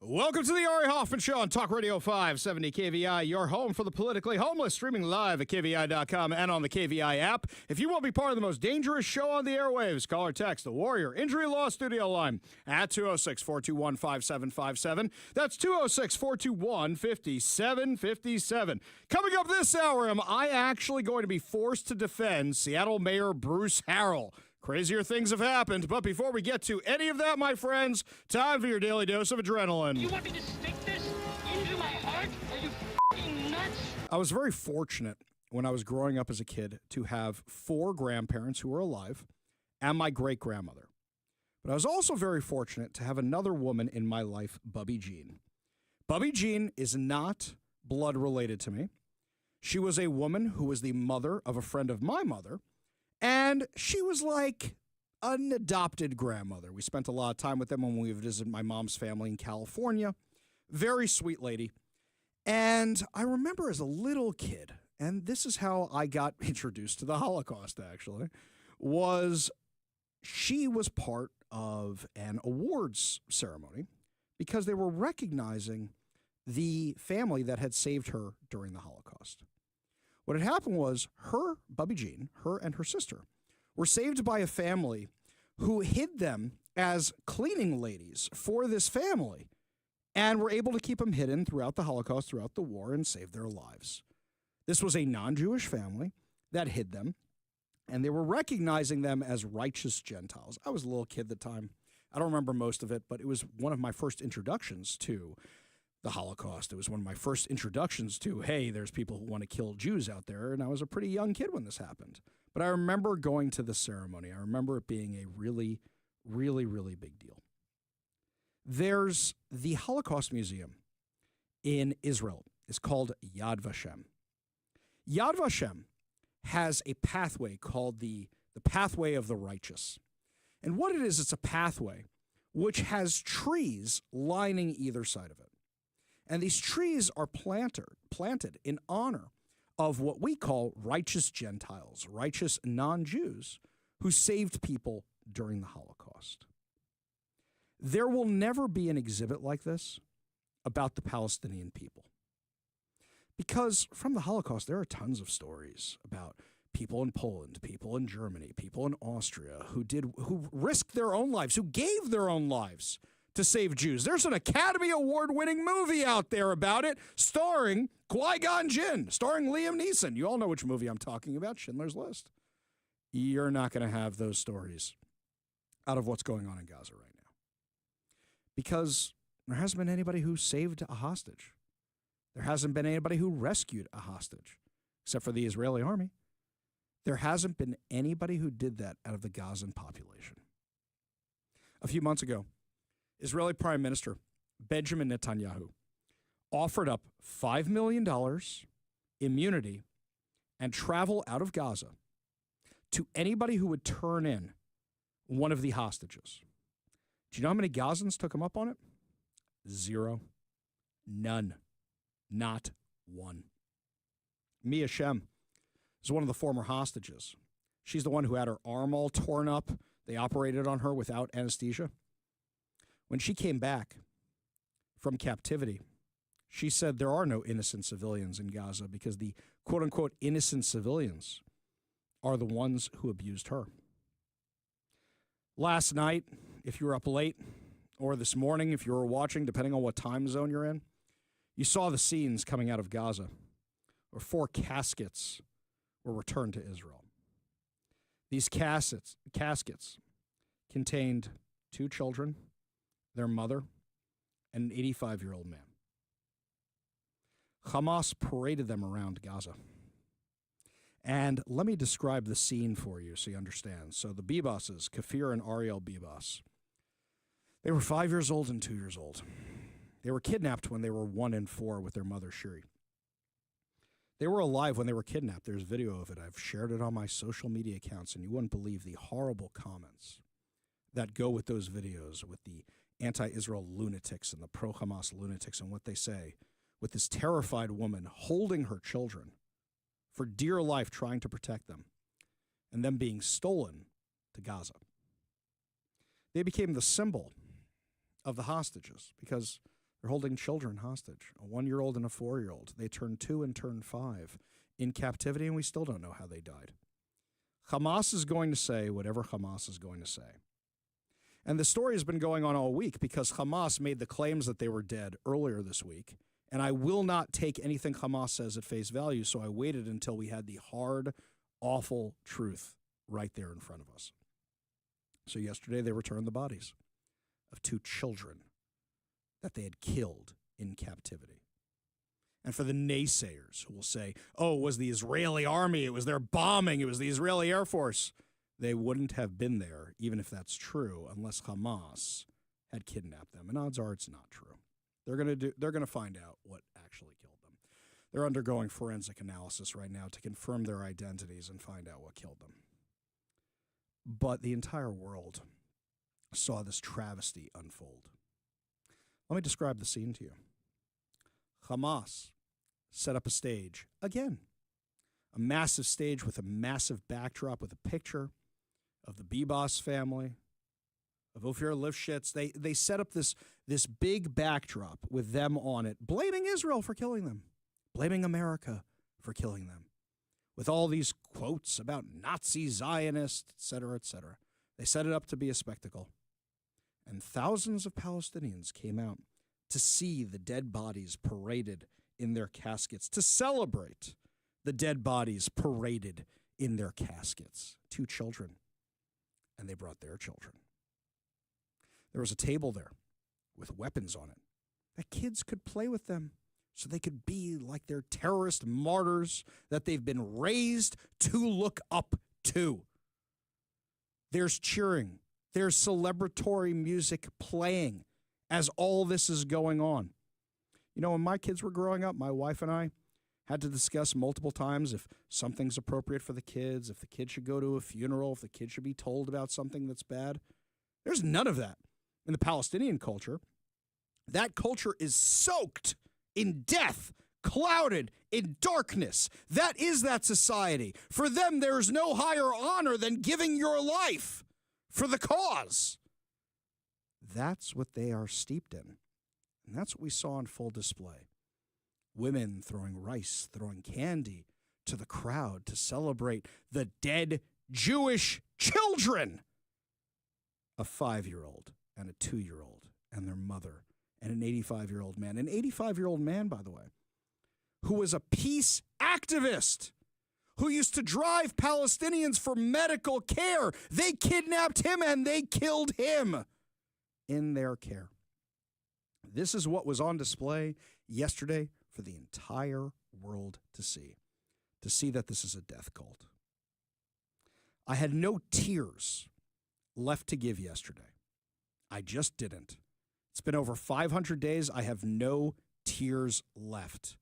Welcome to the Ari Hoffman Show on Talk Radio 570 KVI, your home for the politically homeless, streaming live at KVI.com and on the KVI app. If you want to be part of the most dangerous show on the airwaves, call or text the Warrior Injury Law Studio line at 206-421-5757. That's 206-421-5757. Coming up this hour, am I actually going to be forced to defend Seattle Mayor Bruce Harrell? Crazier things have happened, but before we get to any of that, my friends, time for your daily dose of adrenaline. You want me to stick this into my heart? Are you f***ing nuts? I was very fortunate when I was growing up as a kid to have 4 grandparents who were alive and my great-grandmother. But I was also very fortunate to have another woman in my life, Bubby Jean. Bubby Jean is not blood related to me. She was a woman who was the mother of a friend of my mother, and she was like an adopted grandmother. We spent a lot of time with them when we visited my mom's family in California. Very sweet lady. And I remember as a little kid, and this is how I got introduced to the Holocaust, actually, was she was part of an awards ceremony because they were recognizing the family that had saved her during the Holocaust. What had happened was her, Bubby Jean, her and her sister, were saved by a family who hid them as cleaning ladies for this family and were able to keep them hidden throughout the Holocaust, throughout the war, and save their lives. This was a non-Jewish family that hid them, and they were recognizing them as righteous Gentiles. I was a little kid at the time. I don't remember most of it, but it was one of my first introductions to the Holocaust. It was one of my first introductions to, hey, there's people who want to kill Jews out there, and I was a pretty young kid when this happened. But I remember going to the ceremony. I remember it being a really, really, really big deal. There's the Holocaust Museum in Israel. It's called Yad Vashem. Yad Vashem has a pathway called the Pathway of the Righteous. And what it is, it's a pathway which has trees lining either side of it. And these trees are planted in honor of what we call righteous Gentiles, righteous non-Jews who saved people during the Holocaust. There will never be an exhibit like this about the Palestinian people. Because from the Holocaust, there are tons of stories about people in Poland, people in Germany, people in Austria who risked their own lives, who gave their own lives to save Jews. There's an Academy Award-winning movie out there about it, starring Qui-Gon Jinn, starring Liam Neeson. You all know which movie I'm talking about, Schindler's List. You're not going to have those stories out of what's going on in Gaza right now. Because there hasn't been anybody who saved a hostage. There hasn't been anybody who rescued a hostage, except for the Israeli army. There hasn't been anybody who did that out of the Gazan population. A few months ago, Israeli Prime Minister Benjamin Netanyahu offered up $5 million immunity and travel out of Gaza to anybody who would turn in one of the hostages. Do you know how many Gazans took him up on it? 0. None. Not one. Mia Shem is one of the former hostages. She's the one who had her arm all torn up. They operated on her without anesthesia. When she came back from captivity, she said there are no innocent civilians in Gaza because the quote-unquote innocent civilians are the ones who abused her. Last night, if you were up late, or this morning, if you were watching, depending on what time zone you're in, you saw the scenes coming out of Gaza, where 4 caskets were returned to Israel. These caskets contained 2 children, their mother, and an 85-year-old man. Hamas paraded them around Gaza. And let me describe the scene for you so you understand. So the Bibas's, Kafir and Ariel Bibas, they were 5 years old and 2 years old. They were kidnapped when they were 1 and 4 with their mother, Shiri. They were alive when they were kidnapped. There's video of it. I've shared it on my social media accounts, and you wouldn't believe the horrible comments that go with those videos, with the anti-Israel lunatics and the pro-Hamas lunatics and what they say, with this terrified woman holding her children for dear life, trying to protect them, and them being stolen to Gaza. They became the symbol of the hostages because They're holding children hostage, a 1-year-old and a 4-year-old. They turned 2 and turned 5 in captivity, and we still don't know how they died. Hamas is going to say whatever Hamas is going to say. And the story has been going on all week because Hamas made the claims that they were dead earlier this week, and I will not take anything Hamas says at face value, so I waited until we had the hard, awful truth right there in front of us. So yesterday they returned the bodies of 2 children that they had killed in captivity. And for the naysayers who will say, oh, it was the Israeli army, it was their bombing, it was the Israeli Air Force, they wouldn't have been there, even if that's true, unless Hamas had kidnapped them. And odds are it's not true. They're going to find out what actually killed them. They're undergoing forensic analysis right now to confirm their identities and find out what killed them. But the entire world saw this travesty unfold. Let me describe the scene to you. Hamas set up a stage again. A massive stage with a massive backdrop with a picture of the Bibas family, of Ophir Lifshitz. They set up this big backdrop with them on it, blaming Israel for killing them, blaming America for killing them, with all these quotes about Nazi Zionists, et cetera, et cetera. They set it up to be a spectacle. And thousands of Palestinians came out to see the dead bodies paraded in their caskets, to celebrate the dead bodies paraded in their caskets. 2 children. And they brought their children. There was a table there with weapons on it that kids could play with them so they could be like their terrorist martyrs that they've been raised to look up to. There's cheering. There's celebratory music playing as all this is going on. You know, when my kids were growing up, my wife and I had to discuss multiple times if something's appropriate for the kids, if the kid should go to a funeral, if the kid should be told about something that's bad. There's none of that in the Palestinian culture. That culture is soaked in death, clouded in darkness. That is that society. For them, there is no higher honor than giving your life for the cause. That's what they are steeped in. And that's what we saw on full display. Women throwing rice, throwing candy to the crowd to celebrate the dead Jewish children. A 5-year-old and a 2-year-old and their mother and an 85-year-old man. An 85-year-old man, by the way, who was a peace activist, who used to drive Palestinians for medical care. They kidnapped him and they killed him in their care. This is what was on display yesterday for the entire world to see that this is a death cult. I had no tears left to give yesterday. I just didn't. It's been over 500 days. I have no tears left.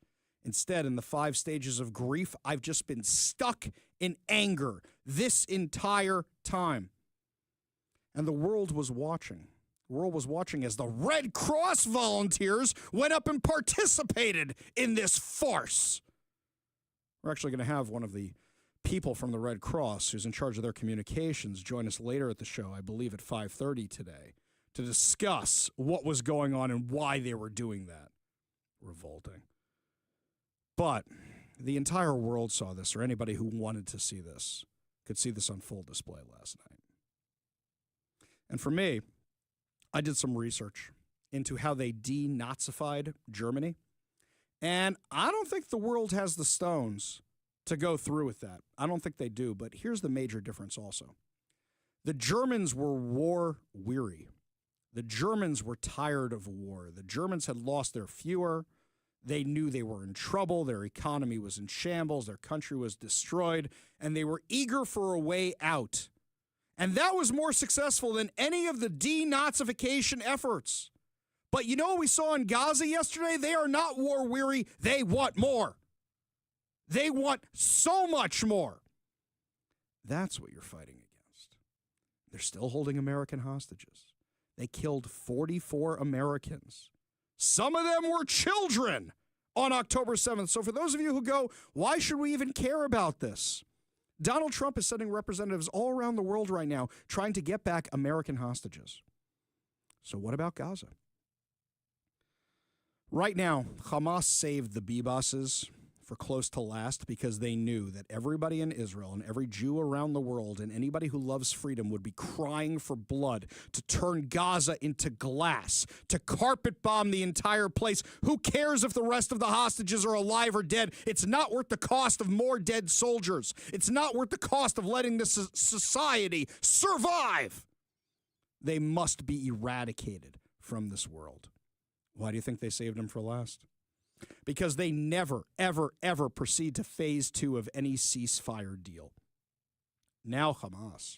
Instead, in the 5 stages of grief, I've just been stuck in anger this entire time. And the world was watching. The world was watching as the Red Cross volunteers went up and participated in this farce. We're actually going to have one of the people from the Red Cross who's in charge of their communications join us later at the show, I believe at 5:30 today, to discuss what was going on and why they were doing that. Revolting. But the entire world saw this, or anybody who wanted to see this could see this on full display last night. And for me, I did some research into how they denazified Germany. And I don't think the world has the stones to go through with that. I don't think they do. But here's the major difference also. The Germans were war weary. The Germans were tired of war. The Germans had lost their Führer. They knew they were in trouble. Their economy was in shambles. Their country was destroyed. And they were eager for a way out. And that was more successful than any of the denazification efforts. But you know what we saw in Gaza yesterday? They are not war weary. They want more. They want so much more. That's what you're fighting against. They're still holding American hostages. They killed 44 Americans. Some of them were children on October 7th. So for those of you who go, why should we even care about this? Donald Trump is sending representatives all around the world right now trying to get back American hostages. So what about Gaza? Right now, Hamas saved the B-buses for close to last because they knew that everybody in Israel and every Jew around the world and anybody who loves freedom would be crying for blood to turn Gaza into glass, to carpet bomb the entire place. Who cares if the rest of the hostages are alive or dead? It's not worth the cost of more dead soldiers. It's not worth the cost of letting this society survive. They must be eradicated from this world. Why do you think they saved them for last? Because they never, ever, ever proceed to phase 2 of any ceasefire deal. Now Hamas.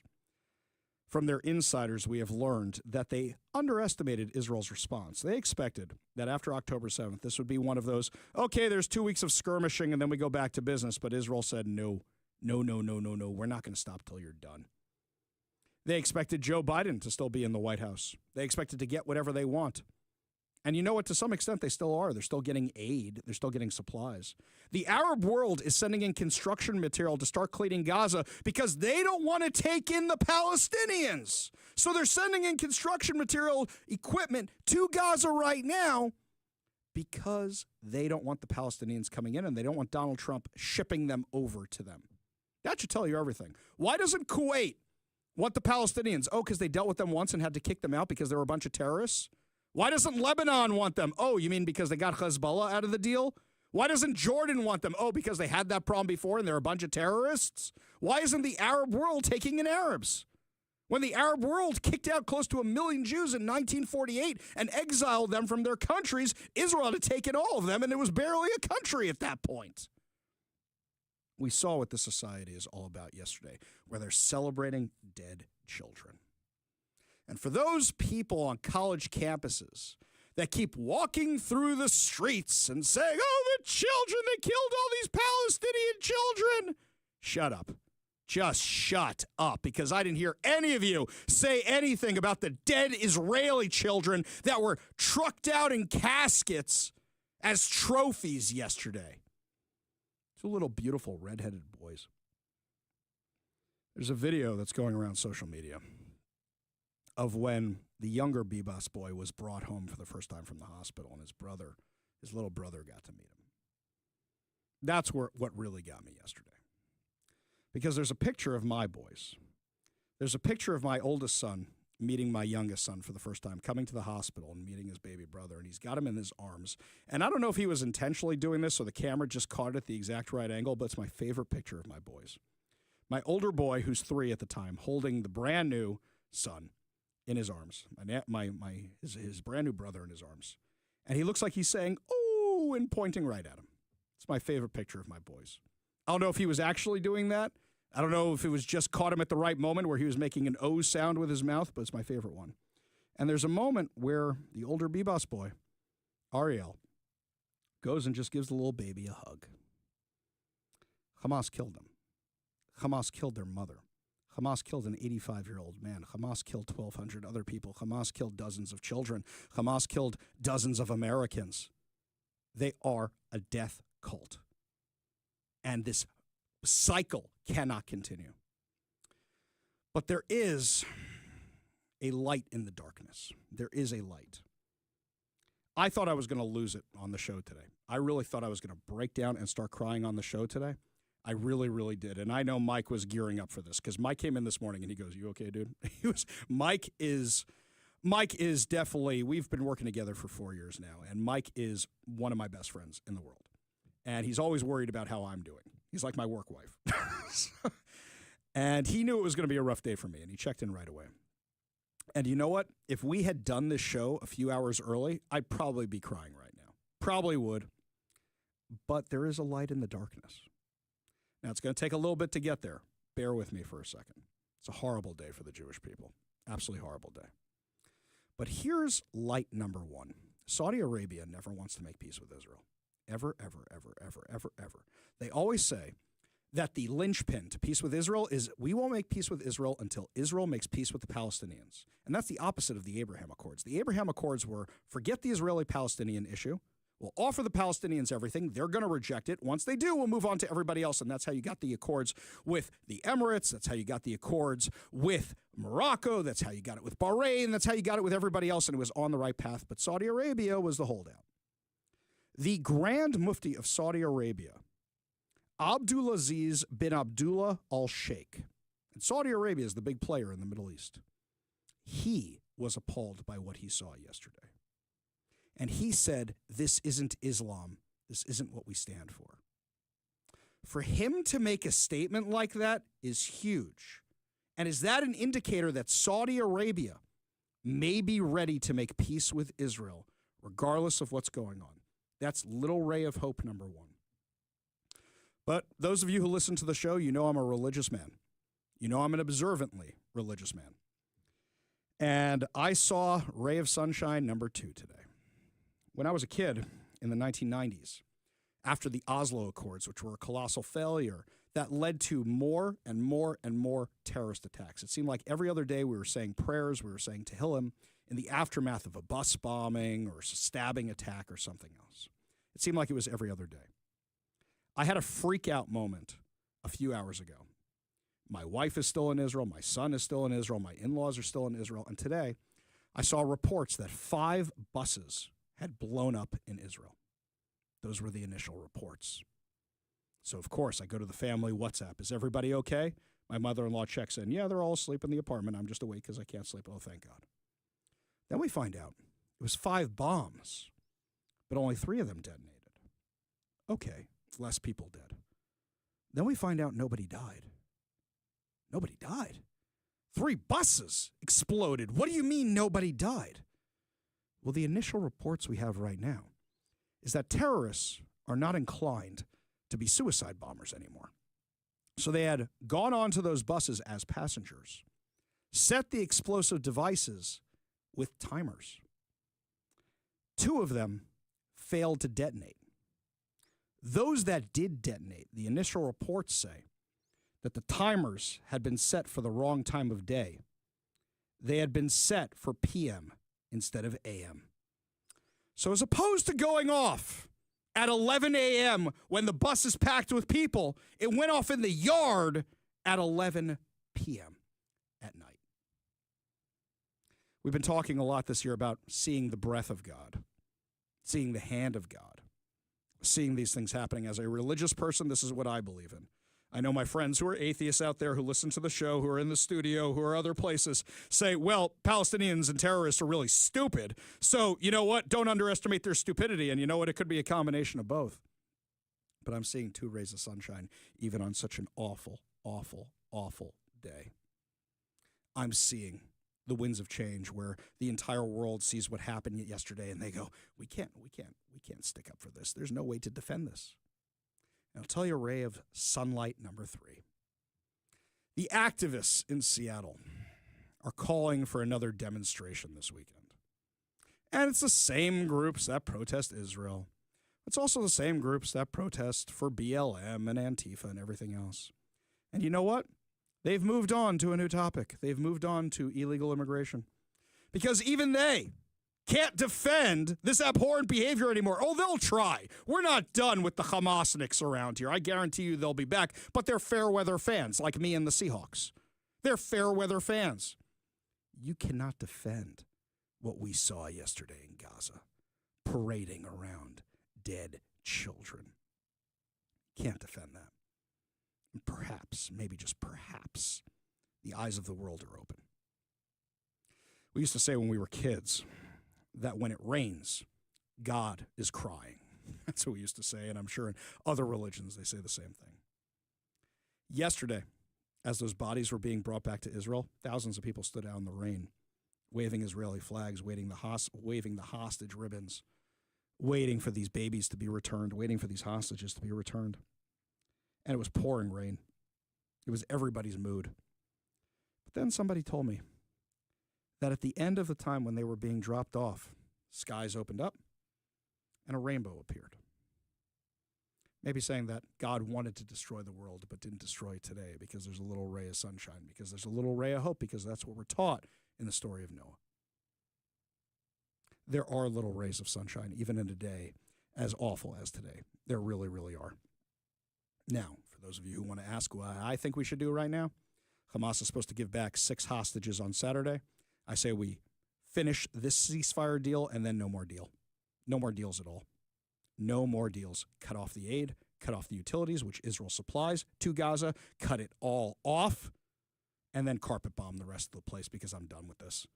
From their insiders, we have learned that they underestimated Israel's response. They expected that after October 7th, this would be one of those, okay, there's 2 weeks of skirmishing and then we go back to business. But Israel said, no, we're not going to stop till you're done. They expected Joe Biden to still be in the White House. They expected to get whatever they want. And you know what? To some extent, they still are. They're still getting aid. They're still getting supplies. The Arab world is sending in construction material to start cleaning Gaza because they don't want to take in the Palestinians. So they're sending in construction material equipment to Gaza right now because they don't want the Palestinians coming in and they don't want Donald Trump shipping them over to them. That should tell you everything. Why doesn't Kuwait want the Palestinians? Oh, because they dealt with them once and had to kick them out because they were a bunch of terrorists? Why doesn't Lebanon want them? Oh, you mean because they got Hezbollah out of the deal? Why doesn't Jordan want them? Oh, because they had that problem before and they're a bunch of terrorists? Why isn't the Arab world taking in Arabs? When the Arab world kicked out close to 1 million Jews in 1948 and exiled them from their countries, Israel had taken all of them, and it was barely a country at that point. We saw what the society is all about yesterday, where they're celebrating dead children. And for those people on college campuses that keep walking through the streets and saying, oh, the children, they killed all these Palestinian children. Shut up. Just shut up, because I didn't hear any of you say anything about the dead Israeli children that were trucked out in caskets as trophies yesterday. Two little beautiful redheaded boys. There's a video that's going around social media of when the younger B-Bus boy was brought home for the first time from the hospital, and his little brother got to meet him. That's what really got me yesterday. Because there's a picture of my boys. There's a picture of my oldest son meeting my youngest son for the first time, coming to the hospital and meeting his baby brother, and he's got him in his arms. And I don't know if he was intentionally doing this or the camera just caught it at the exact right angle, but it's my favorite picture of my boys. My older boy, who's 3 at the time, holding the brand new son in his arms, his brand new brother in his arms. And he looks like he's saying, oh, and pointing right at him. It's my favorite picture of my boys. I don't know if he was actually doing that. I don't know if it was just caught him at the right moment where he was making an O sound with his mouth, but it's my favorite one. And there's a moment where the older B-Bus boy, Ariel, goes and just gives the little baby a hug. Hamas killed them. Hamas killed their mother. Hamas killed an 85-year-old man. Hamas killed 1,200 other people. Hamas killed dozens of children. Hamas killed dozens of Americans. They are a death cult. And this cycle cannot continue. But there is a light in the darkness. There is a light. I thought I was going to lose it on the show today. I really thought I was going to break down and start crying on the show today. I really, really did. And I know Mike was gearing up for this because Mike came in this morning and he goes, you okay, dude? Mike is definitely, we've been working together for 4 years now, and Mike is one of my best friends in the world. And he's always worried about how I'm doing. He's like my work wife. And he knew it was going to be a rough day for me, and he checked in right away. And you know what? If we had done this show a few hours early, I'd probably be crying right now. Probably would. But there is a light in the darkness. Now, it's going to take a little bit to get there. Bear with me for a second. It's a horrible day for the Jewish people. Absolutely horrible day. But here's light number one. Saudi Arabia never wants to make peace with Israel. Ever, ever, ever, ever, ever, ever. They always say that the linchpin to peace with Israel is we won't make peace with Israel until Israel makes peace with the Palestinians. And that's the opposite of the Abraham Accords. The Abraham Accords were forget the Israeli-Palestinian issue. We'll offer the Palestinians everything. They're going to reject it. Once they do, we'll move on to everybody else. And that's how you got the accords with the Emirates. That's how you got the accords with Morocco. That's how you got it with Bahrain. That's how you got it with everybody else. And it was on the right path. But Saudi Arabia was the holdout. The Grand Mufti of Saudi Arabia, Abdulaziz bin Abdullah al-Sheikh, and Saudi Arabia is the big player in the Middle East, he was appalled by what he saw yesterday. And he said, this isn't Islam. This isn't what we stand for. For him to make a statement like that is huge. And is that an indicator that Saudi Arabia may be ready to make peace with Israel, regardless of what's going on? That's little ray of hope number one. But those of you who listen to the show, you know I'm a religious man. You know I'm an observantly religious man. And I saw ray of sunshine number 2 today. When I was a kid in the 1990s, after the Oslo Accords, which were a colossal failure, that led to more and more and more terrorist attacks. It seemed like every other day we were saying prayers, we were saying Tehillim in the aftermath of a bus bombing or a stabbing attack or something else. It seemed like it was every other day. I had a freak out moment a few hours ago. My wife is still in Israel. My son is still in Israel. My in-laws are still in Israel. And today I saw reports that 5 buses had blown up in Israel. Those were the initial reports. So, of course, I go to the family WhatsApp. Is everybody okay? My mother-in-law checks in. Yeah, they're all asleep in the apartment. I'm just awake because I can't sleep. Oh, thank God. Then we find out it was 5 bombs, but only 3 of them detonated. Okay, less people dead. Then we find out nobody died. Nobody died. 3 buses exploded. What do you mean nobody died? Well, the initial reports we have right now is that terrorists are not inclined to be suicide bombers anymore. So they had gone onto those buses as passengers, set the explosive devices with timers. 2 of them failed to detonate. Those that did detonate, the initial reports say that the timers had been set for the wrong time of day. They had been set for PM instead of AM. So as opposed to going off at 11 a.m. when the bus is packed with people, it went off in the yard at 11 p.m. at night. We've been talking a lot this year about seeing the breath of God, seeing the hand of God, seeing these things happening. As a religious person, this is what I believe in. I know my friends who are atheists out there who listen to the show, who are in the studio, who are other places, say, well, Palestinians and terrorists are really stupid. So, you know what? Don't underestimate their stupidity. And you know what? It could be a combination of both. But I'm seeing 2 rays of sunshine, even on such an awful, awful, awful day. I'm seeing the winds of change where the entire world sees what happened yesterday and they go, we can't stick up for this. There's no way to defend this. And I'll tell you a ray of sunlight number 3. The activists in Seattle are calling for another demonstration this weekend. And it's the same groups that protest Israel. It's also the same groups that protest for BLM and Antifa and everything else. And you know what? They've moved on to a new topic. They've moved on to illegal immigration. Because even they can't defend this abhorrent behavior anymore. Oh, they'll try. We're not done with the Hamasniks around here. I guarantee you they'll be back. But they're fair weather fans, like me and the Seahawks. They're fair weather fans. You cannot defend what we saw yesterday in Gaza, parading around dead children. Can't defend that. And perhaps, maybe just perhaps, the eyes of the world are open. We used to say when we were kids that when it rains, God is crying. That's what we used to say, and I'm sure in other religions they say the same thing. Yesterday, as those bodies were being brought back to Israel, thousands of people stood out in the rain, waving Israeli flags, waving the hostage ribbons, waiting for these babies to be returned, waiting for these hostages to be returned. And it was pouring rain. It was everybody's mood. But then somebody told me that at the end of the time when they were being dropped off, skies opened up and a rainbow appeared. Maybe saying that God wanted to destroy the world but didn't destroy it today because there's a little ray of sunshine, because there's a little ray of hope, because that's what we're taught in the story of Noah. There are little rays of sunshine, even in a day as awful as today. There really, really are. Now, for those of you who want to ask what I think we should do right now, Hamas is supposed to give back 6 hostages on Saturday. I say we finish this ceasefire deal and then no more deal. No more deals at all. No more deals. Cut off the aid, cut off the utilities, which Israel supplies to Gaza, cut it all off, and then carpet bomb the rest of the place because I'm done with this.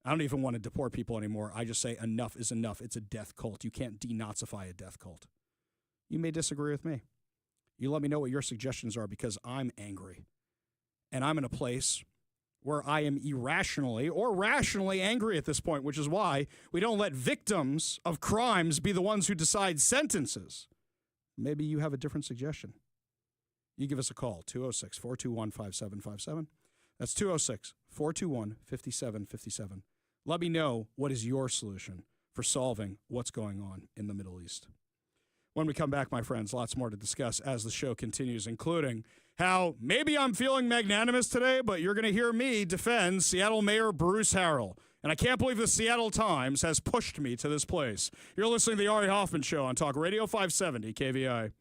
I don't even want to deport people anymore. I just say enough is enough. It's a death cult. You can't denazify a death cult. You may disagree with me. You let me know what your suggestions are because I'm angry. And I'm in a place where I am irrationally or rationally angry at this point, which is why we don't let victims of crimes be the ones who decide sentences. Maybe you have a different suggestion. You give us a call, 206-421-5757. That's 206-421-5757. Let me know what is your solution for solving what's going on in the Middle East. When we come back, my friends, lots more to discuss as the show continues, including how maybe I'm feeling magnanimous today, but you're going to hear me defend Seattle Mayor Bruce Harrell. And I can't believe the Seattle Times has pushed me to this place. You're listening to the Ari Hoffman Show on Talk Radio 570 KVI.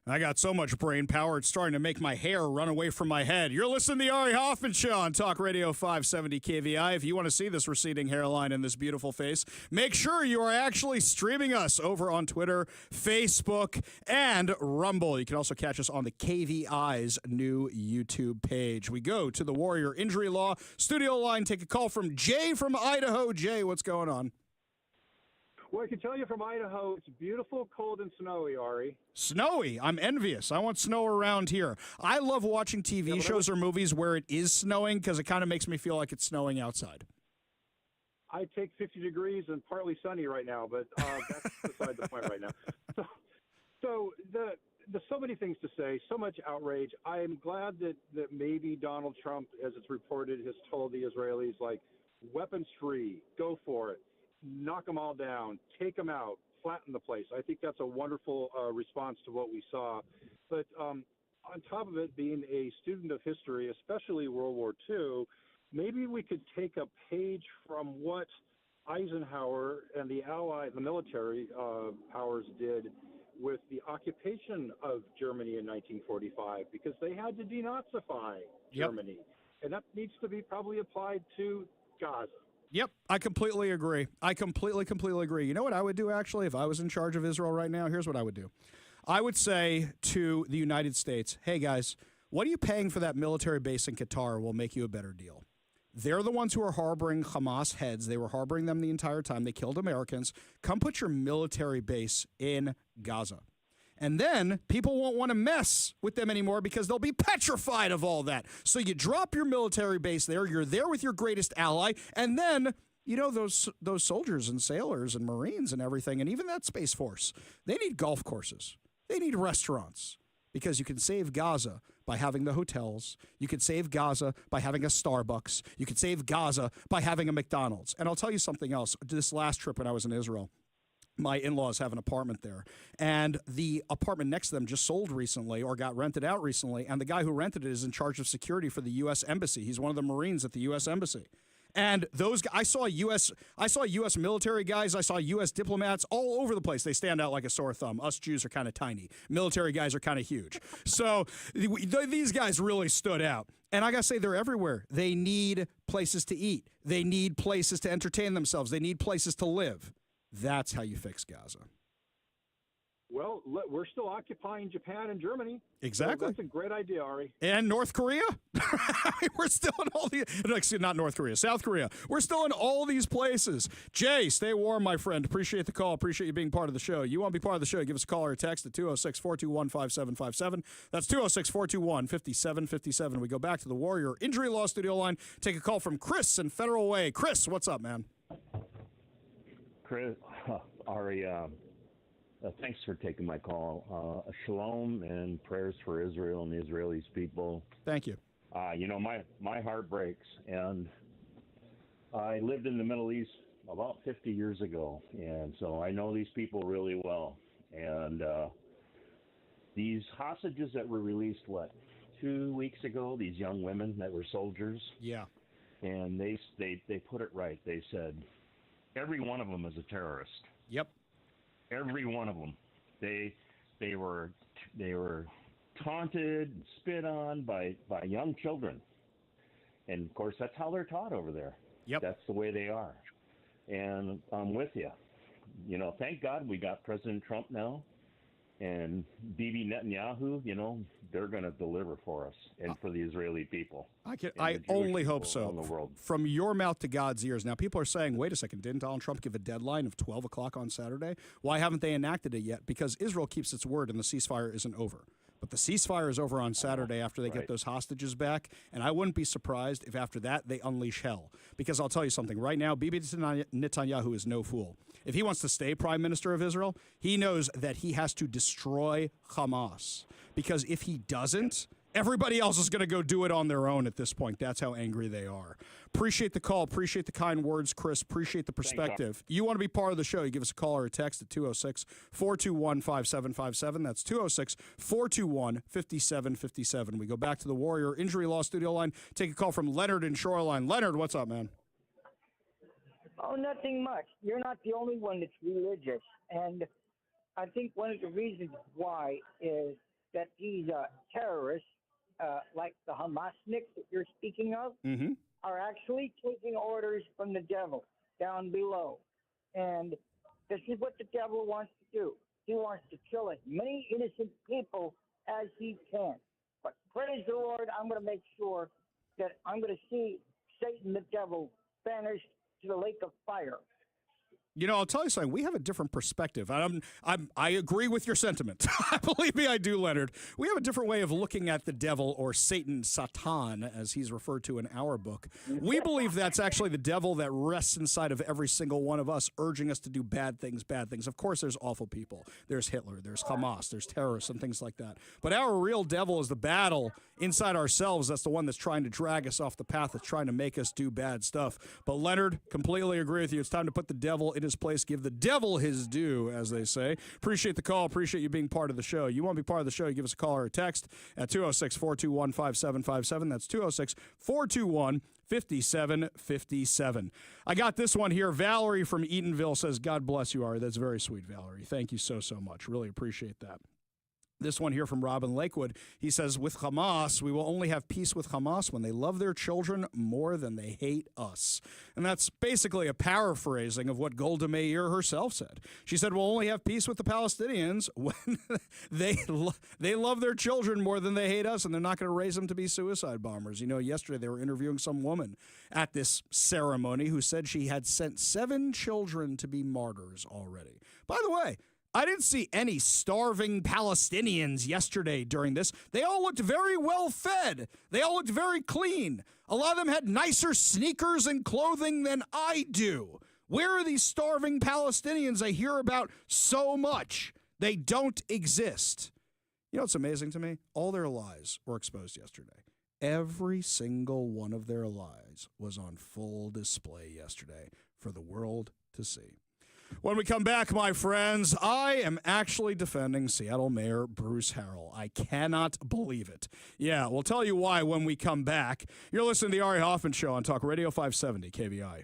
I got so much brain power, it's starting to make my hair run away from my head. You're listening to the Ari Hoffman Show on Talk Radio 570 KVI. If you want to see this receding hairline and this beautiful face, make sure you are actually streaming us over on Twitter, Facebook, and Rumble. You can also catch us on the KVI's new YouTube page. We go to the Warrior Injury Law studio line, take a call from Jay from Idaho. Jay, what's going on? Well, I can tell you from Idaho, it's beautiful, cold, and snowy, Ari. Snowy? I'm envious. I want snow around here. I love watching TV shows or movies where it is snowing because it kind of makes me feel like it's snowing outside. I take 50 degrees and partly sunny right now, but that's beside the point right now. So there's so many things to say, so much outrage. I am glad that maybe Donald Trump, as it's reported, has told the Israelis, like, weapons free, go for it. Knock them all down, take them out, flatten the place. I think that's a wonderful response to what we saw. But on top of it, being a student of history, especially World War II, maybe we could take a page from what Eisenhower and the military powers did with the occupation of Germany in 1945, because they had to denazify Germany. And that needs to be probably applied to Gaza. Yep, I completely agree. I completely agree. You know what I would do, actually, if I was in charge of Israel right now? Here's what I would do. I would say to the United States, hey, guys, what are you paying for that military base in Qatar? We'll make you a better deal. They're the ones who are harboring Hamas heads. They were harboring them the entire time. They killed Americans. Come put your military base in Gaza. And then people won't want to mess with them anymore because they'll be petrified of all that. So you drop your military base there. You're there with your greatest ally. And then, you know, those soldiers and sailors and Marines and everything, and even that Space Force, they need golf courses. They need restaurants. because you can save Gaza by having the hotels. You could save Gaza by having a Starbucks. You could save Gaza by having a McDonald's. And I'll tell you something else. This last trip when I was in Israel, my in-laws have an apartment there, and the apartment next to them just sold recently or got rented out recently, and the guy who rented it is in charge of security for the U.S. Embassy. He's one of the Marines at the U.S. Embassy. And those, I saw U.S. military guys, I saw U.S. diplomats all over the place. They stand out like a sore thumb. Us Jews are kind of tiny. Military guys are kind of huge. So these guys really stood out. And I got to say, they're everywhere. They need places to eat. They need places to entertain themselves. They need places to live. That's how you fix Gaza. Well, we're still occupying Japan and Germany. Exactly. So that's a great idea, Ari. And North Korea. We're still in all the, excuse me, not North Korea, South Korea. We're still in all these places. Jay, stay warm, my friend. Appreciate the call. Appreciate you being part of the show. You want to be part of the show, give us a call or a text at 206-421-5757. That's 206-421-5757. We go back to the Warrior Injury Law Studio line. Take a call from Chris in Federal Way. Chris, what's up, man? Chris, Ari, thanks for taking my call. Shalom and prayers for Israel and the Israelis people. Thank you. My heart breaks, and I lived in the Middle East about 50 years ago, and so I know these people really well. And these hostages that were released, 2 weeks ago, these young women that were soldiers? Yeah. And they put it right. They said, every one of them is a terrorist. Yep. Every one of them. They were taunted and spit on by young children. And of course that's how they're taught over there. Yep. That's the way they are. And I'm with you. Thank God we got President Trump now and Bibi Netanyahu, they're going to deliver for us and for the Israeli people. I only hope so. From your mouth to God's ears. Now, people are saying, wait a second, didn't Donald Trump give a deadline of 12 o'clock on Saturday? Why haven't they enacted it yet? Because Israel keeps its word and the ceasefire isn't over. But the ceasefire is over on Saturday after they get those hostages back, and I wouldn't be surprised if after that they unleash hell. Because I'll tell you something, right now, Bibi Netanyahu is no fool. If he wants to stay prime minister of Israel, he knows that he has to destroy Hamas. Because if he doesn't, everybody else is going to go do it on their own at this point. That's how angry they are. Appreciate the call. Appreciate the kind words, Chris. Appreciate the perspective. Thanks, you want to be part of the show, you give us a call or a text at 206-421-5757. That's 206-421-5757. We go back to the Warrior Injury Law Studio line. Take a call from Leonard in Shoreline. Leonard, what's up, man? Oh, nothing much. You're not the only one that's religious. And I think one of the reasons why is that these terrorists, like the Hamasniks that you're speaking of, are actually taking orders from the devil down below. And this is what the devil wants to do. He wants to kill as many innocent people as he can. But praise the Lord, I'm going to make sure that I'm going to see Satan the devil banished to the lake of fire. I'll tell you something. We have a different perspective. I agree with your sentiment. Believe me, I do, Leonard. We have a different way of looking at the devil, or Satan, Satan, as he's referred to in our book. We believe that's actually the devil that rests inside of every single one of us, urging us to do bad things, bad things. Of course, there's awful people. There's Hitler. There's Hamas. There's terrorists and things like that. But our real devil is the battle inside ourselves. That's the one that's trying to drag us off the path, that's trying to make us do bad stuff. But, Leonard, completely agree with you. It's time to put the devil in his place. Give the devil his due, as they say. Appreciate the call. Appreciate you being part of the show. You want to be part of the show, you give us a call or a text at 206-421-5757. That's 206-421-5757. I got this one here. Valerie from Eatonville says, God bless you, Ari. That's very sweet, Valerie. Thank you so much. Really appreciate that. This one here from Robin Lakewood, he says, with Hamas, we will only have peace with Hamas when they love their children more than they hate us. And that's basically a paraphrasing of what Golda Meir herself said. She said, we'll only have peace with the Palestinians when they love their children more than they hate us, and they're not going to raise them to be suicide bombers. Yesterday they were interviewing some woman at this ceremony who said she had sent 7 children to be martyrs already. By the way, I didn't see any starving Palestinians yesterday during this. They all looked very well fed. They all looked very clean. A lot of them had nicer sneakers and clothing than I do. Where are these starving Palestinians I hear about so much? They don't exist. You know what's amazing to me? All their lies were exposed yesterday. Every single one of their lies was on full display yesterday for the world to see. When we come back, my friends, I am actually defending Seattle Mayor Bruce Harrell. I cannot believe it. Yeah, we'll tell you why when we come back. You're listening to the Ari Hoffman Show on Talk Radio 570 KVI.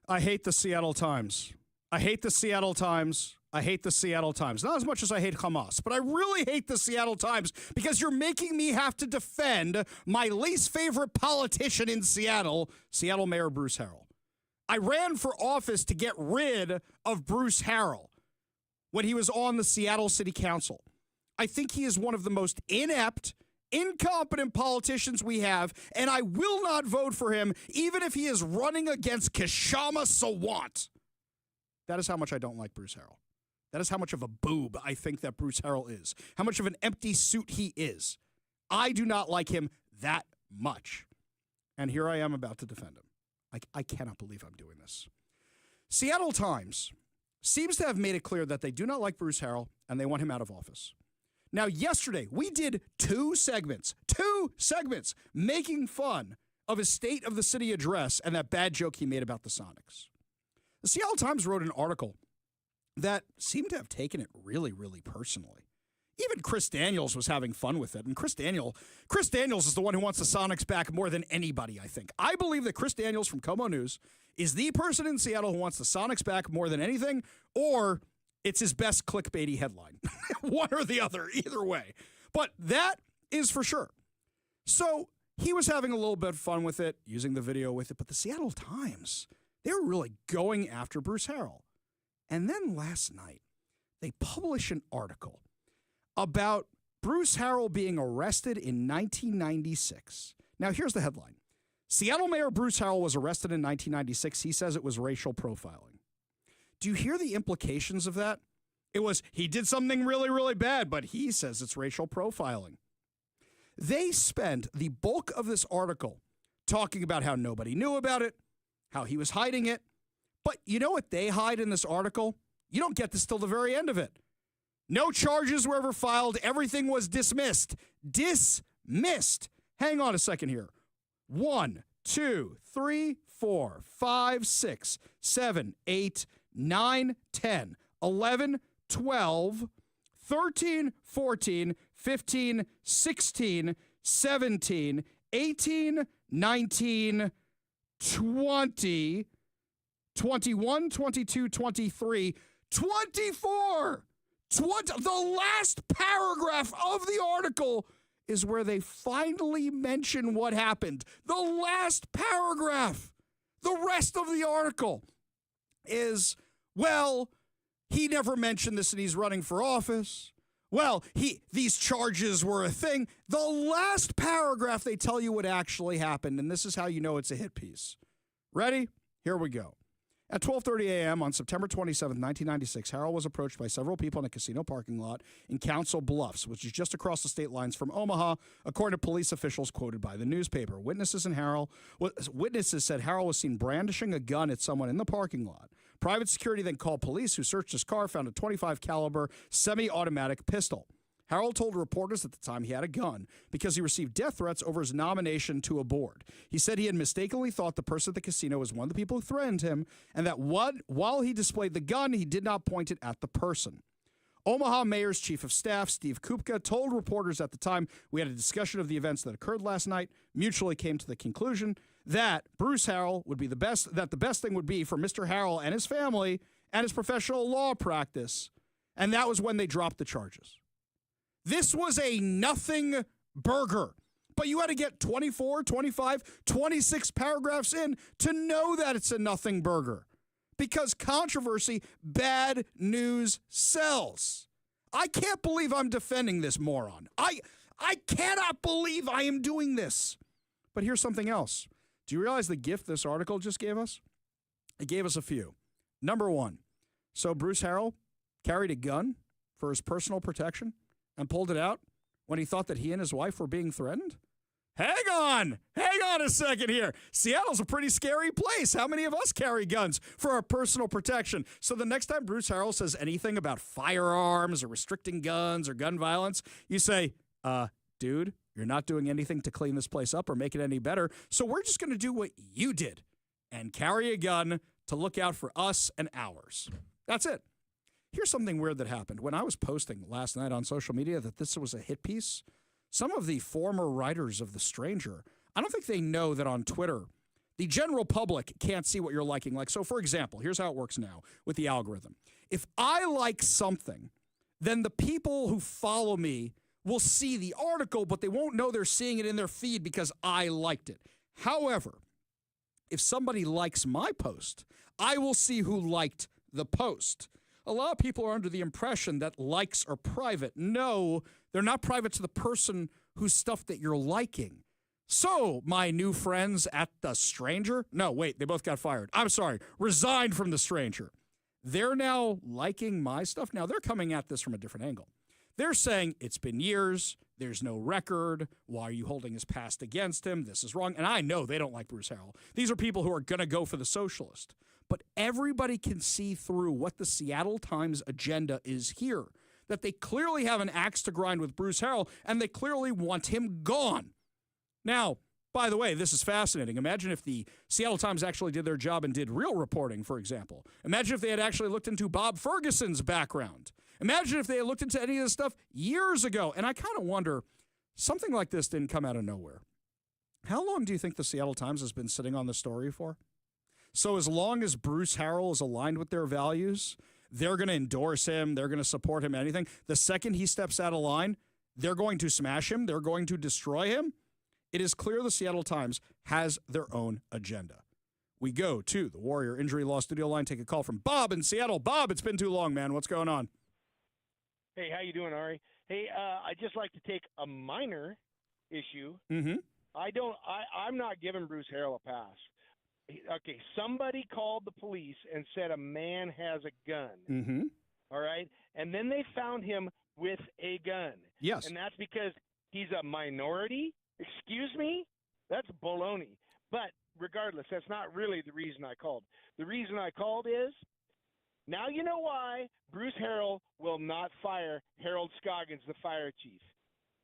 I hate the Seattle Times. I hate the Seattle Times. I hate the Seattle Times. Not as much as I hate Hamas, but I really hate the Seattle Times because you're making me have to defend my least favorite politician in Seattle, Seattle Mayor Bruce Harrell. I ran for office to get rid of Bruce Harrell when he was on the Seattle City Council. I think he is one of the most inept, incompetent politicians we have, and I will not vote for him, even if he is running against Kshama Sawant. That is how much I don't like Bruce Harrell. That is how much of a boob I think that Bruce Harrell is. How much of an empty suit he is. I do not like him that much. And here I am about to defend him. I cannot believe I'm doing this. Seattle Times seems to have made it clear that they do not like Bruce Harrell and they want him out of office. Now, yesterday, we did two segments, making fun of his State of the City address and that bad joke he made about the Sonics. The Seattle Times wrote an article that seemed to have taken it really, really personally. Even Chris Daniels was having fun with it. And Chris Daniels is the one who wants the Sonics back more than anybody, I think. I believe that Chris Daniels from Como News is the person in Seattle who wants the Sonics back more than anything, or it's his best clickbaity headline. One or the other, either way. But that is for sure. So he was having a little bit of fun with it, using the video with it. But the Seattle Times, they were really going after Bruce Harrell. And then last night, they published an article about Bruce Harrell being arrested in 1996. Now, here's the headline. Seattle Mayor Bruce Harrell was arrested in 1996. He says it was racial profiling. Do you hear the implications of that? It was, he did something really, really bad, but he says it's racial profiling. They spent the bulk of this article talking about how nobody knew about it, how he was hiding it. But you know what they hide in this article? You don't get this till the very end of it. No charges were ever filed. Everything was dismissed. Dismissed. Hang on a second here. 1, 2, 3, 4, 5, 6, 7, 8, 9, 10, 11, 12, 13, 14, 15, 16, 17, 18, 19, 20, 21, 22, 23, 24. The last paragraph of the article is where they finally mention what happened. The last paragraph. The rest of the article is, well, he never mentioned this and he's running for office. Well, these charges were a thing. The last paragraph, they tell you what actually happened, and this is how you know it's a hit piece. Ready? Here we go. At 12:30 a.m. on September 27, 1996, Harrell was approached by several people in a casino parking lot in Council Bluffs, which is just across the state lines from Omaha, according to police officials quoted by the newspaper. Witnesses said Harrell was seen brandishing a gun at someone in the parking lot. Private security then called police, who searched his car, found a .25 caliber semi-automatic pistol. Harrell told reporters at the time he had a gun because he received death threats over his nomination to a board. He said he had mistakenly thought the person at the casino was one of the people who threatened him, and that while he displayed the gun, he did not point it at the person. Omaha Mayor's Chief of Staff, Steve Kupka, told reporters at the time, "We had a discussion of the events that occurred last night, mutually came to the conclusion that Bruce Harrell would be the best thing would be for Mr. Harrell and his family and his professional law practice." And that was when they dropped the charges. This was a nothing burger, but you had to get 24, 25, 26 paragraphs in to know that it's a nothing burger. Because controversy, bad news sells. I can't believe I'm defending this moron. I cannot believe I am doing this. But here's something else. Do you realize the gift this article just gave us? It gave us a few. Number one, so Bruce Harrell carried a gun for his personal protection and pulled it out when he thought that he and his wife were being threatened? Hang on a second here. Seattle's a pretty scary place. How many of us carry guns for our personal protection? So the next time Bruce Harrell says anything about firearms or restricting guns or gun violence, you say, dude, you're not doing anything to clean this place up or make it any better. So we're just going to do what you did and carry a gun to look out for us and ours. That's it. Here's something weird that happened. When I was posting last night on social media that this was a hit piece, some of the former writers of The Stranger, I don't think they know that on Twitter, the general public can't see what you're liking. Like, so for example, here's how it works now with the algorithm. If I like something, then the people who follow me will see the article, but they won't know they're seeing it in their feed because I liked it. However, if somebody likes my post, I will see who liked the post. A lot of people are under the impression that likes are private. No, they're not private to the person whose stuff that you're liking. So, my new friends at The Stranger, no, wait, they both got fired. I'm sorry, resigned from The Stranger. They're now liking my stuff. Now, they're coming at this from a different angle. They're saying it's been years, there's no record, why are you holding his past against him? This is wrong. And I know they don't like Bruce Harrell. These are people who are going to go for the socialist. But everybody can see through what the Seattle Times agenda is here, that they clearly have an axe to grind with Bruce Harrell, and they clearly want him gone. Now, by the way, this is fascinating. Imagine if the Seattle Times actually did their job and did real reporting, for example. Imagine if they had actually looked into Bob Ferguson's background. Imagine if they had looked into any of this stuff years ago. And I kind of wonder, something like this didn't come out of nowhere. How long do you think the Seattle Times has been sitting on the story for? So as long as Bruce Harrell is aligned with their values, they're going to endorse him, they're going to support him, anything. The second he steps out of line, they're going to smash him, they're going to destroy him. It is clear the Seattle Times has their own agenda. We go to the Warrior Injury Law Studio line, take a call from Bob in Seattle. Bob, it's been too long, man. What's going on? Hey, how you doing, Ari? Hey, I'd just like to take a minor issue. Mm-hmm. I'm not giving Bruce Harrell a pass. Okay, somebody called the police and said a man has a gun. Mm-hmm. all right? And then they found him with a gun. Yes. And that's because he's a minority? Excuse me? That's baloney. But regardless, that's not really the reason I called. The reason I called is now you know why Bruce Harrell will not fire Harold Scoggins, the fire chief.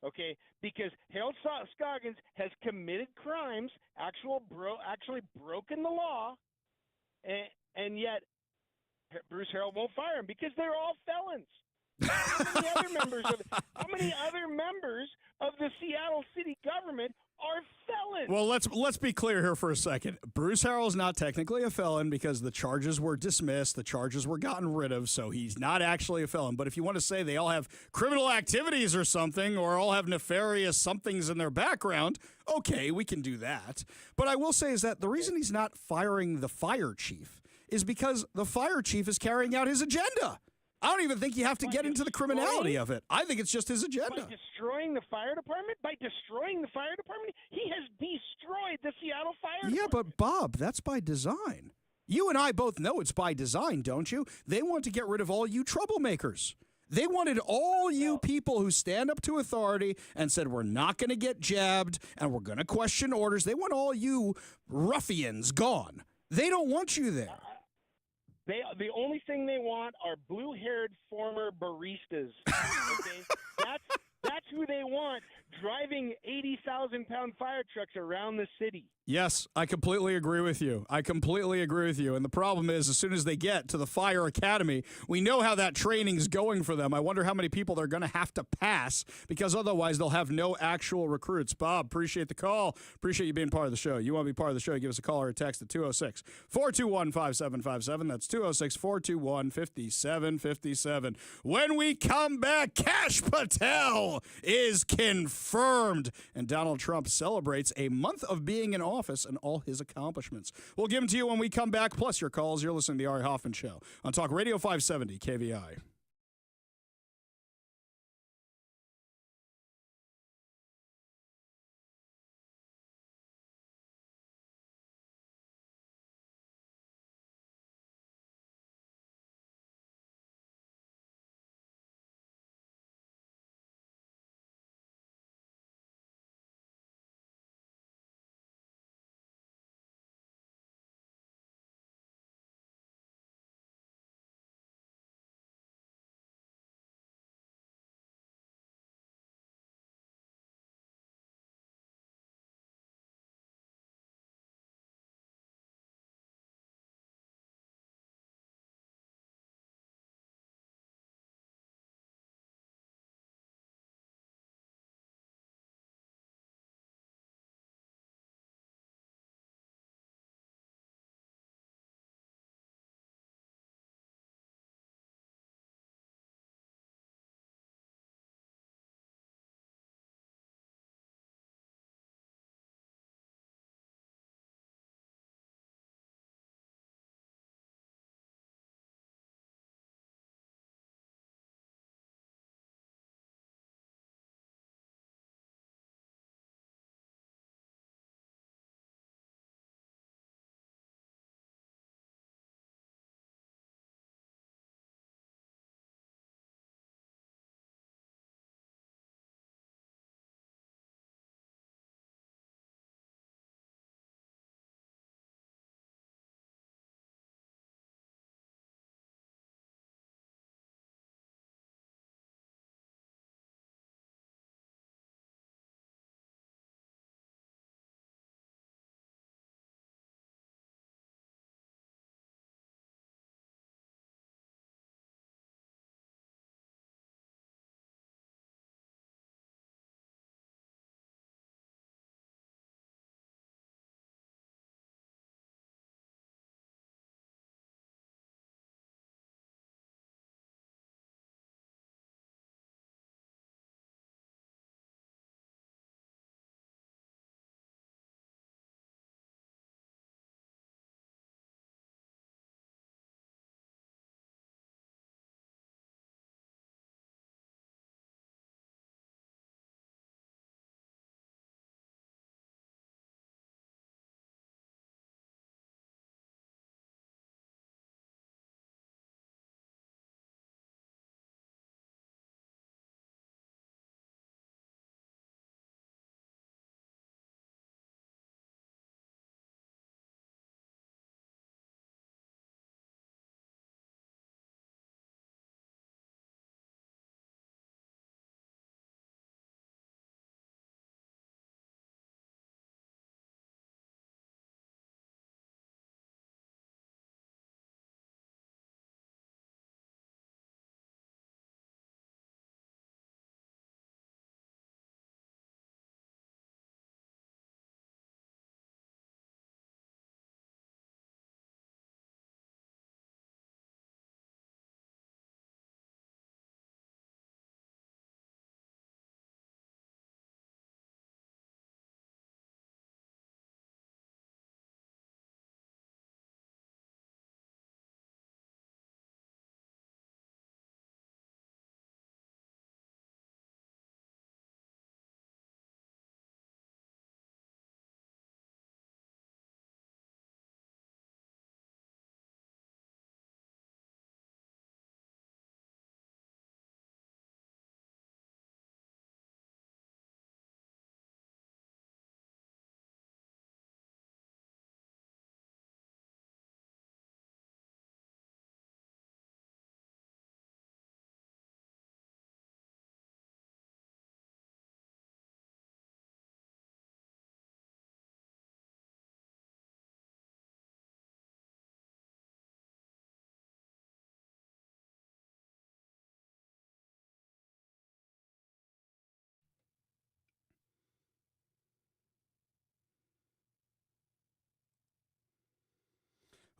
Okay? Because Harold Scoggins has committed crimes, actually broken the law, and yet Bruce Harrell won't fire him because they're all felons. How many other members of the Seattle city government are felons? Well, let's be clear here for a second. Bruce Harrell is not technically a felon because the charges were dismissed, the charges were gotten rid of, so he's not actually a felon. But if you want to say they all have criminal activities or something, or all have nefarious somethings in their background, okay, we can do that. But I will say is that the reason he's not firing the fire chief is because the fire chief is carrying out his agenda. I don't even think you have to get into the criminality of it. I think it's just his agenda. By destroying the fire department? He has destroyed the Seattle Fire Department. Yeah, but Bob, that's by design. You and I both know it's by design, don't you? They want to get rid of all you troublemakers. They wanted all you people who stand up to authority and said, we're not going to get jabbed and we're going to question orders. They want all you ruffians gone. They don't want you there. The only thing they want are blue-haired former baristas. Okay, that's who they want driving 80,000-pound fire trucks around the city. Yes, I completely agree with you. And the problem is, as soon as they get to the fire academy, we know how that training's going for them. I wonder how many people they're going to have to pass because otherwise they'll have no actual recruits. Bob, appreciate the call. Appreciate you being part of the show. You want to be part of the show, give us a call or a text at 206-421-5757. That's 206-421-5757. When we come back, Kash Patel is confirmed, and Donald Trump celebrates a month of being in office and all his accomplishments. We'll give them to you when we come back, plus your calls. You're listening to the Ari Hoffman Show on Talk Radio 570 KVI.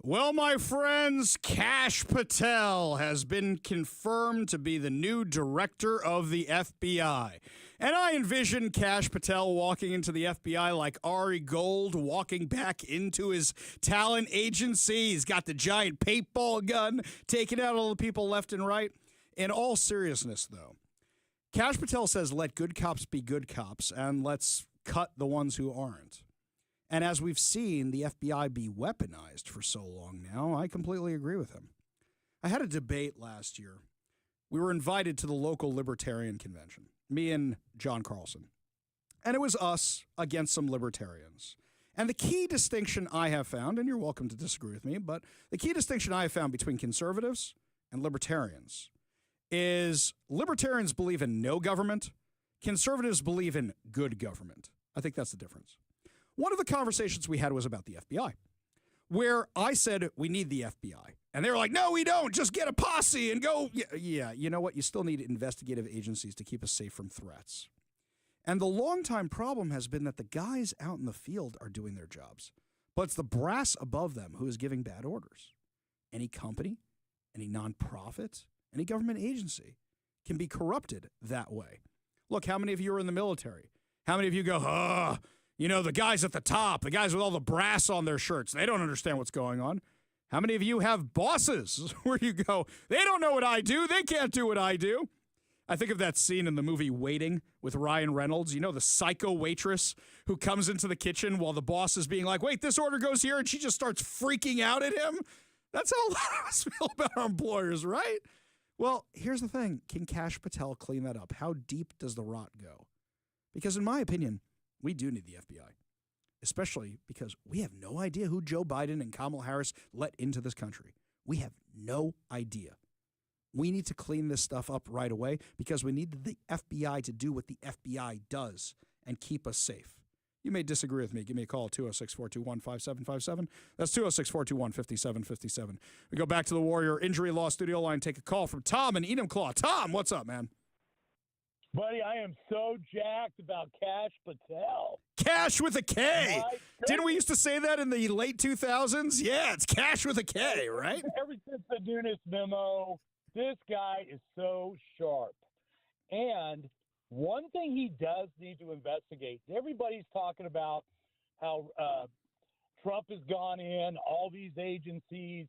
Well, my friends, Kash Patel has been confirmed to be the new director of the FBI. And I envision Kash Patel walking into the FBI like Ari Gold walking back into his talent agency. He's got the giant paintball gun, taking out all the people left and right. In all seriousness, though, Kash Patel says let good cops be good cops and let's cut the ones who aren't. And as we've seen the FBI be weaponized for so long now, I completely agree with him. I had a debate last year. We were invited to the local libertarian convention, me and John Carlson. And it was us against some libertarians. And the key distinction I have found, and you're welcome to disagree with me, but the key distinction I have found between conservatives and libertarians is libertarians believe in no government, conservatives believe in good government. I think that's the difference. One of the conversations we had was about the FBI, where I said we need the FBI. And they were like, no, we don't. Just get a posse and go. Yeah, you know what? You still need investigative agencies to keep us safe from threats. And the longtime problem has been that the guys out in the field are doing their jobs, but it's the brass above them who is giving bad orders. Any company, any nonprofit, any government agency can be corrupted that way. Look, how many of you are in the military? How many of you go, you know, the guys at the top, the guys with all the brass on their shirts, they don't understand what's going on. How many of you have bosses where you go, they don't know what I do, they can't do what I do? I think of that scene in the movie Waiting with Ryan Reynolds, you know, the psycho waitress who comes into the kitchen while the boss is being like, wait, this order goes here, and she just starts freaking out at him. That's how a lot of us feel about our employers, right? Well, here's the thing. Can Kash Patel clean that up? How deep does the rot go? Because in my opinion, we do need the FBI, especially because we have no idea who Joe Biden and Kamala Harris let into this country. We have no idea. We need to clean this stuff up right away because we need the FBI to do what the FBI does and keep us safe. You may disagree with me. Give me a call, 206-421-5757. That's 206-421-5757. We go back to the Warrior Injury Law studio line, take a call from Tom in Enumclaw. Tom, what's up, man? Buddy, I am so jacked about Kash Patel. Kash with a K. Didn't we used to say that in the late 2000s? Yeah, it's Kash with a K, right? Ever since the Nunes memo, this guy is so sharp. And one thing he does need to investigate, everybody's talking about how Trump has gone in, all these agencies,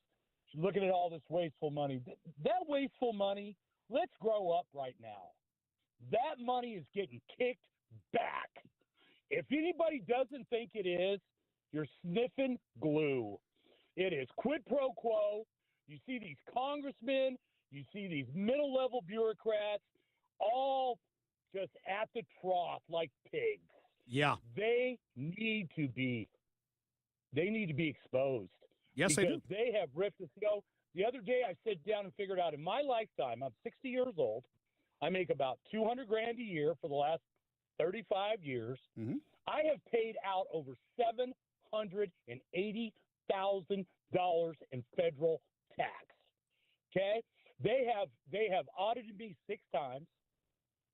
looking at all this wasteful money. That wasteful money, let's grow up right now. That money is getting kicked back. If anybody doesn't think it is, you're sniffing glue. It is quid pro quo. You see these congressmen, you see these middle-level bureaucrats, all just at the trough like pigs. Yeah. They need to be exposed. Yes, they do. They have ripped us. You know, the other day I sat down and figured out in my lifetime, I'm 60 years old. I make about $200,000 a year for the last 35 years. Mm-hmm. I have paid out over $780,000 in federal tax. Okay, they have audited me 6 times,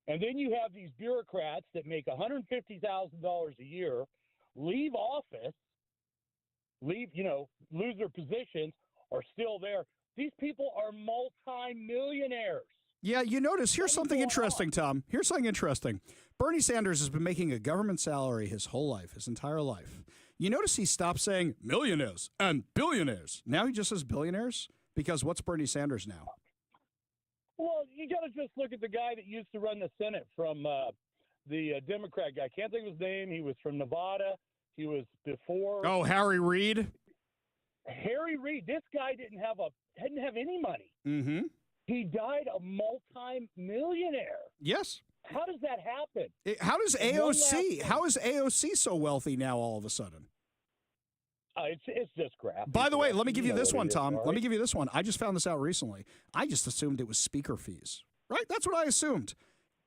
and then you have these bureaucrats that make $150,000 a year, leave office, lose their positions, are still there. These people are multi-millionaires. Yeah, you notice, here's something interesting, Tom. Here's something interesting. Bernie Sanders has been making a government salary his whole life, his entire life. You notice he stopped saying millionaires and billionaires. Now he just says billionaires? Because what's Bernie Sanders now? Well, you got to just look at the guy that used to run the Senate from the Democrat guy. I can't think of his name. He was from Nevada. He was before. Oh, Harry Reid? Harry Reid. This guy didn't have any money. Mm-hmm. He died a multi-millionaire. Yes. How does that happen? How is AOC so wealthy now all of a sudden? It's just crap. By the way, let me give you this one, Tom. Let me give you this one. I just found this out recently. I just assumed it was speaker fees. Right? That's what I assumed.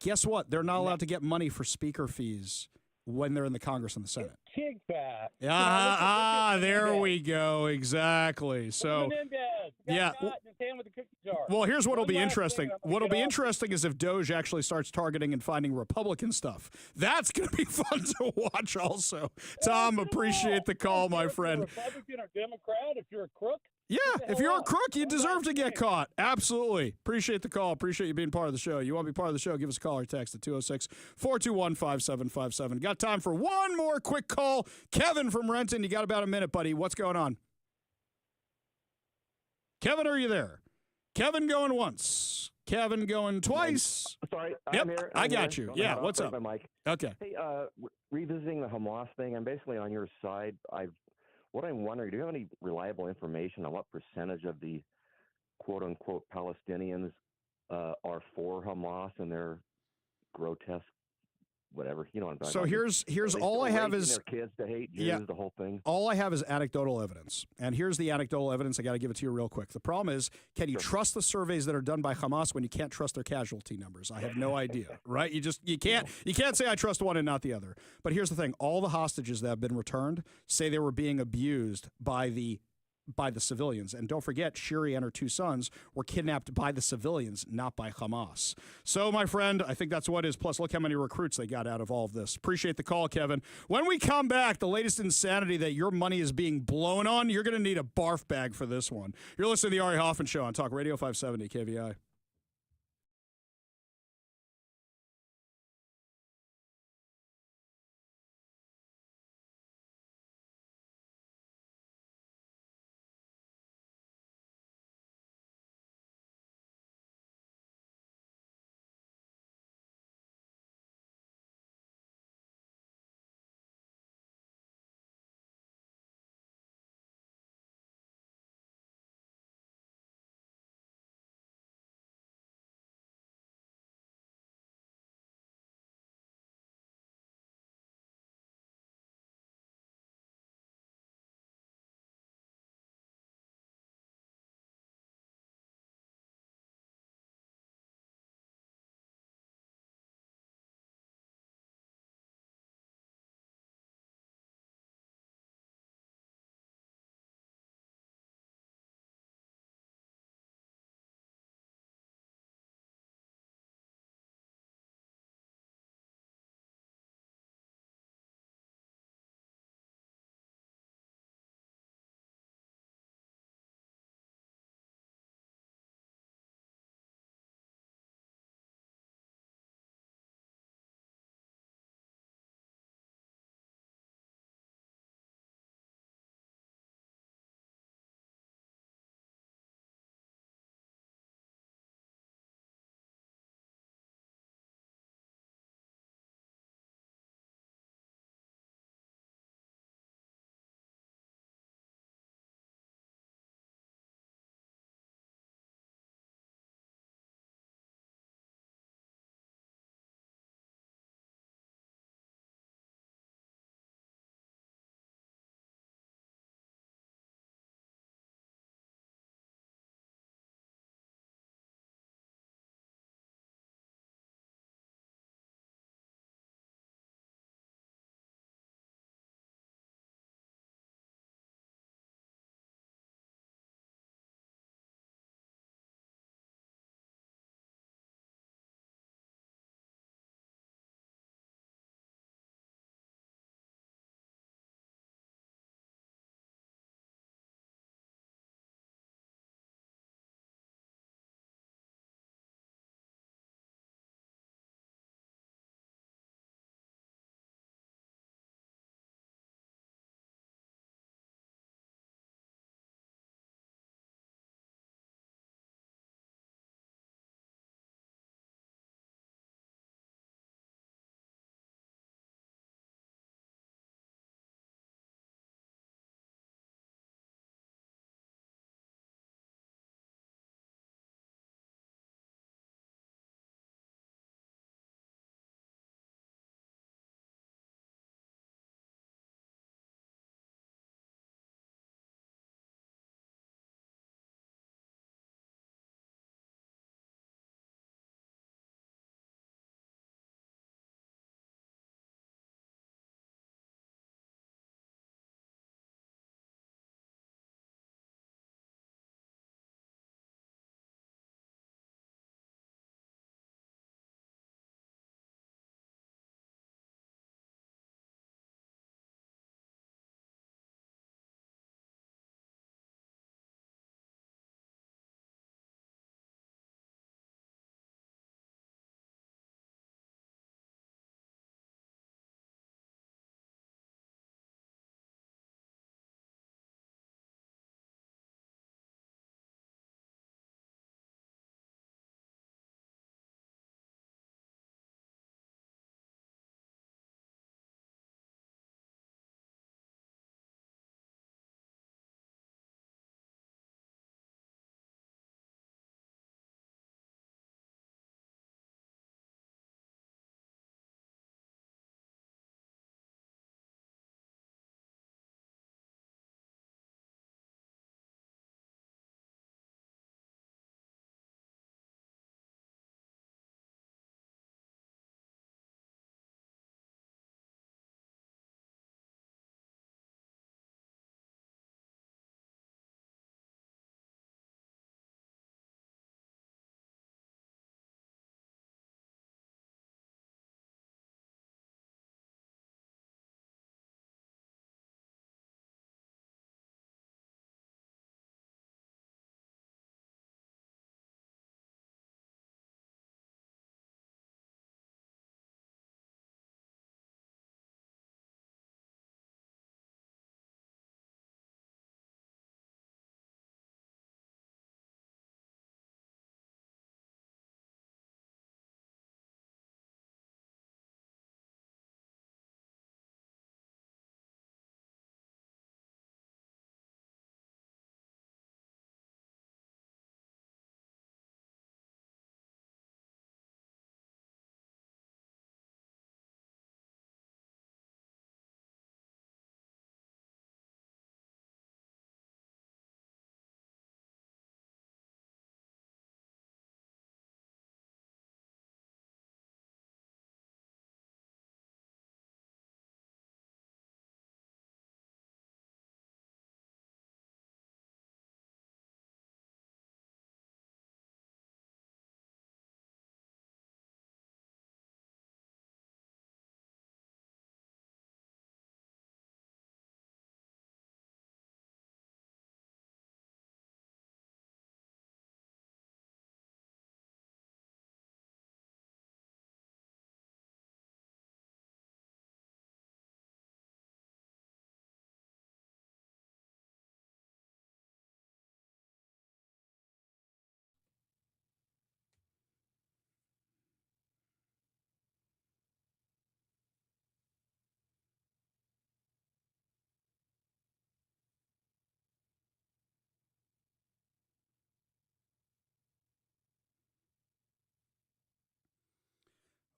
Guess what? They're not allowed to get money for speaker fees when they're in the Congress and the Senate. Kickback. There we go. Exactly. So Got Yeah. caught in his hand with a cookie jar. Well, here's what'll One be last interesting. thing, I'm gonna What'll get be off. interesting is if Doge actually starts targeting and finding Republican stuff. That's going to be fun to watch also. Tom, appreciate the call, my friend. If you're a Republican or Democrat, if you're a crook, Yeah, get the if you're hell a out. crook, you One deserve last to get thing. caught. Absolutely. Appreciate the call. Appreciate you being part of the show. You want to be part of the show, give us a call or text at 206-421-5757. Got time for one more quick call. Kevin from Renton, you got about a minute, buddy. What's going on? Kevin, are you there? Kevin going once. Kevin going twice. Sorry, Yep, I'm here. I got you. Don't know Yeah, how to what's operate up? My mic. Okay. Hey, revisiting the Hamas thing, I'm basically on your side. What I'm wondering, do you have any reliable information on what percentage of the quote unquote Palestinians are for Hamas and their grotesque whatever? You know what I'm talking So about. here's Are they all still I have raising is their kids to hate Jews, Yeah. the whole thing. all I have is anecdotal evidence. And here's the anecdotal evidence. I got to give it to you real quick. The problem is, can you trust the surveys that are done by Hamas when you can't trust their casualty numbers? I have no idea, right? You can't say I trust one and not the other. But here's the thing. All the hostages that have been returned say they were being abused by the civilians. And don't forget, Shiri and her two sons were kidnapped by the civilians, not by Hamas. So, my friend, I think that's what it is. Plus, look how many recruits they got out of all of this. Appreciate the call, Kevin. When we come back, the latest insanity that your money is being blown on, you're going to need a barf bag for this one. You're listening to the Ari Hoffman Show on Talk Radio 570 KVI.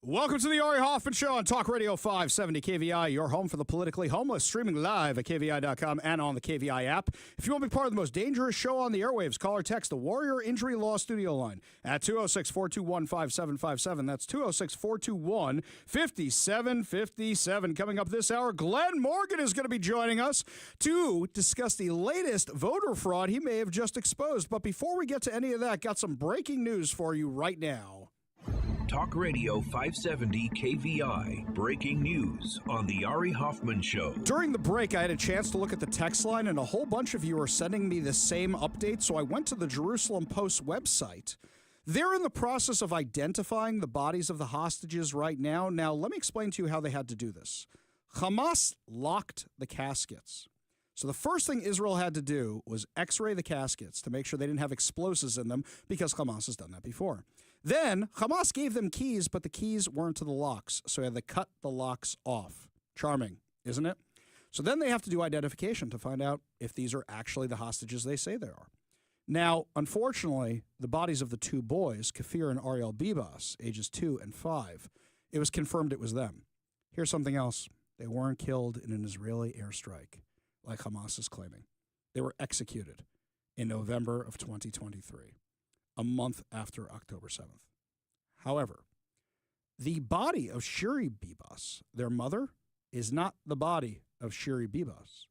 Welcome to the Ari Hoffman Show on Talk Radio 570 KVI, your home for the politically homeless, streaming live at KVI.com and on the KVI app. If you want to be part of the most dangerous show on the airwaves, call or text the Warrior Injury Law Studio line at 206-421-5757. That's 206-421-5757. Coming up this hour, Glenn Morgan is going to be joining us to discuss the latest voter fraud he may have just exposed. But before we get to any of that, got some breaking news for you right now. Talk Radio 570 KVI. Breaking news on the Ari Hoffman Show. During the break, I had a chance to look at the text line, and a whole bunch of you are sending me the same update, so I went to the Jerusalem Post website. They're in the process of identifying the bodies of the hostages right now. Now, let me explain to you how they had to do this. Hamas locked the caskets. So the first thing Israel had to do was x-ray the caskets to make sure they didn't have explosives in them, because Hamas has done that before. Then Hamas gave them keys, but the keys weren't to the locks, so they had to cut the locks off. Charming, isn't it? So then they have to do identification to find out if these are actually the hostages they say they are. Now, unfortunately, the bodies of the two boys, Kafir and Ariel Bibas, ages 2 and 5, it was confirmed it was them. Here's something else. They weren't killed in an Israeli airstrike, like Hamas is claiming. They were executed in November of 2023. A month after October 7th. However, the body of Shiri Bibas, their mother, is not the body of Shiri Bibas.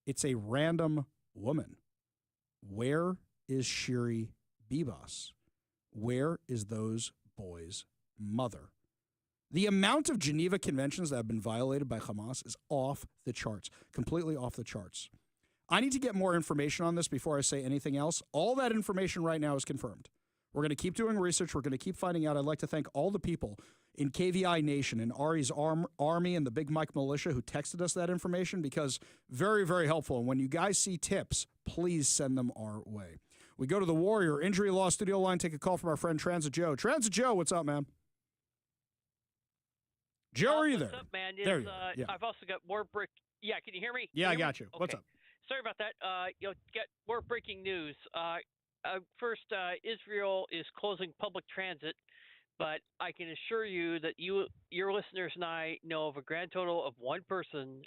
It's a random woman. Where is Shiri Bibas? Where is those boys' mother? The amount of Geneva Conventions that have been violated by Hamas is off the charts, completely off the charts. I need to get more information on this before I say anything else. All that information right now is confirmed. We're going to keep doing research. We're going to keep finding out. I'd like to thank all the people in KVI Nation and Ari's Army and the Big Mike Militia who texted us that information, because very, very helpful. And when you guys see tips, please send them our way. We go to the Warrior Injury Law Studio line, take a call from our friend Transit Joe. Transit Joe, what's up, man? Joe, are you there? What's up, man? There you are. Yeah. I've also got more Yeah, can you hear me? Yeah, I got you. Okay. What's up? Sorry about that. Get more breaking news. First, Israel is closing public transit, but I can assure you that your listeners and I know of a grand total of one person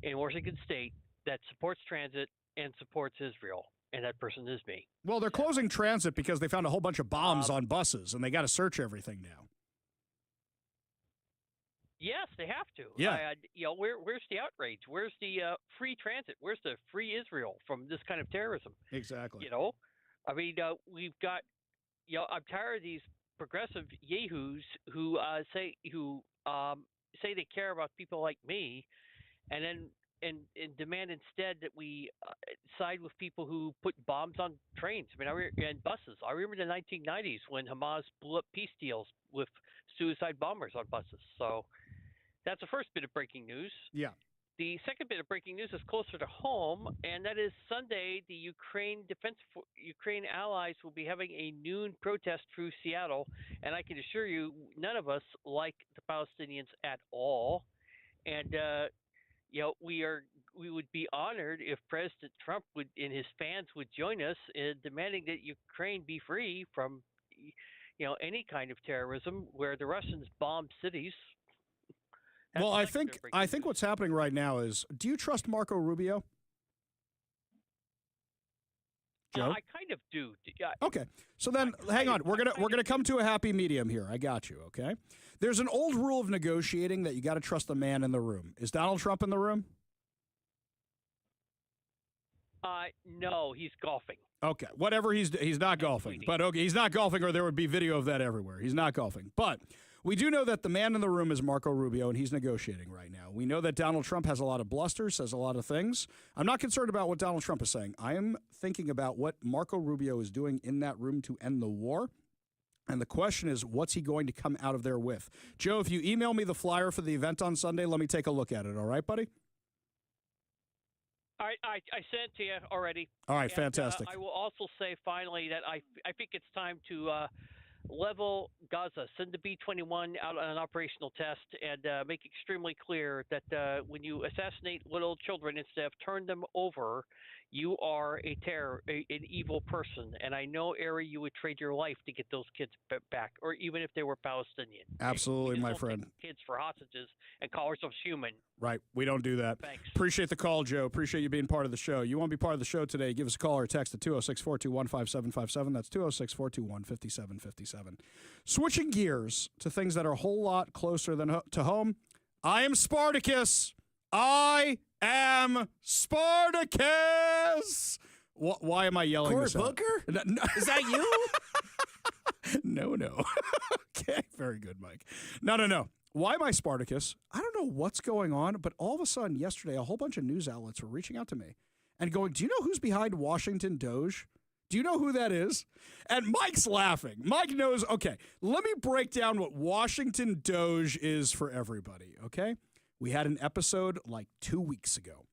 in Washington State that supports transit and supports Israel, and that person is me. Well, they're closing transit because they found a whole bunch of bombs on buses, and they got to search everything now. Yes, they have to. Yeah. Where's the outrage? Where's the free transit? Where's the free Israel from this kind of terrorism? Exactly. I mean, we've got. I'm tired of these progressive yahoos who say they care about people like me, and then and demand instead that we side with people who put bombs on trains. I mean, and buses. I remember the 1990s when Hamas blew up peace deals with suicide bombers on buses. So. That's the first bit of breaking news. Yeah. The second bit of breaking news is closer to home, and that is Sunday. The Ukraine allies will be having a noon protest through Seattle, and I can assure you, none of us like the Palestinians at all. And we would be honored if President Trump and his fans would join us in demanding that Ukraine be free from, any kind of terrorism where the Russians bomb cities. Well, I think what's happening right now is, do you trust Marco Rubio? Joe? I kind of do. Okay. So then hang on. We're gonna come to a happy medium here. I got you, okay? There's an old rule of negotiating that you got to trust the man in the room. Is Donald Trump in the room? No, he's golfing. Okay. Whatever, he's not golfing. But okay, he's not golfing, or there would be video of that everywhere. He's not golfing. But we do know that the man in the room is Marco Rubio, and he's negotiating right now. We know that Donald Trump has a lot of bluster, says a lot of things. I'm not concerned about what Donald Trump is saying. I am thinking about what Marco Rubio is doing in that room to end the war. And the question is, what's he going to come out of there with? Joe, if you email me the flyer for the event on Sunday, let me take a look at it. All right, buddy? All right, I sent it to you already. All right, fantastic. I will also say finally that I think it's time to level Gaza, send the B-21 out on an operational test, and make extremely clear that when you assassinate little children, instead of turn them over, you are an evil person. And I know, Ari, you would trade your life to get those kids back, or even if they were Palestinian. Absolutely, my friend. Kids for hostages and call ourselves human. Right. We don't do that. Thanks. Appreciate the call, Joe. Appreciate you being part of the show. You want to be part of the show today, give us a call or text at 206-421-5757. That's 206-421-5757. Switching gears to things that are a whole lot closer to home. I am Spartacus. I am Spartacus. Why am I yelling Cory this out? Booker? No. Is that you? No. Okay, very good, Mike. No. Why am I Spartacus? I don't know what's going on, but all of a sudden yesterday, a whole bunch of news outlets were reaching out to me and going, do you know who's behind Washington Doge? Do you know who that is? And Mike's laughing. Mike knows, okay, let me break down what Washington Doge is for everybody, okay? We had an episode like 2 weeks ago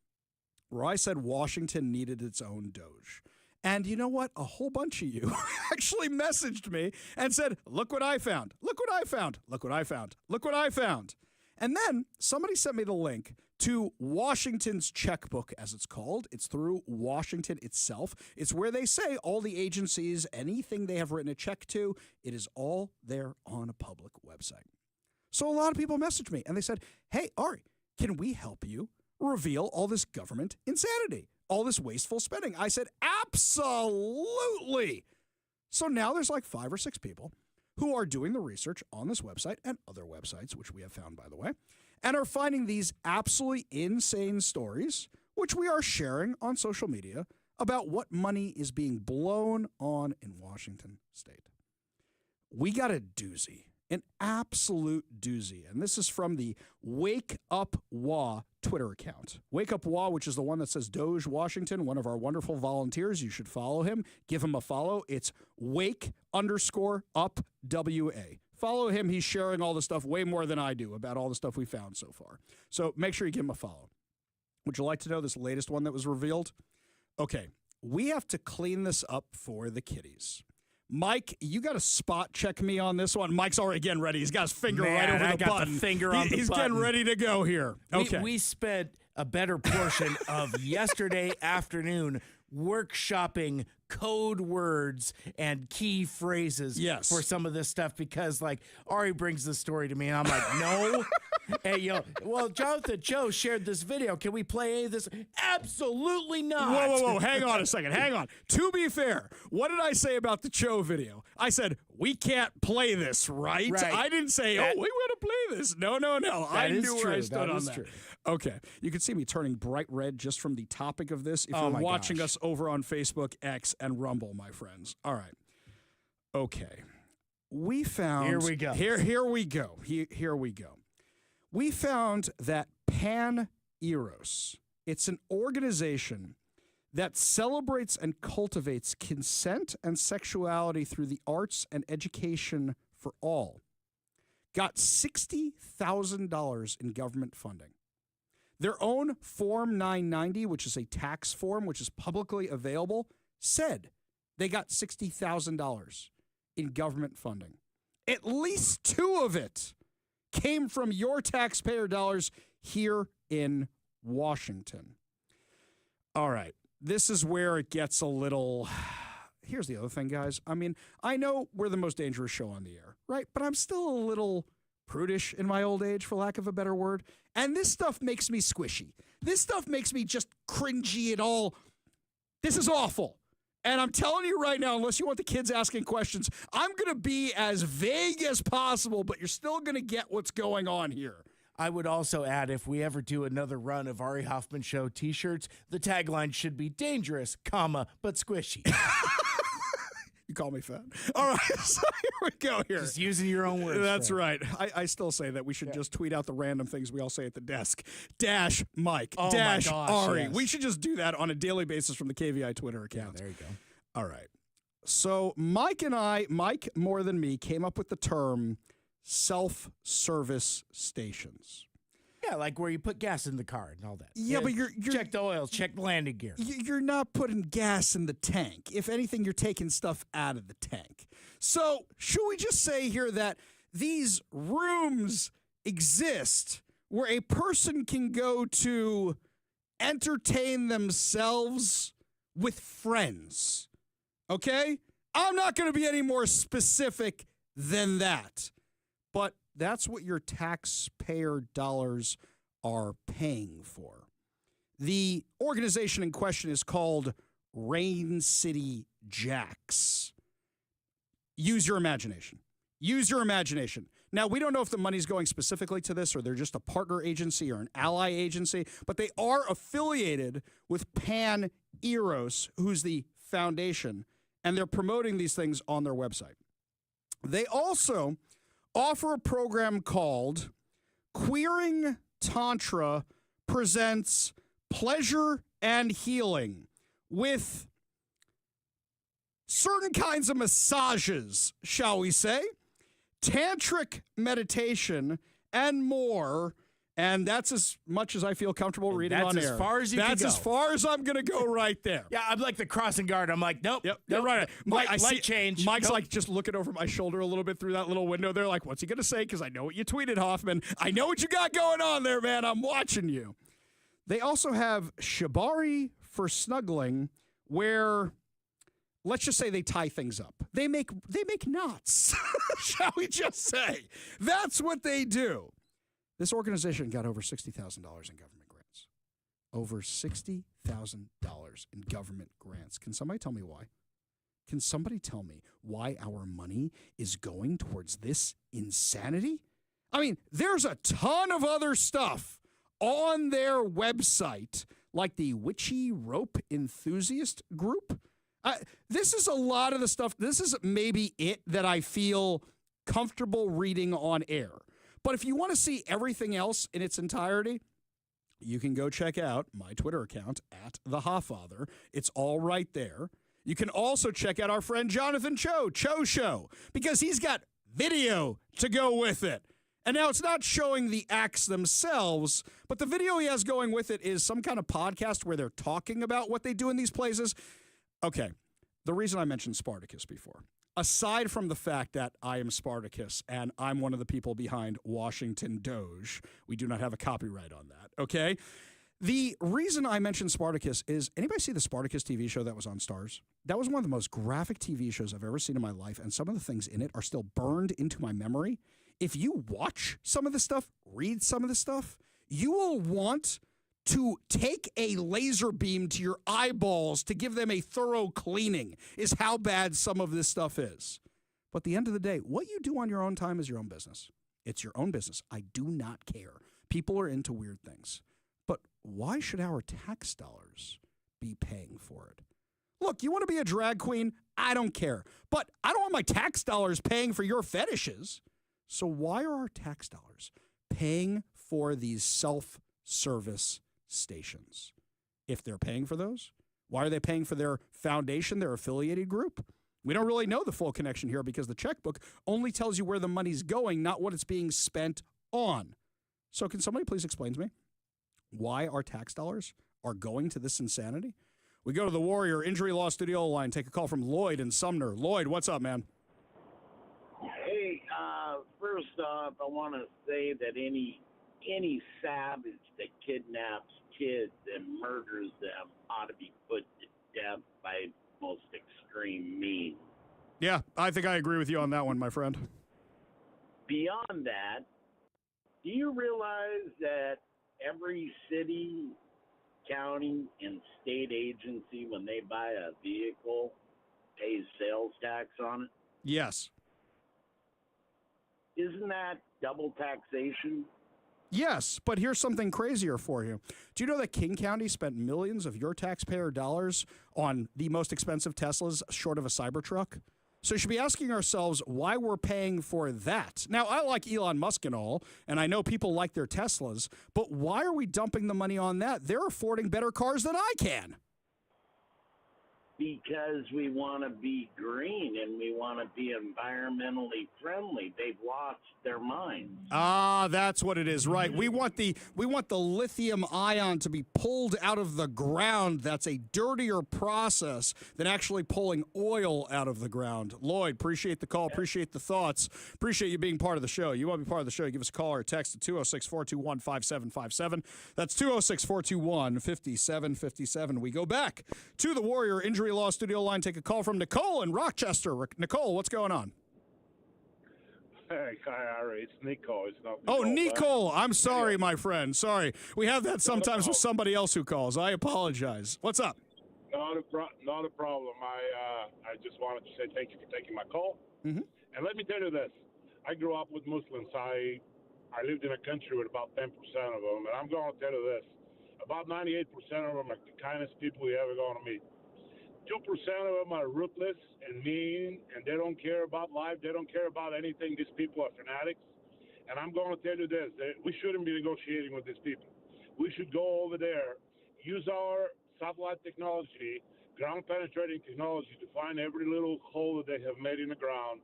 where I said Washington needed its own Doge. And you know what? A whole bunch of you actually messaged me and said, look what I found. Look what I found. Look what I found. Look what I found. And then somebody sent me the link to Washington's checkbook, as it's called. It's through Washington itself. It's where they say all the agencies, anything they have written a check to, it is all there on a public website. So a lot of people messaged me and they said, hey, Ari, can we help you reveal all this government insanity? All this wasteful spending. I said, absolutely. So now there's like 5 or 6 people who are doing the research on this website and other websites, which we have found, by the way, and are finding these absolutely insane stories, which we are sharing on social media about what money is being blown on in Washington State. We got a doozy, an absolute doozy. And this is from the Wake Up Wah Twitter account. Wake Up Wah, which is the one that says Doge Washington, one of our wonderful volunteers. You should follow him. Give him a follow. It's Wake_up WA. Follow him. He's sharing all the stuff way more than I do about all the stuff we found so far. So make sure you give him a follow. Would you like to know this latest one that was revealed? Okay, we have to clean this up for the kiddies. Mike, you got to spot check me on this one. Mike's already getting ready. He's got his finger right over the button. The finger on the He's button. getting ready to go here. Okay. We spent a better portion of yesterday afternoon workshopping code words and key phrases for some of this stuff because, like, Ari brings this story to me, and I'm like, no. Hey, well, Jonathan Joe shared this video. Can we play any of this? Absolutely not. Whoa. Hang on a second. Hang on. To be fair, what did I say about the Cho video? I said, we can't play this, right? I didn't say, we want to play this. No. I knew where I stood on that. Okay. You can see me turning bright red just from the topic of this if you're watching us over on Facebook, X, and Rumble, my friends. All right. Okay. We found... Here we go. Here we go. Here we go. We found that Pan-Eros, it's an organization that celebrates and cultivates consent and sexuality through the arts and education for all, got $60,000 in government funding. Their own Form 990, which is a tax form which is publicly available, said they got $60,000 in government funding. At least 2 of it came from your taxpayer dollars here in Washington. All right. This is where it gets a little... Here's the other thing, guys. I mean, I know we're the most dangerous show on the air, right? But I'm still a little prudish in my old age, for lack of a better word. And this stuff makes me squishy. This stuff makes me just cringy and all. This is awful. And I'm telling you right now, unless you want the kids asking questions, I'm going to be as vague as possible, but you're still going to get what's going on here. I would also add, if we ever do another run of Ari Hoffman Show t-shirts, the tagline should be dangerous, but squishy. You call me fat. All right, so here we go here. Just using your own words. That's right. I still say that we should just tweet out the random things we all say at the desk. Dash Mike. Oh dash my gosh, Ari. yes. We should just do that on a daily basis from the KVI Twitter account. There you go. All right. So Mike and I, Mike more than me, came up with the term self-service stations. Yeah, like where you put gas in the car and all that. Yeah, but you're check the oils, check the landing gear. You're not putting gas in the tank. If anything, you're taking stuff out of the tank. So should we just say here that these rooms exist where a person can go to entertain themselves with friends? Okay? I'm not going to be any more specific than that. But that's what your taxpayer dollars are paying for. The organization in question is called Rain City Jacks. Use your imagination. Use your imagination. Now, we don't know if the money's going specifically to this or they're just a partner agency or an ally agency, but they are affiliated with Pan Eros, who's the foundation, and they're promoting these things on their website. They also offer a program called Queering Tantra Presents Pleasure and Healing with certain kinds of massages, shall we say, tantric meditation, and more. And that's as much as I feel comfortable reading on air. That's as far as you can go. That's as far as I'm going to go right there. Yeah, I'm like the crossing guard. I'm like, nope. Yep, nope. right. Light change. Mike's Nope. like just looking over my shoulder a little bit through that little window there, like, what's he going to say? Because I know what you tweeted, Hoffman. I know what you got going on there, man. I'm watching you. They also have shibari for snuggling, where let's just say they tie things up. They make knots, shall we just say. That's what they do. This organization got over $60,000 in government grants. Over $60,000 in government grants. Can somebody tell me why? Can somebody tell me why our money is going towards this insanity? I mean, there's a ton of other stuff on their website, like the Witchy Rope Enthusiast Group. This is a lot of the stuff. This is maybe it that I feel comfortable reading on air. But if you want to see everything else in its entirety, you can go check out my Twitter account at The Hofffather. It's all right there. You can also check out our friend Jonathan Cho Show, because he's got video to go with it. And now it's not showing the acts themselves, but the video he has going with it is some kind of podcast where they're talking about what they do in these places. Okay, the reason I mentioned Spartacus before, aside from the fact that I am Spartacus and I'm one of the people behind Washington Doge, we do not have a copyright on that, okay? The reason I mentioned Spartacus is, anybody see the Spartacus TV show that was on Starz? That was one of the most graphic TV shows I've ever seen in my life, and some of the things in it are still burned into my memory. If you watch some of this stuff, read some of this stuff, you will want to take a laser beam to your eyeballs to give them a thorough cleaning, is how bad some of this stuff is. But at the end of the day, what you do on your own time is your own business. It's your own business. I do not care. People are into weird things. But why should our tax dollars be paying for it? Look, you want to be a drag queen? I don't care. But I don't want my tax dollars paying for your fetishes. So why are our tax dollars paying for these self-service stations? If they're paying for those, why are they paying for their foundation, their affiliated group? We don't really know the full connection here because the checkbook only tells you where the money's going, not what it's being spent on. So can somebody please explain to me why our tax dollars are going to this insanity? We go to the Warrior Injury Law Studio line, take a call from Lloyd in Sumner. Lloyd, what's up, man? Hey, first off, I want to say that any savage that kidnaps kids and murders them ought to be put to death by most extreme means. Yeah, I think I agree with you on that one, my friend. Beyond that, do you realize that every city, county, and state agency, when they buy a vehicle, pays sales tax on it? Yes. Isn't that double taxation? Yes, but here's something crazier for you. Do you know that King County spent millions of your taxpayer dollars on the most expensive Teslas short of a Cybertruck? So you should be asking ourselves why we're paying for that. Now, I like Elon Musk and all, and I know people like their Teslas, but why are we dumping the money on that? They're affording better cars than I can. because we want to be green and we want to be environmentally friendly. They've lost their minds. Ah, that's what it is, right? We want the lithium ion to be pulled out of the ground. That's a dirtier process than actually pulling oil out of the ground. Lloyd, appreciate the call, appreciate the thoughts, appreciate you being part of the show. You want to be part of the show, give us a call or a text at 206-421-5757. That's 206-421-5757. We go back to the Warrior Injury Law Studio line. Take a call from Nicole in Rochester. Nicole, what's going on? Hey, Ari, it's Nico. It's not. Oh, Nicole. I'm sorry, my friend. Sorry. We have that sometimes with somebody else who calls. I apologize. What's up? Not a problem. I just wanted to say thank you for taking my call. Mm-hmm. And let me tell you this. I grew up with Muslims. I lived in a country with about 10% of them, and I'm going to tell you this. About 98% of them are the kindest people you're ever going to meet. 2% of them are ruthless and mean, and they don't care about life. They don't care about anything. These people are fanatics. And I'm going to tell you this. We shouldn't be negotiating with these people. We should go over there, use our satellite technology, ground-penetrating technology to find every little hole that they have made in the ground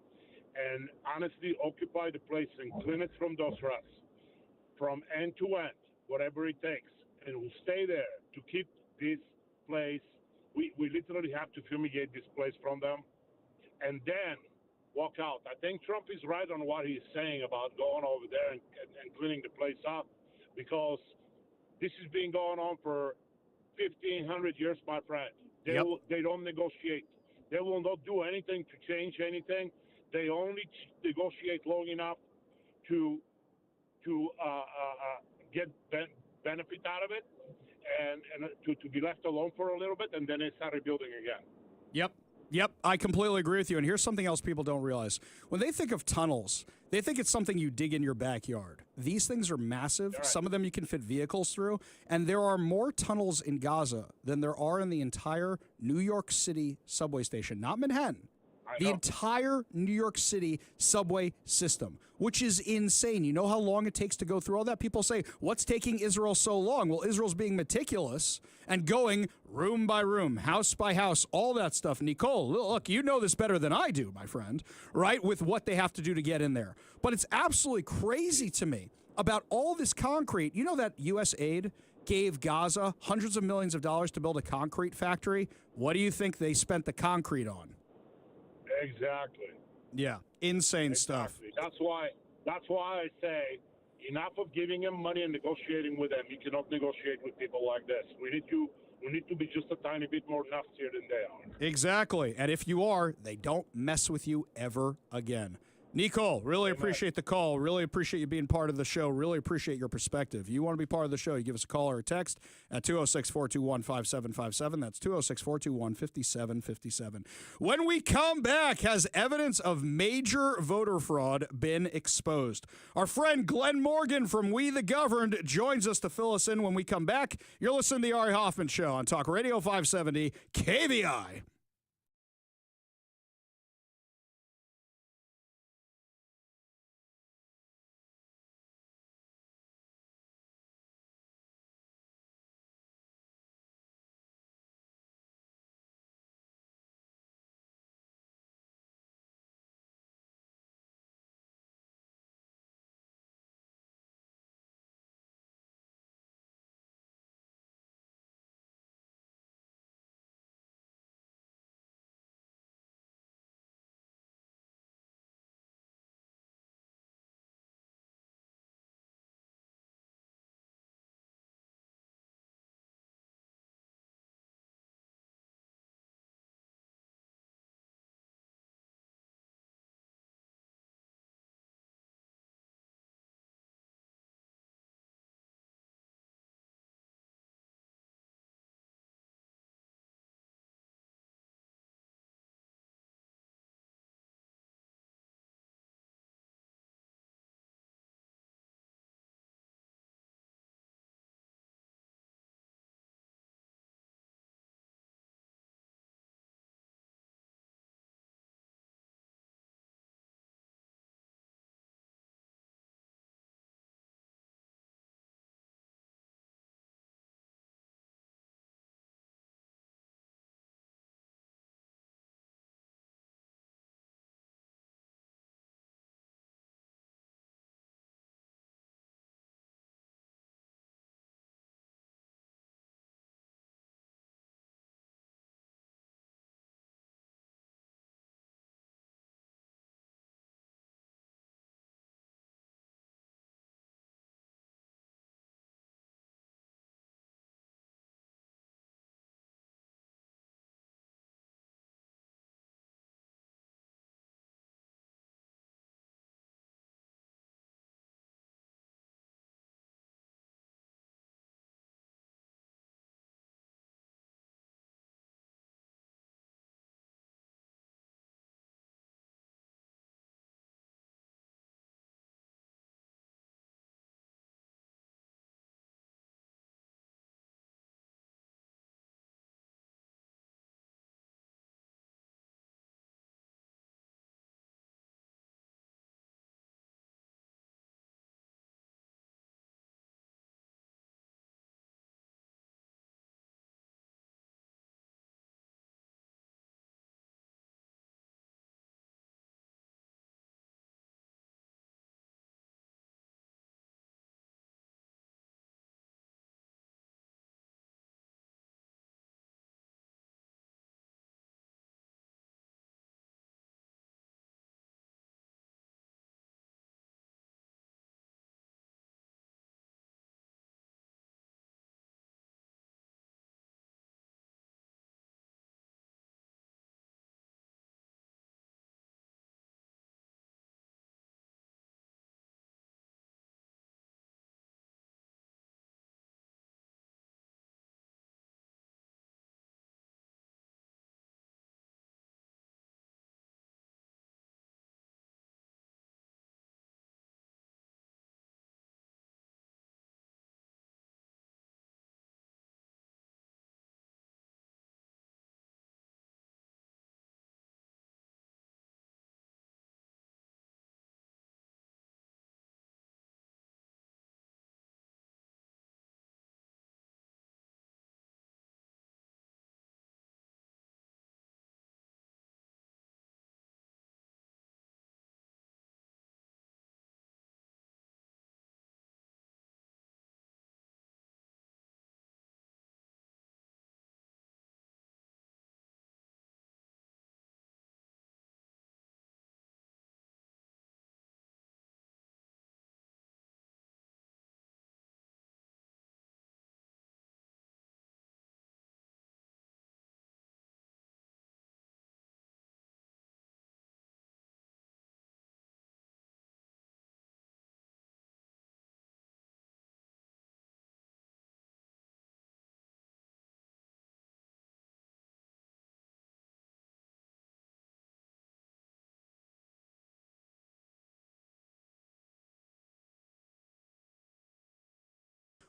and honestly occupy the place and clean it from those ruts from end to end, whatever it takes. And we'll stay there to keep this place. We literally have to fumigate this place from them and then walk out. I think Trump is right on what he's saying about going over there and cleaning the place up, because this has been going on for 1,500 years, my friend. They don't negotiate. They will not do anything to change anything. They only negotiate long enough to get benefit out of it and to be left alone for a little bit, and then they start rebuilding again. Yep, I completely agree with you. And here's something else people don't realize. When they think of tunnels, they think it's something you dig in your backyard. These things are massive. Right. Some of them you can fit vehicles through. And there are more tunnels in Gaza than there are in the entire New York City subway station. Not Manhattan. The entire New York City subway system, which is insane. You know how long it takes to go through all that? People say, what's taking Israel so long? Well, Israel's being meticulous and going room by room, house by house, all that stuff. Nicole, look, you know this better than I do, my friend, right, with what they have to do to get in there. But it's absolutely crazy to me about all this concrete. You know that U.S. aid gave Gaza hundreds of millions of dollars to build a concrete factory? What do you think they spent the concrete on? Exactly. Yeah, insane stuff. That's why I say enough of giving them money and negotiating with them. You cannot negotiate with people like this. We need to be just a tiny bit more nastier than they are. Exactly. And if you are, they don't mess with you ever again. Nicole, really appreciate the call. Really appreciate you being part of the show. Really appreciate your perspective. You want to be part of the show, you give us a call or a text at 206-421-5757. That's 206-421-5757. When we come back, has evidence of major voter fraud been exposed? Our friend Glenn Morgan from We the Governed joins us to fill us in when we come back. You're listening to the Ari Hoffman Show on Talk Radio 570 KVI.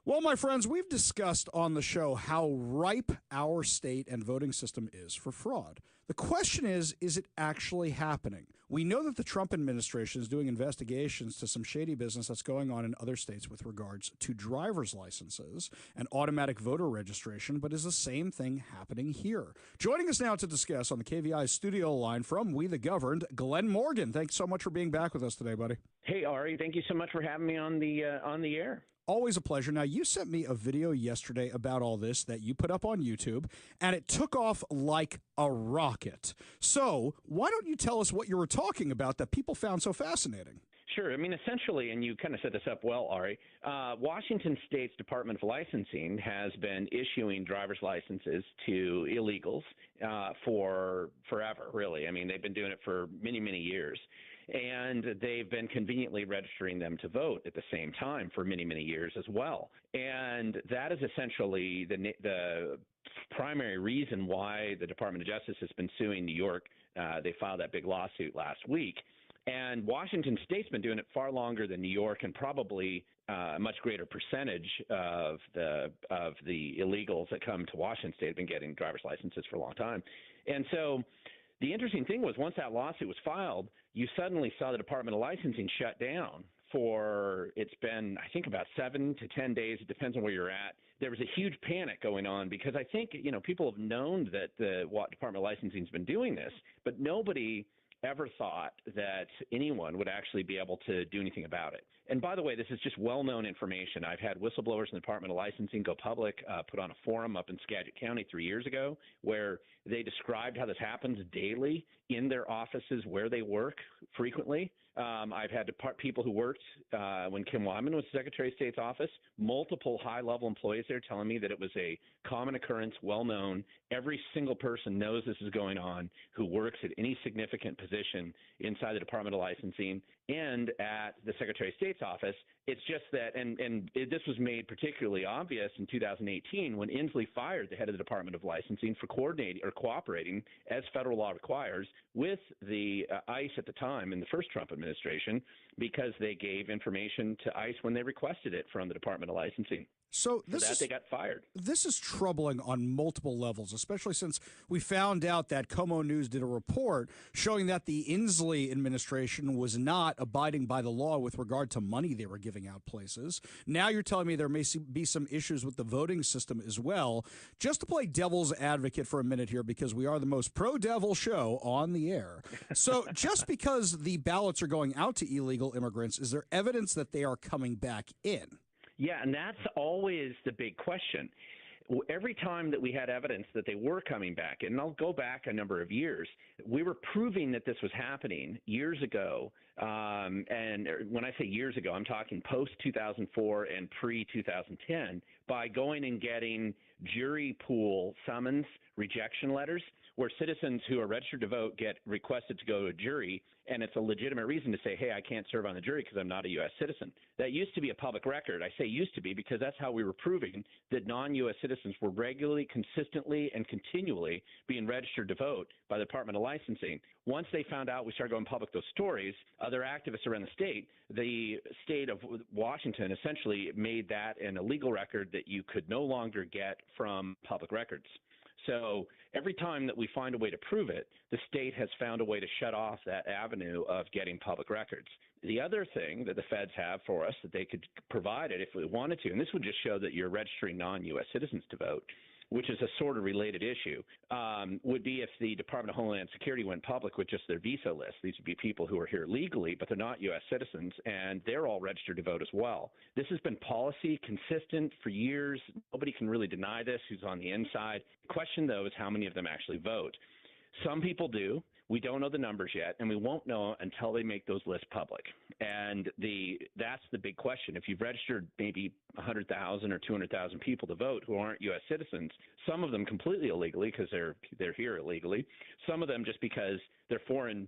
Well, my friends, we've discussed on the show how ripe our state and voting system is for fraud. The question is it actually happening? We know that the Trump administration is doing investigations to some shady business that's going on in other states with regards to driver's licenses and automatic voter registration, but is the same thing happening here? Joining us now to discuss on the KVI studio line from We the Governed, Glenn Morgan. Thanks so much for being back with us today, buddy. Hey, Ari, thank you so much for having me on the air. Always a pleasure. Now, you sent me a video yesterday about all this that you put up on YouTube, and it took off like a rocket. So why don't you tell us what you were talking about that people found so fascinating? Sure. I mean, essentially, and you kind of set this up well, Ari, Washington State's Department of Licensing has been issuing driver's licenses to illegals for forever, really. I mean, they've been doing it for many, many years. And they've been conveniently registering them to vote at the same time for many, many years as well. And that is essentially the primary reason why the Department of Justice has been suing New York. They filed that big lawsuit last week. And Washington State's been doing it far longer than New York, and probably a much greater percentage of the illegals that come to Washington State have been getting driver's licenses for a long time. And so the interesting thing was, once that lawsuit was filed, you suddenly saw the Department of Licensing shut down for, it's been, I think, about 7 to 10 days. It depends on where you're at. There was a huge panic going on because I think, people have known that the Department of Licensing has been doing this, but nobody ever thought that anyone would actually be able to do anything about it. And by the way, this is just well-known information. I've had whistleblowers in the Department of Licensing go public, put on a forum up in Skagit County 3 years ago where they described how this happens daily in their offices where they work frequently. I've had people who worked when Kim Wyman was Secretary of State's office, multiple high-level employees there telling me that it was a common occurrence, well-known. Every single person knows this is going on who works at any significant position inside the Department of Licensing and at the Secretary of State's office. It's just that, this was made particularly obvious in 2018 when Inslee fired the head of the Department of Licensing for cooperating, as federal law requires, with the ICE at the time in the first Trump administration because they gave information to ICE when they requested it from the Department of Licensing. So they got fired. This is troubling on multiple levels, especially since we found out that Como News did a report showing that the Inslee administration was not abiding by the law with regard to money they were giving out places. Now you're telling me there may be some issues with the voting system as well. Just to play devil's advocate for a minute here, because we are the most pro-devil show on the air. So just because the ballots are going out to illegal immigrants, is there evidence that they are coming back in? Yeah, and that's always the big question. Every time that we had evidence that they were coming back, and I'll go back a number of years, we were proving that this was happening years ago. And when I say years ago, I'm talking post-2004 and pre-2010, by going and getting jury pool summons rejection letters where citizens who are registered to vote get requested to go to a jury, and it's a legitimate reason to say, hey, I can't serve on the jury because I'm not a U.S. citizen. That used to be a public record. I say used to be because that's how we were proving that non-U.S. citizens were regularly, consistently, and continually being registered to vote by the Department of Licensing. Once they found out, we started going public those stories, other activists around the state of Washington essentially made that an illegal record that you could no longer get from public records. So every time that we find a way to prove it, the state has found a way to shut off that avenue of getting public records. The other thing that the feds have for us that they could provide it if we wanted to, and this would just show that you're registering non-U.S. citizens to vote, which is a sort of related issue, would be if the Department of Homeland Security went public with just their visa list. These would be people who are here legally, but they're not U.S. citizens, and they're all registered to vote as well. This has been policy consistent for years. Nobody can really deny this who's on the inside. The question, though, is how many of them actually vote. Some people do. We don't know the numbers yet, and we won't know until they make those lists public. And that's the big question. If you've registered maybe 100,000 or 200,000 people to vote who aren't U.S. citizens, some of them completely illegally because they're here illegally, some of them just because they're foreign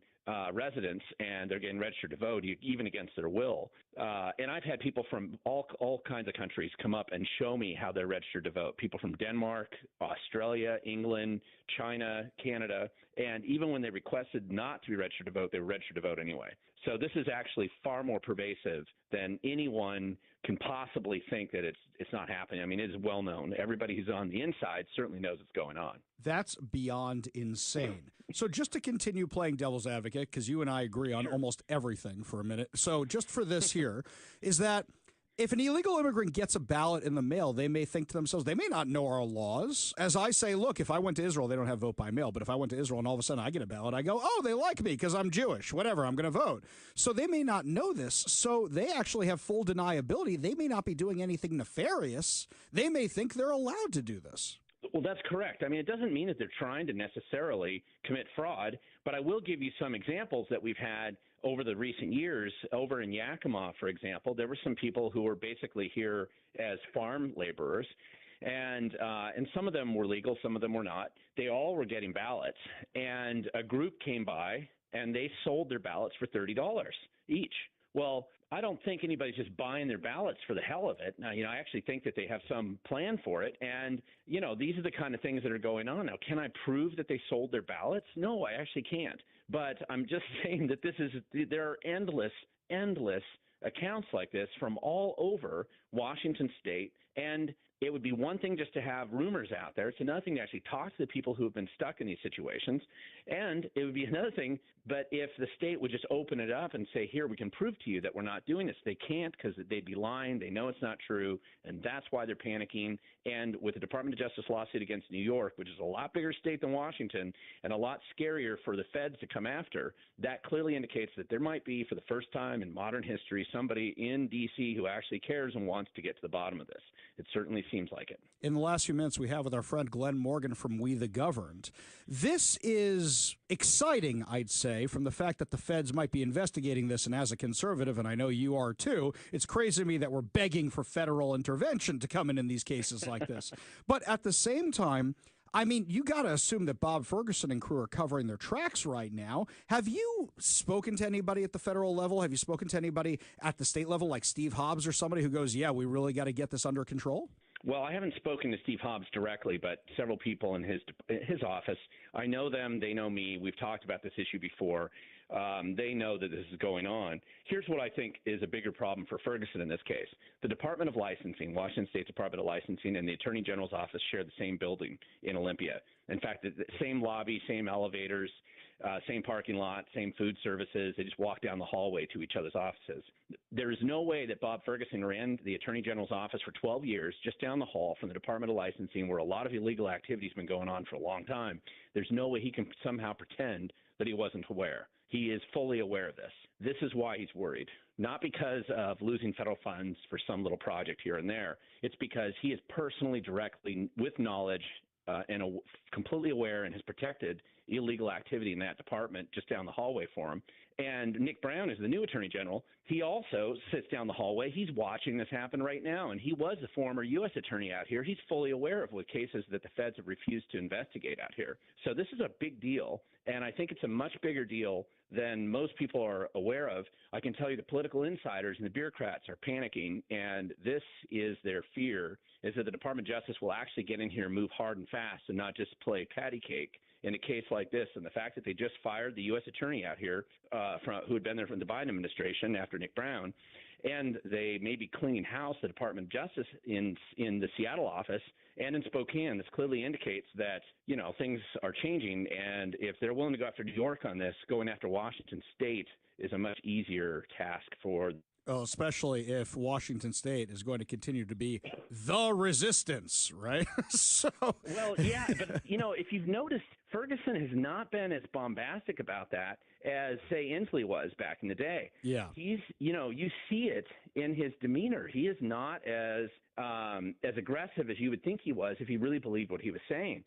residents and they're getting registered to vote, even against their will. And I've had people from all kinds of countries come up and show me how they're registered to vote. People from Denmark, Australia, England, China, Canada, And even when they requested not to be registered to vote, they were registered to vote anyway. So this is actually far more pervasive than anyone can possibly think that it's not happening. I mean, it is well known. Everybody who's on the inside certainly knows what's going on. That's beyond insane. So just to continue playing devil's advocate, because you and I agree on almost everything for a minute. So just for this here, is that if an illegal immigrant gets a ballot in the mail, they may think to themselves, they may not know our laws. As I say, look, if I went to Israel, they don't have vote by mail. But if I went to Israel and all of a sudden I get a ballot, I go, oh, they like me because I'm Jewish. Whatever, I'm going to vote. So they may not know this. So they actually have full deniability. They may not be doing anything nefarious. They may think they're allowed to do this. Well, that's correct. I mean, it doesn't mean that they're trying to necessarily commit fraud, but I will give you some examples that we've had over the recent years. Over in Yakima, for example, there were some people who were basically here as farm laborers, and some of them were legal, some of them were not. They all were getting ballots, and a group came by, and they sold their ballots for $30 each. Well, I don't think anybody's just buying their ballots for the hell of it. Now, I actually think that they have some plan for it. And, these are the kind of things that are going on. Now, can I prove that they sold their ballots? No, I actually can't. But I'm just saying that there are endless accounts like this from all over Washington state. And it would be one thing just to have rumors out there. It's another thing to actually talk to the people who have been stuck in these situations. And it would be another thing, but if the state would just open it up and say, here, we can prove to you that we're not doing this. They can't because they'd be lying. They know it's not true. And that's why they're panicking. And with the Department of Justice lawsuit against New York, which is a lot bigger state than Washington and a lot scarier for the feds to come after, that clearly indicates that there might be, for the first time in modern history, somebody in D.C. who actually cares and wants to get to the bottom of this. It certainly seems like it. In the last few minutes we have with our friend Glenn Morgan from We the Governed, this is exciting, I'd say, from the fact that the feds might be investigating this. And as a conservative, and I know you are too, it's crazy to me that we're begging for federal intervention to come in these cases like this. But at the same time, I mean, you got to assume that Bob Ferguson and crew are covering their tracks right now. Have you spoken to anybody at the federal level? Have you spoken to anybody at the state level, like Steve Hobbs or somebody who goes, yeah, we really got to get this under control? Well, I haven't spoken to Steve Hobbs directly, but several people in his office. I know them. They know me. We've talked about this issue before. They know that this is going on. Here's what I think is a bigger problem for Ferguson in this case. The Department of Licensing, Washington State Department of Licensing, and the Attorney General's office share the same building in Olympia. In fact, the same lobby, same elevators, same parking lot, same food services. They just walk down the hallway to each other's offices. There is no way that Bob Ferguson ran the Attorney General's office for 12 years just down the hall from the Department of Licensing, where a lot of illegal activity has been going on for a long time. There's no way he can somehow pretend that he wasn't aware. He is fully aware of this. This is why he's worried, not because of losing federal funds for some little project here and there. It's because he is personally, directly, with knowledge, and completely aware and has protected illegal activity in that department just down the hallway for him. And Nick Brown is the new Attorney General. He also sits down the hallway. He's watching this happen right now, and he was a former U.S. attorney out here. He's fully aware of what cases that the feds have refused to investigate out here. So this is a big deal, and I think it's a much bigger deal than most people are aware of. I can tell you the political insiders and the bureaucrats are panicking, and this is their fear, is that the Department of Justice will actually get in here and move hard and fast and not just play patty cake in a case like this. And the fact that they just fired the U.S. attorney out here who had been there from the Biden administration after Nick Brown, and they may be cleaning house, the Department of Justice in the Seattle office and in Spokane. This clearly indicates that, things are changing. And if they're willing to go after New York on this, going after Washington State is a much easier task for. Oh, especially if Washington State is going to continue to be the resistance, right? Well, yeah, but, if you've noticed, Ferguson has not been as bombastic about that as, say, Inslee was back in the day. Yeah. He's, you see it in his demeanor. He is not as aggressive as you would think he was if he really believed what he was saying.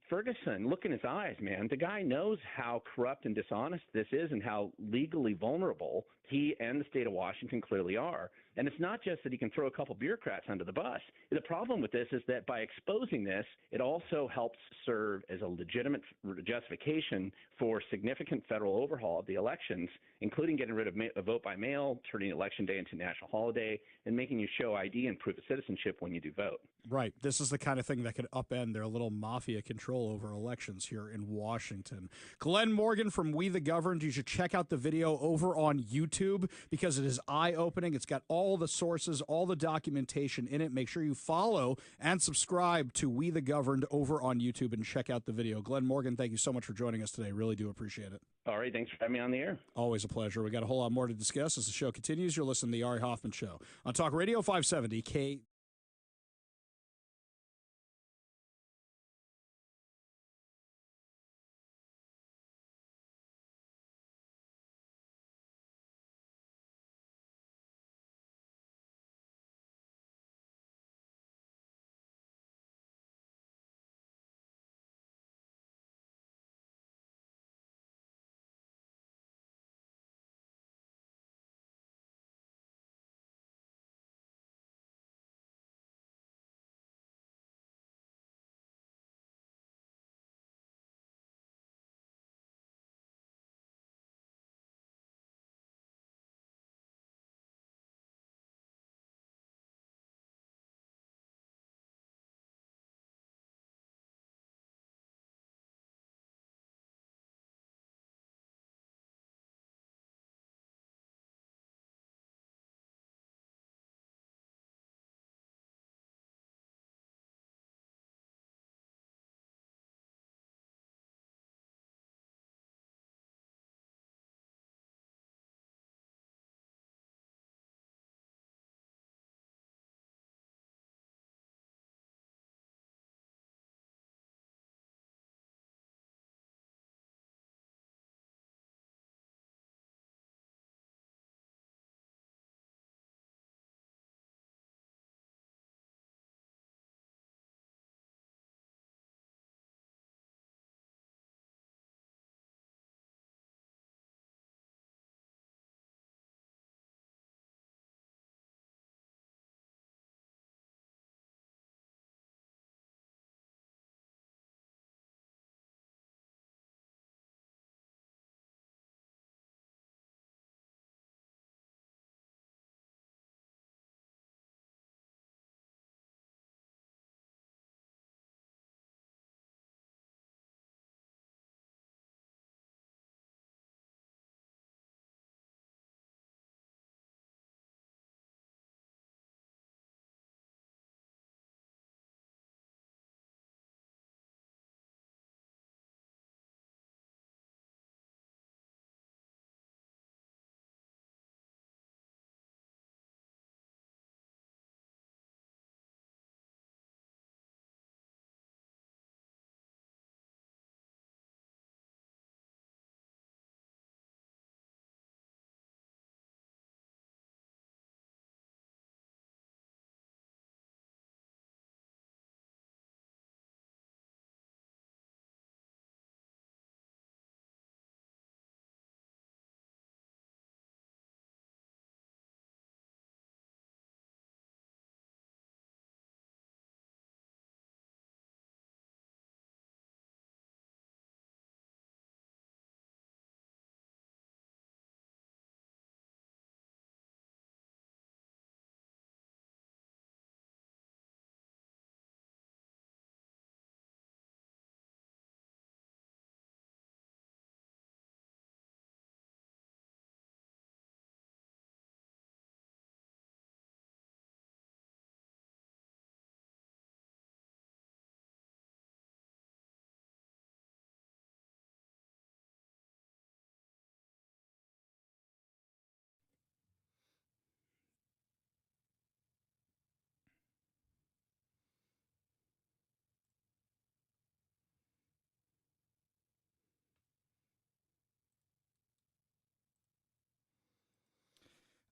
Ferguson, look in his eyes, man. The guy knows how corrupt and dishonest this is and how legally vulnerable he and the state of Washington clearly are. And it's not just that he can throw a couple bureaucrats under the bus. The problem with this is that by exposing this, it also helps serve as a legitimate justification for significant federal overhaul of the elections, including getting rid of vote by mail, turning Election Day into a national holiday, and making you show ID and proof of citizenship when you do vote. Right. This is the kind of thing that could upend their little mafia control over elections here in Washington. Glenn Morgan from We the Governed. You should check out the video over on YouTube because it is eye-opening. It's got all the sources, all the documentation in it. Make sure you follow and subscribe to We the Governed over on YouTube and check out the video. Glenn Morgan, thank you so much for joining us today. Really do appreciate it. All right. Thanks for having me on the air. Always a pleasure. We got a whole lot more to discuss as the show continues. You're listening to The Ari Hoffman Show on Talk Radio 570 K.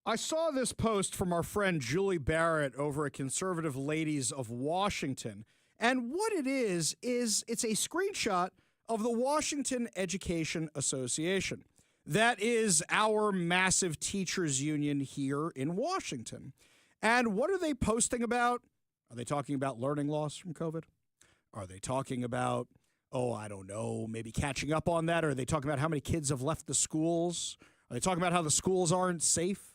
I saw this post from our friend Julie Barrett over at Conservative Ladies of Washington. And what it is it's a screenshot of the Washington Education Association. That is our massive teachers union here in Washington. And what are they posting about? Are they talking about learning loss from COVID? Are they talking about oh, I don't know, maybe catching up on that? Or are they talking about how many kids have left the schools? Are they talking about how the schools aren't safe?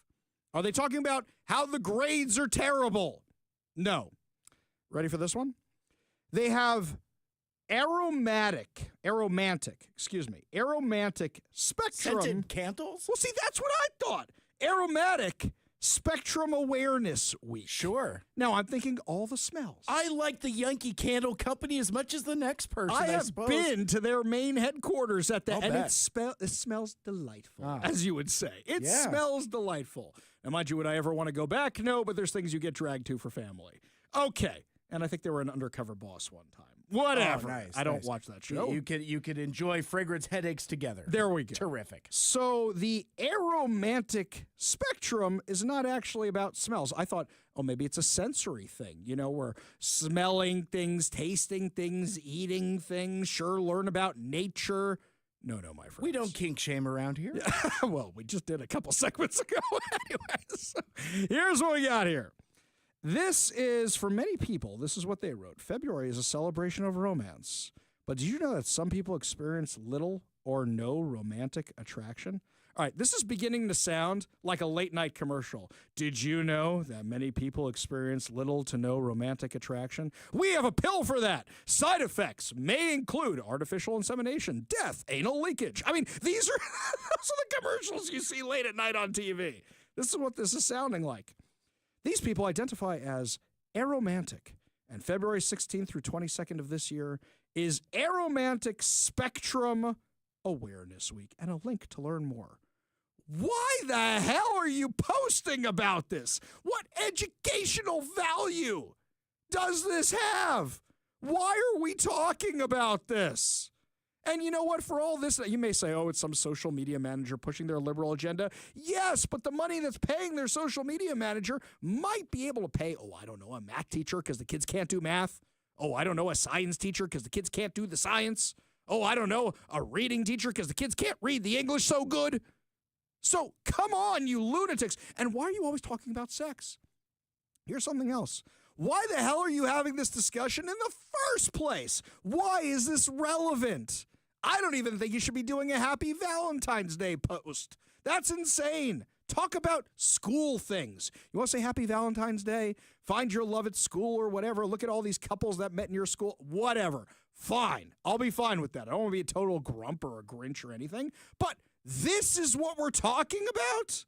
Are they talking about how the grades are terrible? No. Ready for this one? They have aromantic spectrum. Scented candles? Well, see, that's what I thought. Aromatic Spectrum Awareness Week. Sure. Now, I'm thinking all the smells. I like the Yankee Candle Company as much as the next person, I have suppose. been to their main headquarters at I'll and bet. it smells delightful, as you would say. It smells delightful. Now, mind you, would I ever want to go back? No, but there's things you get dragged to for family. Okay. And I think they were an undercover boss one time. Whatever. Oh, nice, I don't watch that show. You could enjoy fragrance headaches together. There we go. Terrific. So the aromantic spectrum is not actually about smells. I thought, oh, maybe it's a sensory thing. You know, we're smelling things, tasting things, eating things, sure, learn about nature. No, my friend. We don't kink shame around here. Well, we just did a couple segments ago. Anyways, here's what we got here. This is, for many people, this is what they wrote. February is a celebration of romance. But did you know that some people experience little or no romantic attraction? All right, this is beginning to sound like a late-night commercial. Did you know that many people experience little to no romantic attraction? We have a pill for that. Side effects may include artificial insemination, death, anal leakage. I mean, these are those are the commercials you see late at night on TV. This is what this is sounding like. These people identify as aromantic, and February 16th through 22nd of this year is Aromantic Spectrum Awareness Week, and a link to learn more. Why the hell are you posting about this? What educational value does this have? Why are we talking about this? And you know what? For all this, you may say, oh, it's some social media manager pushing their liberal agenda. Yes, but the money that's paying their social media manager might be able to pay, oh, I don't know, a math teacher because the kids can't do math. Oh, I don't know, a science teacher because the kids can't do the science. Oh, I don't know, a reading teacher because the kids can't read the English so good. So come on, you lunatics. And why are you always talking about sex? Here's something else. Why the hell are you having this discussion in the first place? Why is this relevant? I don't even think you should be doing a Happy Valentine's Day post. That's insane. Talk about school things. You want to say Happy Valentine's Day? Find your love at school or whatever. Look at all these couples that met in your school. Whatever. Fine. I'll be fine with that. I don't want to be a total grump or a Grinch or anything. But this is what we're talking about?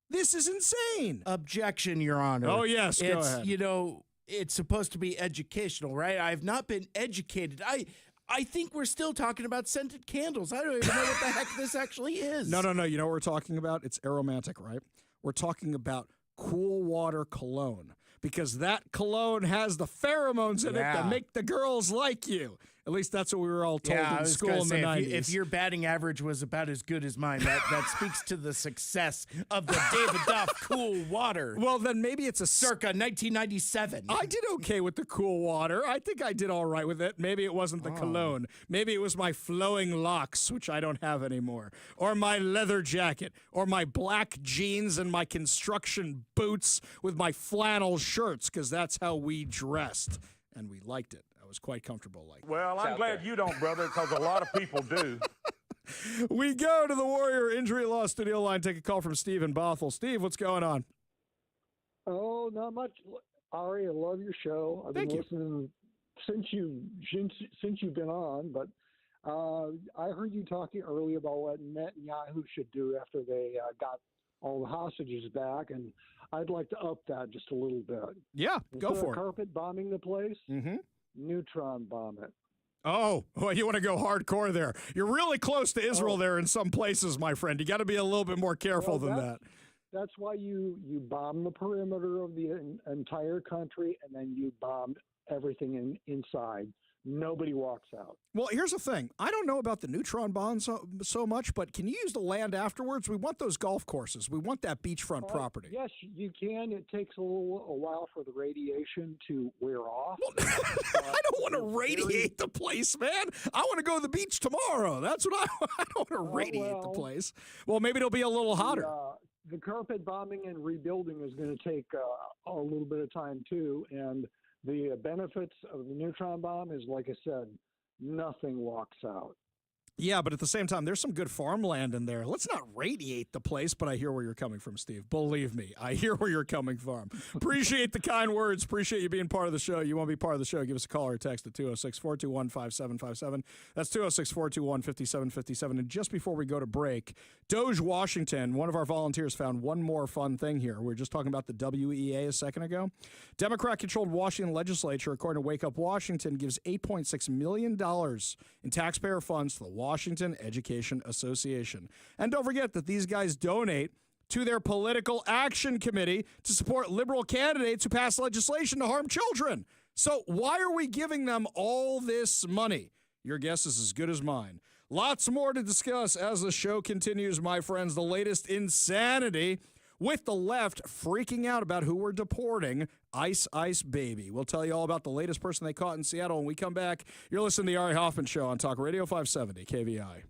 This is insane. Objection, Your Honor. Oh, yes. Go ahead. You know, it's supposed to be educational, right? I've not been educated. I think we're still talking about scented candles. I don't even know what the heck this actually is. No. You know what we're talking about? It's aromantic, right? We're talking about cool water cologne because that cologne has the pheromones in it that make the girls like you. At least that's what we were all told in school in the 90s. If your batting average was about as good as mine, that speaks to the success of the David Duff Cool Water. Well, then maybe it's a circa 1997. I did okay with the cool water. I think I did all right with it. Maybe it wasn't the cologne. Maybe it was my flowing locks, which I don't have anymore, or my leather jacket, or my black jeans and my construction boots with my flannel shirts, because that's how we dressed, and we liked it. I was quite comfortable like that. Well, I'm glad you don't, brother, because a lot of people do. We go to the Warrior Injury Law Studio line. Take a call from Steve in Bothell. Steve, what's going on? Oh, not much. Ari, I love your show. I've been listening since you've been on, but I heard you talking earlier about what Netanyahu should do after they got all the hostages back, and I'd like to up that just a little bit. Yeah, go for it. Carpet bombing the place, neutron bomb it. Oh, well, you want to go hardcore there. You're really close to Israel there in some places, my friend. You got to be a little bit more careful than that. That's why you bomb the perimeter of the entire country, and then you bomb everything inside. Nobody walks out. Well, here's the thing. I don't know about the neutron bomb so much, but can you use the land afterwards? We want those golf courses. We want that beachfront property. Yes, you can. It takes a while for the radiation to wear off. Well, I don't want to radiate the place, man. I want to go to the beach tomorrow. That's what I don't want to radiate the place. Well, maybe it'll be a little hotter. The carpet bombing and rebuilding is going to take a little bit of time, too, and the benefits of the neutron bomb is, like I said, nothing walks out. Yeah, but at the same time, there's some good farmland in there. Let's not radiate the place, but I hear where you're coming from, Steve. Believe me, I hear where you're coming from. Appreciate the kind words. Appreciate you being part of the show. You want to be part of the show, give us a call or a text at 206-421-5757. That's 206-421-5757. And just before we go to break, Doge Washington, one of our volunteers, found one more fun thing here. We were just talking about the WEA a second ago. Democrat-controlled Washington legislature, according to Wake Up Washington, gives $8.6 million in taxpayer funds to the Washington Education Association. And don't forget that these guys donate to their political action committee to support liberal candidates who pass legislation to harm children. So why are we giving them all this money? Your guess is as good as mine. Lots more to discuss as the show continues, my friends. The latest insanity with the left freaking out about who we're deporting, Ice Ice Baby. We'll tell you all about the latest person they caught in Seattle when we come back. You're listening to the Ari Hoffman Show on Talk Radio 570 KVI.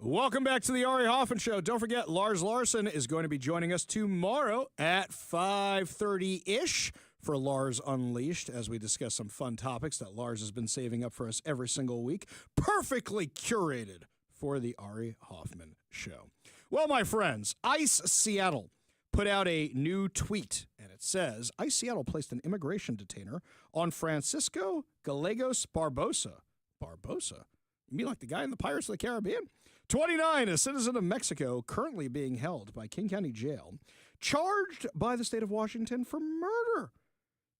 Welcome back to the Ari Hoffman Show. Don't forget, Lars Larson is going to be joining us tomorrow at 5:30-ish for Lars Unleashed as we discuss some fun topics that Lars has been saving up for us every single week, perfectly curated for the Ari Hoffman Show. Well, my friends, ICE Seattle put out a new tweet, and it says, ICE Seattle placed an immigration detainer on Francisco Gallegos Barbosa. Barbosa? You mean like the guy in the Pirates of the Caribbean? 29, a citizen of Mexico, currently being held by King County Jail, charged by the state of Washington for murder.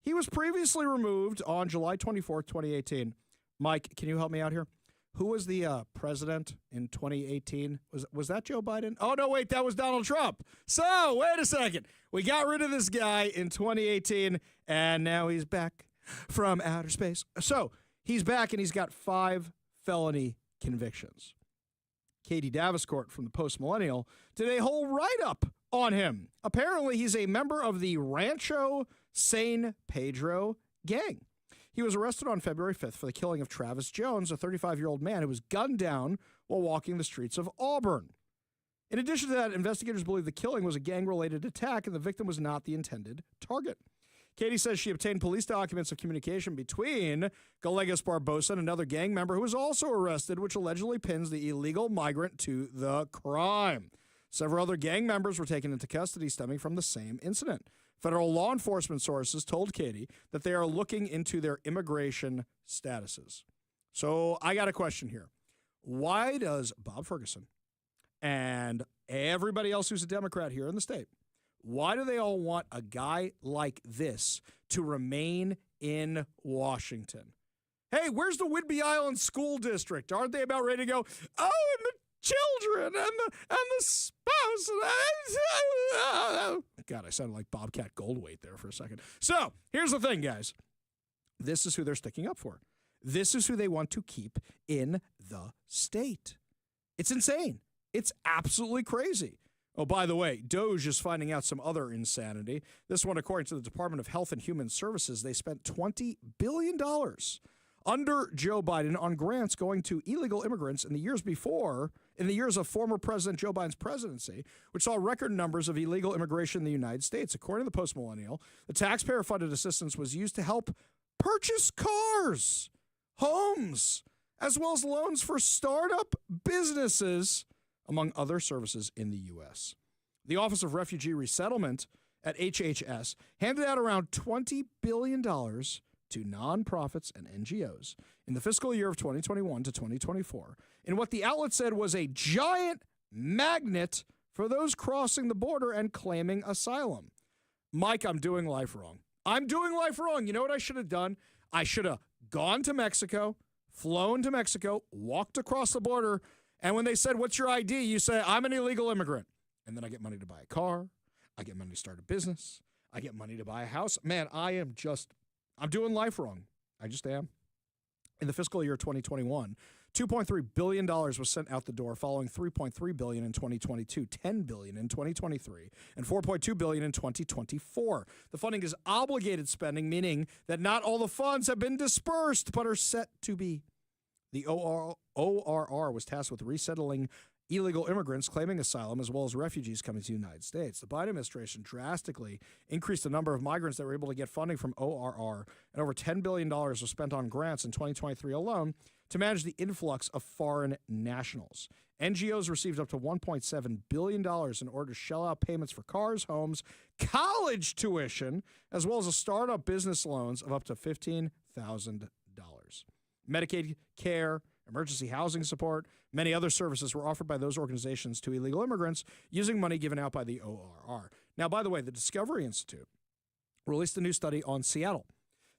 He was previously removed on July 24th, 2018. Mike, can you help me out here? Who was the president in 2018? Was that Joe Biden? Oh, no, wait, that was Donald Trump. So, wait a second. We got rid of this guy in 2018, and now he's back from outer space. So, he's back, and he's got 5 felony convictions. Katie Daviscourt from the Post-Millennial did a whole write-up on him. Apparently, he's a member of the Rancho San Pedro gang. He was arrested on February 5th for the killing of Travis Jones, a 35-year-old man who was gunned down while walking the streets of Auburn. In addition to that, investigators believe the killing was a gang-related attack and the victim was not the intended target. Katie says she obtained police documents of communication between Gallegos Barbosa and another gang member who was also arrested, which allegedly pins the illegal migrant to the crime. Several other gang members were taken into custody stemming from the same incident. Federal law enforcement sources told Katie that they are looking into their immigration statuses. So I got a question here. Why does Bob Ferguson and everybody else who's a Democrat here in the state, why do they all want a guy like this to remain in Washington? Hey, where's the Whidbey Island School District? Aren't they about ready to go, oh, and the children and the spouse? God, I sounded like Bobcat Goldthwait there for a second. So here's the thing, guys. This is who they're sticking up for. This is who they want to keep in the state. It's insane. It's absolutely crazy. Oh, by the way, Doge is finding out some other insanity. This one, according to the Department of Health and Human Services, they spent $20 billion under Joe Biden on grants going to illegal immigrants in the years of former President Joe Biden's presidency, which saw record numbers of illegal immigration in the United States. According to the Post-Millennial, the taxpayer-funded assistance was used to help purchase cars, homes, as well as loans for startup businesses, among other services in the U.S. The Office of Refugee Resettlement at HHS handed out around $20 billion to nonprofits and NGOs in the fiscal year of 2021 to 2024 in what the outlet said was a giant magnet for those crossing the border and claiming asylum. Mike, I'm doing life wrong. I'm doing life wrong. You know what I should have done? I should have gone to Mexico, flown to Mexico, walked across the border, and when they said, what's your ID? You say, I'm an illegal immigrant. And then I get money to buy a car. I get money to start a business. I get money to buy a house. Man, I'm doing life wrong. I just am. In the fiscal year 2021, $2.3 billion was sent out the door, following $3.3 billion in 2022, $10 billion in 2023, and $4.2 billion in 2024. The funding is obligated spending, meaning that not all the funds have been dispersed, but are set to be. The ORR was tasked with resettling illegal immigrants claiming asylum as well as refugees coming to the United States. The Biden administration drastically increased the number of migrants that were able to get funding from ORR, and over $10 billion was spent on grants in 2023 alone to manage the influx of foreign nationals. NGOs received up to $1.7 billion in order to shell out payments for cars, homes, college tuition, as well as a startup business loans of up to $15,000. Medicaid care, emergency housing support, many other services were offered by those organizations to illegal immigrants using money given out by the ORR. Now, by the way, the Discovery Institute released a new study on Seattle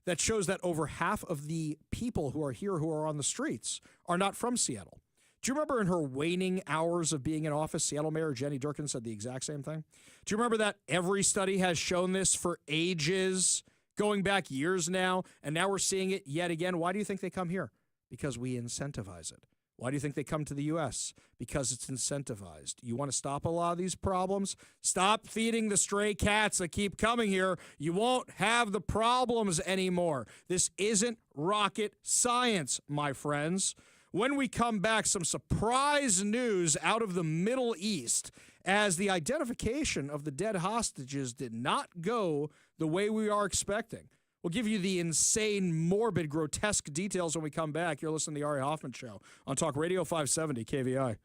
that shows that over half of the people who are here who are on the streets are not from Seattle. Do you remember in her waning hours of being in office, Seattle Mayor Jenny Durkan said the exact same thing? Do you remember that every study has shown this for ages, going back years now, and now we're seeing it yet again? Why do you think they come here? Because we incentivize it. Why do you think they come to the U.S.? Because it's incentivized. You want to stop a lot of these problems? Stop feeding the stray cats that keep coming here. You won't have the problems anymore. This isn't rocket science, my friends. When we come back, some surprise news out of the Middle East as the identification of the dead hostages did not go the way we are expecting. We'll give you the insane, morbid, grotesque details when we come back. You're listening to the Ari Hoffman Show on Talk Radio 570 KVI.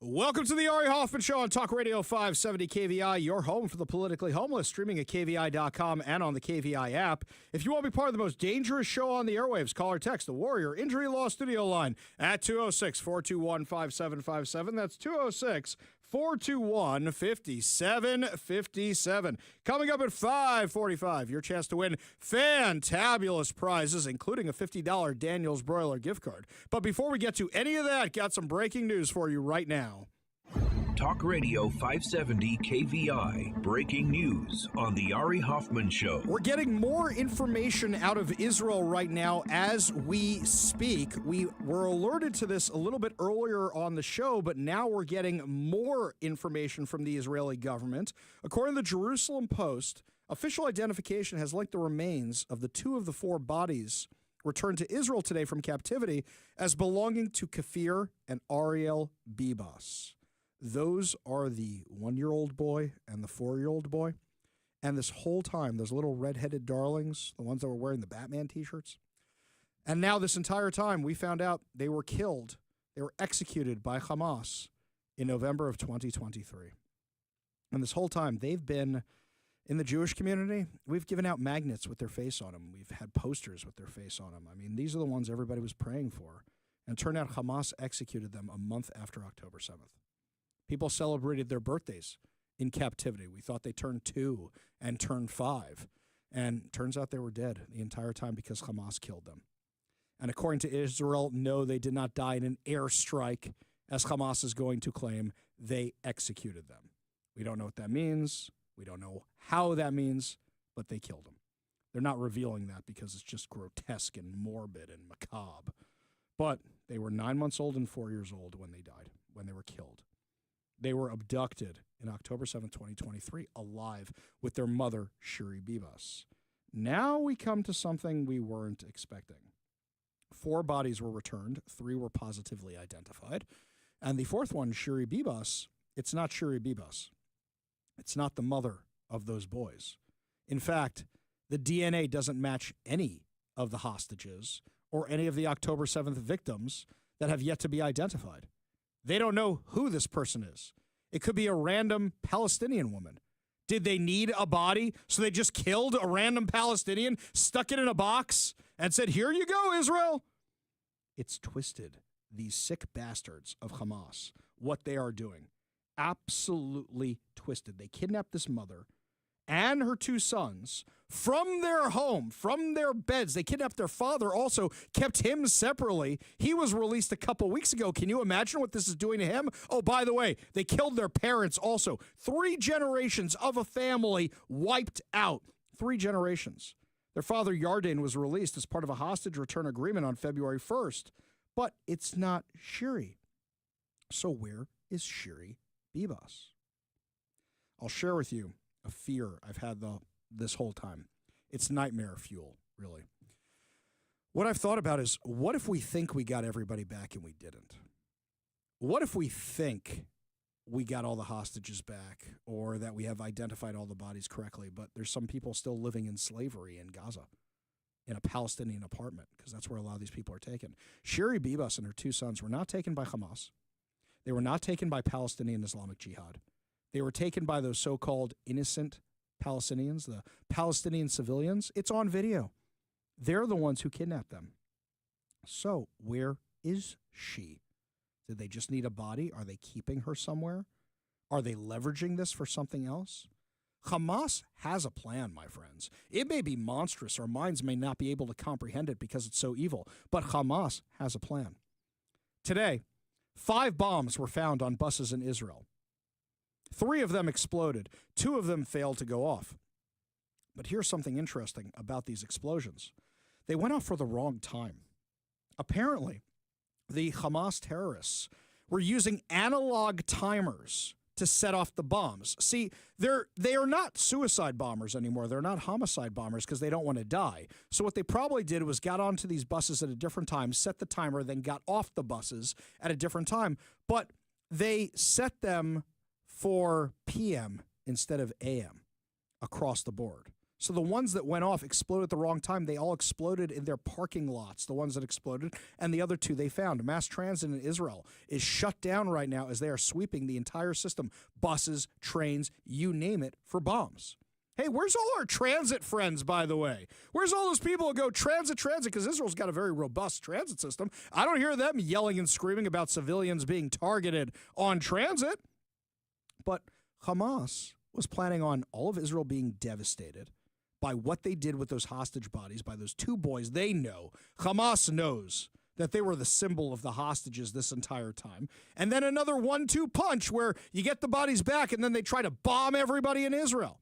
Welcome to the Ari Hoffman Show on Talk Radio 570 KVI, your home for the politically homeless, streaming at KVI.com and on the KVI app. If you want to be part of the most dangerous show on the airwaves, call or text the Warrior Injury Law Studio line at 206-421-5757. That's 206-421-5757. Coming up at 5:45, your chance to win fantabulous prizes, including a $50 Daniel's Broiler gift card. But before we get to any of that, got some breaking news for you right now. Talk Radio 570 KVI. Breaking news on the Ari Hoffman Show. We're getting more information out of Israel right now as we speak. We were alerted to this a little bit earlier on the show, but now we're getting more information from the Israeli government. According to the Jerusalem Post, official identification has linked the remains of the 2 of the 4 bodies returned to Israel today from captivity as belonging to Kafir and Ariel Bibas. Those are the 1-year-old boy and the 4-year-old boy. And this whole time, those little red-headed darlings, the ones that were wearing the Batman T-shirts. And now this entire time, we found out they were killed. They were executed by Hamas in November of 2023. And this whole time, they've been in the Jewish community. We've given out magnets with their face on them. We've had posters with their face on them. I mean, these are the ones everybody was praying for. And it turned out Hamas executed them a month after October 7th. People celebrated their birthdays in captivity. We thought they turned 2 and turned 5. And turns out they were dead the entire time because Hamas killed them. And according to Israel, no, they did not die in an airstrike, as Hamas is going to claim. They executed them. We don't know what that means. We don't know how that means, but they killed them. They're not revealing that because it's just grotesque and morbid and macabre. But they were 9 months old and 4 years old when they died, when they were killed. They were abducted in October 7, 2023, alive with their mother, Shiri Bibas. Now we come to something we weren't expecting. 4 bodies were returned. 3 were positively identified. And the 4th one, Shiri Bibas, it's not Shiri Bibas. It's not the mother of those boys. In fact, the DNA doesn't match any of the hostages or any of the October 7th victims that have yet to be identified. They don't know who this person is. It could be a random Palestinian woman. Did they need a body, so they just killed a random Palestinian, stuck it in a box, and said, "Here you go, Israel"? It's twisted. These sick bastards of Hamas, what they are doing, absolutely twisted. They kidnapped this mother and her 2 sons from their home, from their beds. They kidnapped their father also, kept him separately. He was released a couple weeks ago. Can you imagine what this is doing to him? Oh, by the way, they killed their parents also. 3 generations of a family wiped out. 3 generations. Their father, Yarden, was released as part of a hostage return agreement on February 1st. But it's not Shiri. So where is Shiri Bibas? I'll share with you a fear I've had this whole time. It's nightmare fuel, really. What I've thought about is, what if we think we got everybody back and we didn't? What if we think we got all the hostages back, or that we have identified all the bodies correctly, but there's some people still living in slavery in Gaza, in a Palestinian apartment, because that's where a lot of these people are taken. Shiri Bibas and her 2 sons were not taken by Hamas. They were not taken by Palestinian Islamic Jihad. They were taken by those so-called innocent Palestinians, the Palestinian civilians. It's on video. They're the ones who kidnapped them. So where is she? Did they just need a body? Are they keeping her somewhere? Are they leveraging this for something else? Hamas has a plan, my friends. It may be monstrous. Our minds may not be able to comprehend it because it's so evil, but Hamas has a plan. Today, 5 bombs were found on buses in Israel. 3 of them exploded. 2 of them failed to go off. But here's something interesting about these explosions. They went off for the wrong time. Apparently, the Hamas terrorists were using analog timers to set off the bombs. See, they are not suicide bombers anymore. They're not homicide bombers because they don't want to die. So what they probably did was got onto these buses at a different time, set the timer, then got off the buses at a different time. But they set them for PM instead of AM across the board. So the ones that went off exploded at the wrong time. They all exploded in their parking lots, the ones that exploded, and the other two they found. Mass transit in Israel is shut down right now as they are sweeping the entire system, buses, trains, you name it, for bombs. Hey, where's all our transit friends, by the way? Where's all those people who go transit? Because Israel's got a very robust transit system. I don't hear them yelling and screaming about civilians being targeted on transit. But Hamas was planning on all of Israel being devastated by what they did with those hostage bodies, by those two boys. They know, Hamas knows, that they were the symbol of the hostages this entire time. And then another 1-2 punch where you get the bodies back and then they try to bomb everybody in Israel.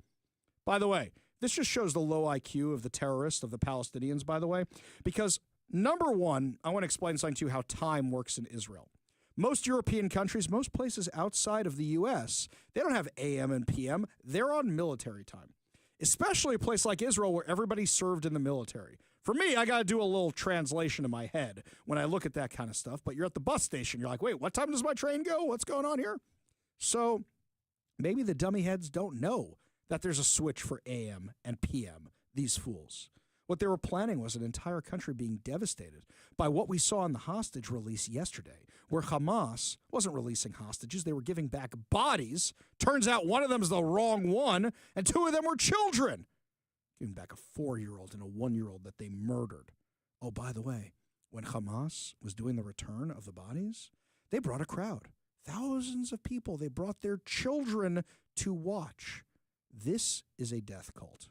By the way, this just shows the low IQ of the terrorists, of the Palestinians, by the way, because number one, I want to explain something to you how time works in Israel. Most European countries, most places outside of the U.S., they don't have AM and PM. They're on military time, especially a place like Israel where everybody served in the military. For me, I got to do a little translation in my head when I look at that kind of stuff. But you're at the bus station. You're like, wait, what time does my train go? What's going on here? So maybe the dummy heads don't know that there's a switch for AM and PM, these fools. What they were planning was an entire country being devastated by what we saw in the hostage release yesterday, where Hamas wasn't releasing hostages. They were giving back bodies. Turns out one of them is the wrong one, and two of them were children. Giving back a 4-year-old and a 1-year-old that they murdered. Oh, by the way, when Hamas was doing the return of the bodies, they brought a crowd. Thousands of people. They brought their children to watch. This is a death cult.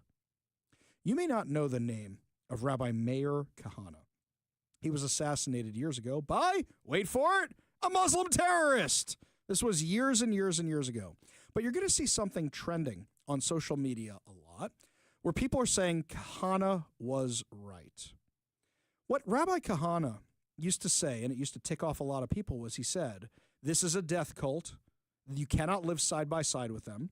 You may not know the name of Rabbi Meir Kahane. He was assassinated years ago by, wait for it, a Muslim terrorist. This was years and years and years ago. But you're going to see something trending on social media a lot where people are saying Kahane was right. What Rabbi Kahane used to say, and it used to tick off a lot of people, was he said, this is a death cult. You cannot live side by side with them.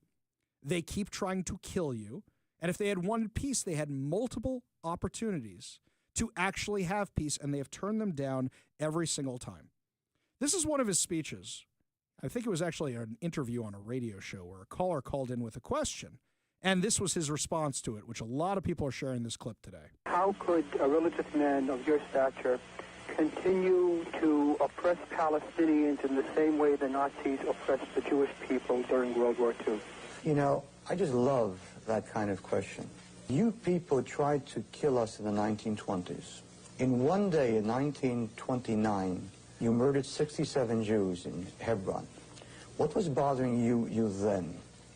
They keep trying to kill you. And if they had wanted peace, they had multiple opportunities to actually have peace, and they have turned them down every single time. This is one of his speeches. I think it was actually an interview on a radio show where a caller called in with a question, and this was his response to it, which a lot of people are sharing this clip today. How could a religious man of your stature continue to oppress Palestinians in the same way the Nazis oppressed the Jewish people during World War II? You know, I just love that kind of question. You people tried to kill us in the 1920s. In one day in 1929, you murdered 67 Jews in Hebron. What was bothering you then?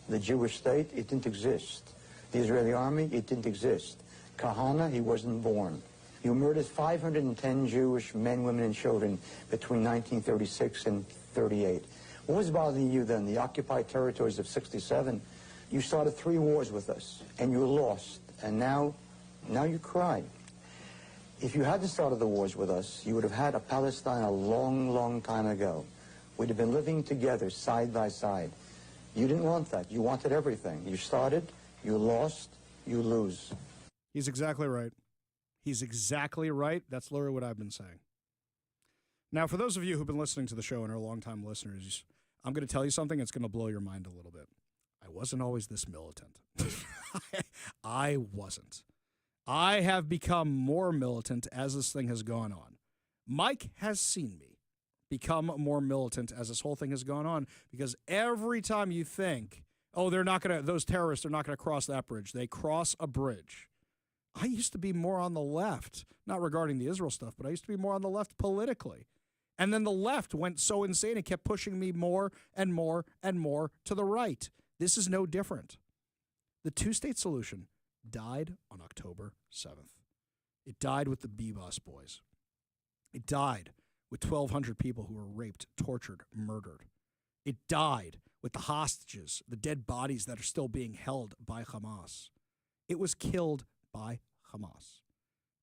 The Jewish state? It didn't exist. The Israeli army? It didn't exist. Kahane? He wasn't born. You murdered 510 Jewish men, women, and children between 1936 and 38. What was bothering you then? The occupied territories of 67? You started 3 wars with us, and you lost, and now you cry. If you hadn't started the wars with us, you would have had a Palestine a long, long time ago. We'd have been living together, side by side. You didn't want that. You wanted everything. You started, you lost, you lose. He's exactly right. He's exactly right. That's literally what I've been saying. Now, for those of you who've been listening to the show and are longtime listeners, I'm going to tell you something that's going to blow your mind a little bit. I wasn't always this militant. I wasn't. I have become more militant as this thing has gone on. Mike has seen me become more militant as this whole thing has gone on, because every time you think, oh, those terrorists are not going to cross that bridge, they cross a bridge. I used to be more on the left, not regarding the Israel stuff, but I used to be more on the left politically. And then the left went so insane it kept pushing me more and more and more to the right. This is no different. The two-state solution died on October 7th. It died with the Bebas boys. It died with 1,200 people who were raped, tortured, murdered. It died with the hostages, the dead bodies that are still being held by Hamas. It was killed by Hamas.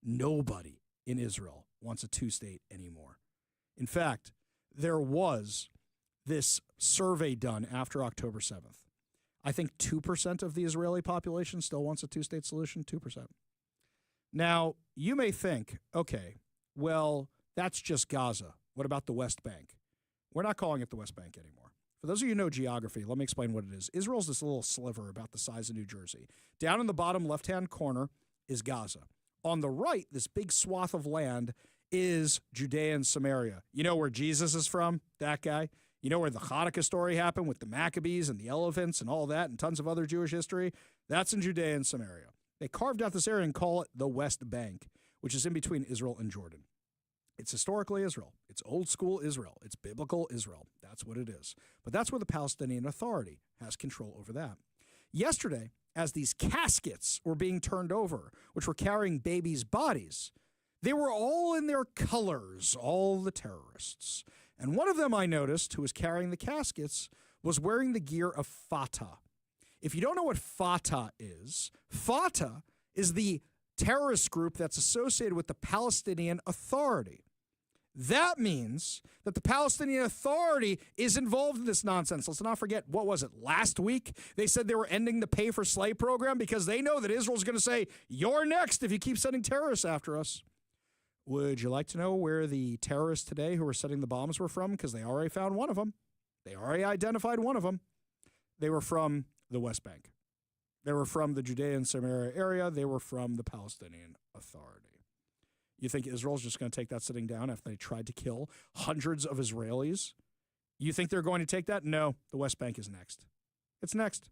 Nobody in Israel wants a two-state anymore. In fact, there was this survey done after October 7th. I think 2% of the Israeli population still wants a two-state solution, 2%. Now, you may think, okay, well, that's just Gaza. What about the West Bank? We're not calling it the West Bank anymore. For those of you who know geography, let me explain what it is. Israel's this little sliver about the size of New Jersey. Down in the bottom left-hand corner is Gaza. On the right, this big swath of land is Judea and Samaria. You know where Jesus is from? That guy. You know where the Hanukkah story happened with the Maccabees and the elephants and all that and tons of other Jewish history? That's in Judea and Samaria. They carved out this area and call it the West Bank, which is in between Israel and Jordan. It's historically Israel. It's old school Israel. It's biblical Israel. That's what it is. But that's where the Palestinian Authority has control over that. Yesterday, as these caskets were being turned over, which were carrying babies' bodies, they were all in their colors, all the terrorists. And one of them I noticed, who was carrying the caskets, was wearing the gear of Fatah. If you don't know what Fatah is the terrorist group that's associated with the Palestinian Authority. That means that the Palestinian Authority is involved in this nonsense. Let's not forget, what was it, last week? They said they were ending the pay for slave program because they know that Israel's going to say, you're next if you keep sending terrorists after us. Would you like to know where the terrorists today who were setting the bombs were from? Because they already found one of them. They already identified one of them. They were from the West Bank. They were from the Judea and Samaria area. They were from the Palestinian Authority. You think Israel's just going to take that sitting down after they tried to kill hundreds of Israelis? You think they're going to take that? No, the West Bank is next. It's next.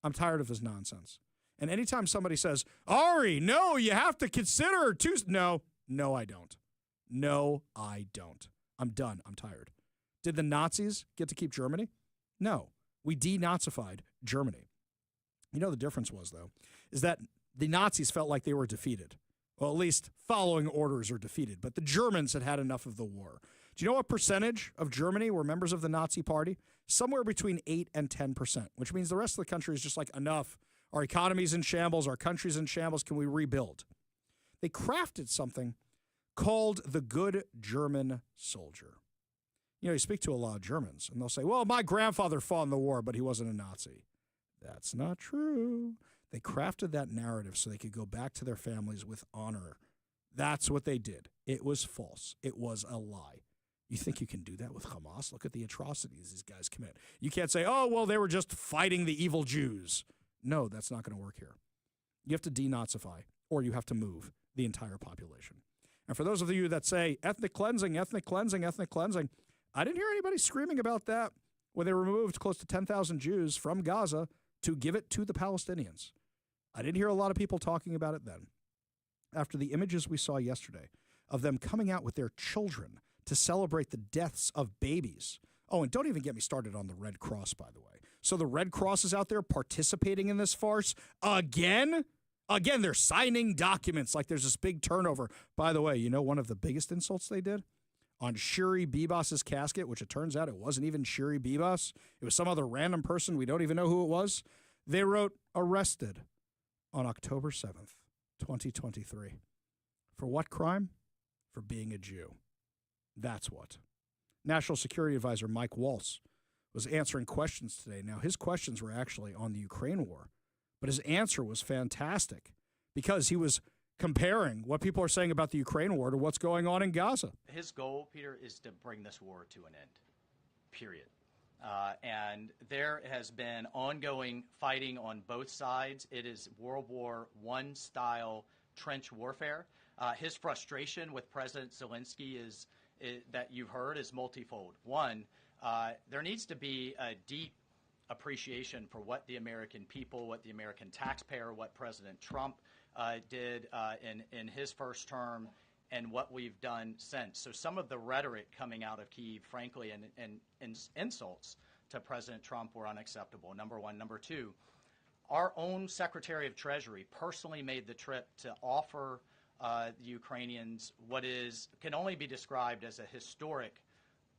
I'm tired of this nonsense. And anytime somebody says, Ari, no, you have to consider No, I don't. No, I don't. I'm done. I'm tired. Did the Nazis get to keep Germany? No. We denazified Germany. You know the difference was, though, is that the Nazis felt like they were defeated. Well, at least following orders are defeated. But the Germans had had enough of the war. Do you know what percentage of Germany were members of the Nazi Party? Somewhere between 8 and 10%, which means the rest of the country is just like, enough. Our economy's in shambles. Our country's in shambles. Can we rebuild? They crafted something called the good German soldier. You know, you speak to a lot of Germans, and they'll say, well, my grandfather fought in the war, but he wasn't a Nazi. That's not true. They crafted that narrative so they could go back to their families with honor. That's what they did. It was false. It was a lie. You think you can do that with Hamas? Look at the atrocities these guys commit. You can't say, oh, well, they were just fighting the evil Jews. No, that's not going to work here. You have to denazify, or you have to move the entire population. And for those of you that say ethnic cleansing, ethnic cleansing, ethnic cleansing, I didn't hear anybody screaming about that when they removed close to 10,000 Jews from Gaza to give it to the Palestinians. I didn't hear a lot of people talking about it then. After the images we saw yesterday of them coming out with their children to celebrate the deaths of babies. Oh, and don't even get me started on the Red Cross, by the way. So the Red Cross is out there participating in this farce again? Again, they're signing documents like there's this big turnover. By the way, you know one of the biggest insults they did? On Shiri Bibas's casket, which it turns out it wasn't even Shiri Bibas. It was some other random person. We don't even know who it was. They wrote, arrested on October 7th, 2023. For what crime? For being a Jew. That's what. National Security Advisor Mike Waltz was answering questions today. Now, his questions were actually on the Ukraine war, but his answer was fantastic because he was comparing what people are saying about the Ukraine war to what's going on in Gaza. His goal, Peter, is to bring this war to an end, period. And there has been ongoing fighting on both sides. It is World War I style trench warfare. His frustration with President Zelensky is that you've heard is multifold. One, there needs to be a deep appreciation for what the American people, what the American taxpayer, what President Trump did in his first term, and what we've done since. So some of the rhetoric coming out of Kyiv, frankly, and insults to President Trump were unacceptable, number one. Number two, our own Secretary of Treasury personally made the trip to offer the Ukrainians what can only be described as a historic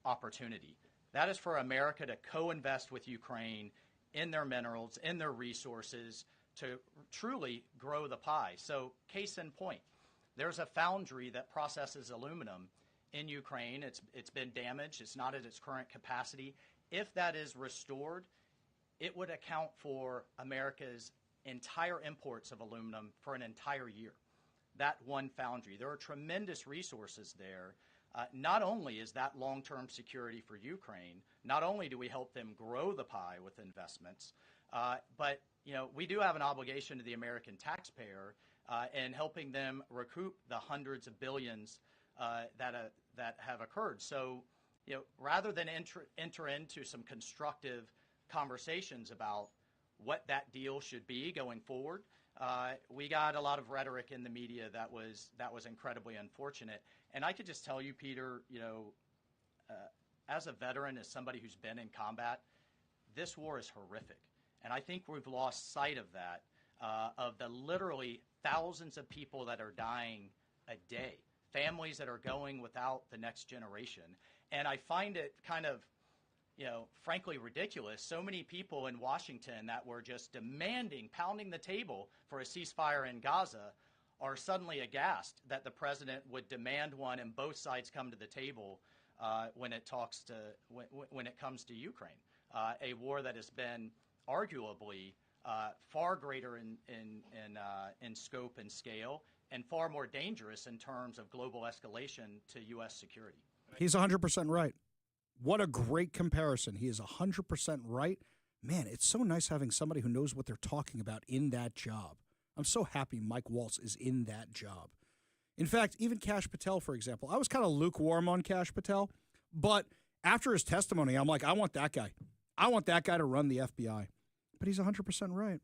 opportunity. That is for America to co-invest with Ukraine in their minerals, in their resources, to truly grow the pie. So case in point, there's a foundry that processes aluminum in Ukraine. It's been damaged. It's not at its current capacity. If that is restored, it would account for America's entire imports of aluminum for an entire year. That one foundry. There are tremendous resources there not only is that long-term security for Ukraine, not only do we help them grow the pie with investments, but we do have an obligation to the American taxpayer in helping them recoup the hundreds of billions that have occurred. So, rather than enter into some constructive conversations about what that deal should be going forward, we got a lot of rhetoric in the media that was incredibly unfortunate. And I could just tell you, Peter, as a veteran, as somebody who's been in combat, this war is horrific. And I think we've lost sight of that, of the literally thousands of people that are dying a day, families that are going without the next generation. And I find it kind of, frankly ridiculous. So many people in Washington that were just demanding, pounding the table for a ceasefire in Gaza are suddenly aghast that the president would demand one and both sides come to the table when it comes to Ukraine, a war that has been arguably far greater in scope and scale and far more dangerous in terms of global escalation to U.S. security. He's 100% right. What a great comparison. He is 100% right. Man, it's so nice having somebody who knows what they're talking about in that job. I'm so happy Mike Waltz is in that job. In fact, even Kash Patel, for example, I was kind of lukewarm on Kash Patel, but after his testimony, I'm like, I want that guy. I want that guy to run the FBI. But he's 100% right.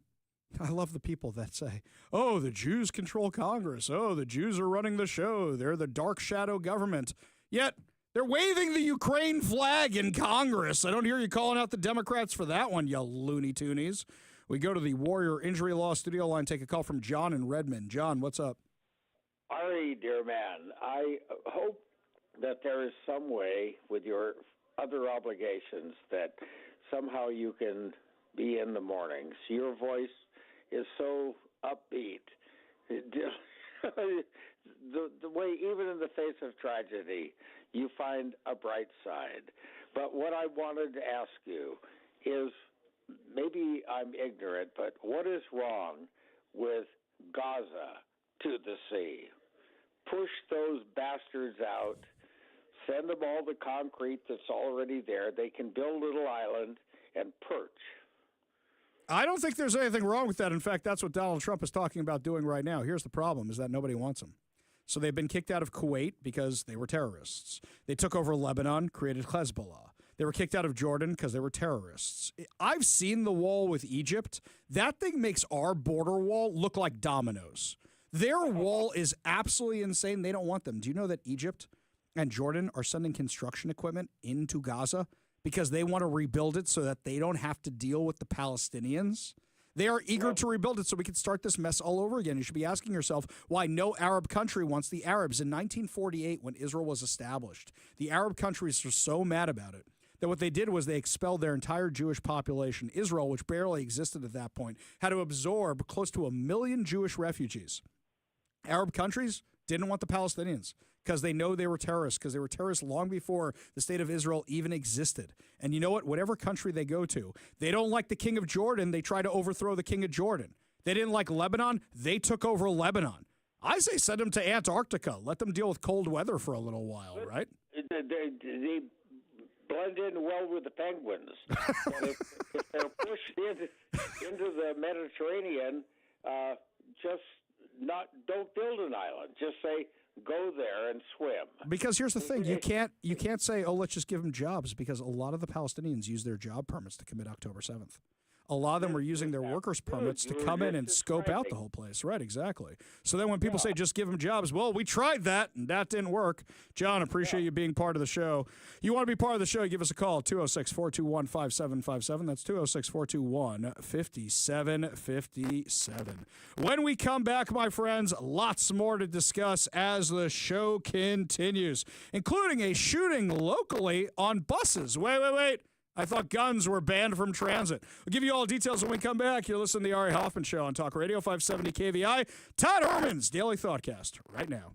I love the people that say, oh, the Jews control Congress. Oh, the Jews are running the show. They're the dark shadow government. Yet they're waving the Ukraine flag in Congress. I don't hear you calling out the Democrats for that one, you Looney Toonies. We go to the Warrior Injury Law studio line, take a call from John in Redmond. John, what's up? Ari, dear man, I hope that there is some way with your other obligations that somehow you can be in the mornings. Your voice is so upbeat. The way, even in the face of tragedy, you find a bright side. But what I wanted to ask you is, maybe I'm ignorant, but what is wrong with Gaza to the sea? Push those bastards out. Send them all the concrete that's already there. They can build a little island and perch. I don't think there's anything wrong with that. In fact, that's what Donald Trump is talking about doing right now. Here's the problem, is that nobody wants them. So they've been kicked out of Kuwait because they were terrorists. They took over Lebanon, created Hezbollah. They were kicked out of Jordan because they were terrorists. I've seen the wall with Egypt. That thing makes our border wall look like dominoes. Their wall is absolutely insane. They don't want them. Do you know that Egypt and Jordan are sending construction equipment into Gaza because they want to rebuild it so that they don't have to deal with the Palestinians? They are eager to rebuild it so we can start this mess all over again. You should be asking yourself why no Arab country wants the Arabs. In 1948, when Israel was established, the Arab countries were so mad about it that what they did was they expelled their entire Jewish population. Israel, which barely existed at that point, had to absorb close to 1 million Jewish refugees. Arab countries didn't want the Palestinians because they know they were terrorists, because they were terrorists long before the state of Israel even existed. And you know what? Whatever country they go to, they don't like the king of Jordan, they try to overthrow the king of Jordan. They didn't like Lebanon, they took over Lebanon. I say send them to Antarctica. Let them deal with cold weather for a little while, right? They blend in well with the penguins. if they're pushed into the Mediterranean, don't build an island. Just say, go there and swim. Because here's the thing, you can't say, oh, let's just give them jobs, because a lot of the Palestinians use their job permits to commit October 7th. A lot of them were using their workers' permits to come in and scope out the whole place. Right, exactly. So then when people say just give them jobs, well, we tried that, and that didn't work. John, appreciate you being part of the show. You want to be part of the show, give us a call, 206-421-5757. That's 206-421-5757. When we come back, my friends, lots more to discuss as the show continues, including a shooting locally on buses. Wait. I thought guns were banned from transit. We'll give you all the details when we come back. You're listening to the Ari Hoffman Show on Talk Radio 570 KVI. Todd Herman's Daily Thoughtcast right now.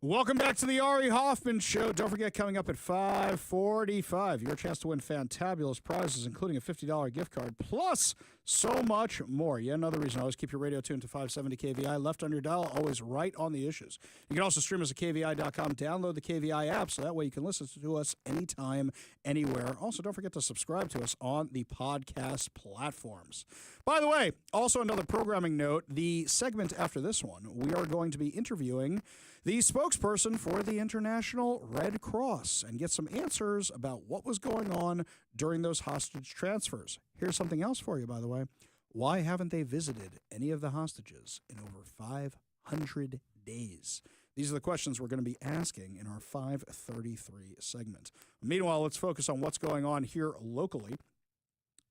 Welcome back to the Ari Hoffman Show. Don't forget, coming up at 5:45, your chance to win fantabulous prizes, including a $50 gift card, plus so much more. Yet another reason, always keep your radio tuned to 570 KVI, left on your dial, always right on the issues. You can also stream us at KVI.com, download the KVI app, so that way you can listen to us anytime, anywhere. Also, don't forget to subscribe to us on the podcast platforms. By the way, also another programming note, the segment after this one, we are going to be interviewing the spokesperson for the International Red Cross and get some answers about what was going on during those hostage transfers. Here's something else for you, by the way. Why haven't they visited any of the hostages in over 500 days? These are the questions we're going to be asking in our 5:33 segment. Meanwhile, let's focus on what's going on here locally.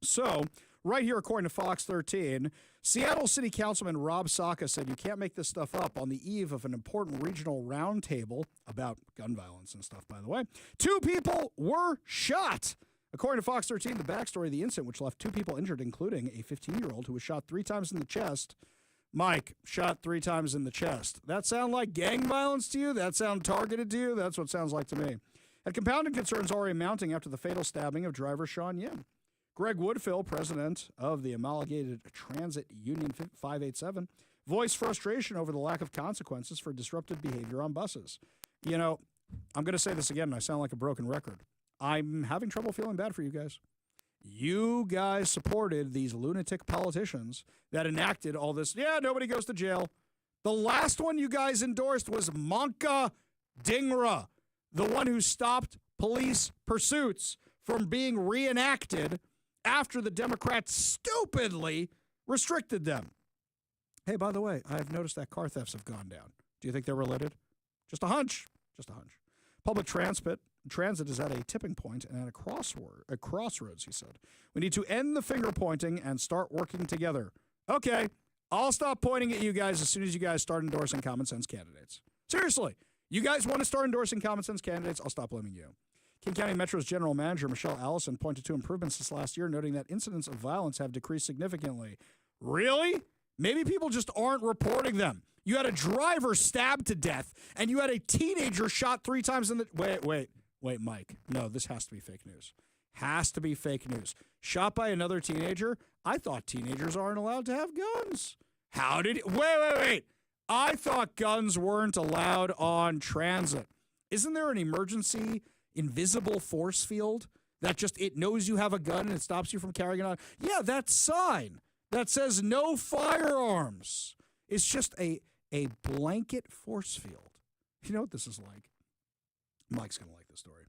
So, right here, according to Fox 13, Seattle City Councilman Rob Saka said you can't make this stuff up on the eve of an important regional roundtable about gun violence and stuff, by the way. 2 people were shot. According to Fox 13, the backstory of the incident, which left 2 people injured, including a 15-year-old who was shot 3 times in the chest. Mike, shot 3 times in the chest. That sound like gang violence to you? That sound targeted to you? That's what it sounds like to me. And compounding concerns already mounting after the fatal stabbing of driver Sean Yim. Greg Woodfill, president of the Amalgamated Transit Union 587, voiced frustration over the lack of consequences for disruptive behavior on buses. You know, I'm going to say this again, and I sound like a broken record. I'm having trouble feeling bad for you guys. You guys supported these lunatic politicians that enacted all this. Yeah, nobody goes to jail. The last one you guys endorsed was Manka Dhingra, the one who stopped police pursuits from being reenacted after the Democrats stupidly restricted them. Hey, by the way, I've noticed that car thefts have gone down. Do you think they're related? Just a hunch. Just a hunch. Public transit is at a tipping point and at a crossroads, he said. We need to end the finger pointing and start working together. Okay, I'll stop pointing at you guys as soon as you guys start endorsing common sense candidates. Seriously, you guys want to start endorsing common sense candidates? I'll stop blaming you. King County Metro's general manager, Michelle Allison, pointed to improvements this last year, noting that incidents of violence have decreased significantly. Really? Maybe people just aren't reporting them. You had a driver stabbed to death, and you had a teenager shot 3 times in the... Wait, Mike. No, this has to be fake news. Has to be fake news. Shot by another teenager? I thought teenagers aren't allowed to have guns. How did... Wait. I thought guns weren't allowed on transit. Isn't there an emergency invisible force field that just, it knows you have a gun and it stops you from carrying it on? Yeah, that sign that says no firearms. It's just a blanket force field. You know what this is like? Mike's going to like this story.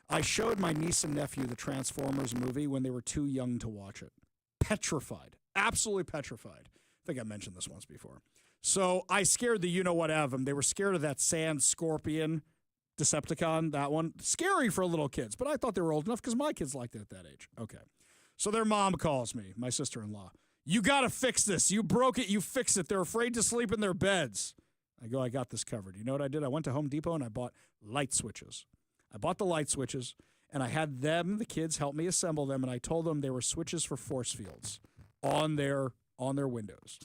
I showed my niece and nephew the Transformers movie when they were too young to watch it. Petrified. Absolutely petrified. I think I mentioned this once before. So I scared the you-know-what out of them. They were scared of that sand scorpion Decepticon, that one. Scary for little kids, but I thought they were old enough because my kids liked it at that age. Okay. So their mom calls me, my sister-in-law. You got to fix this. You broke it. You fix it. They're afraid to sleep in their beds. I go, I got this covered. You know what I did? I went to Home Depot and I bought light switches. I bought the light switches, and I had them, the kids, help me assemble them, and I told them they were switches for force fields on their windows.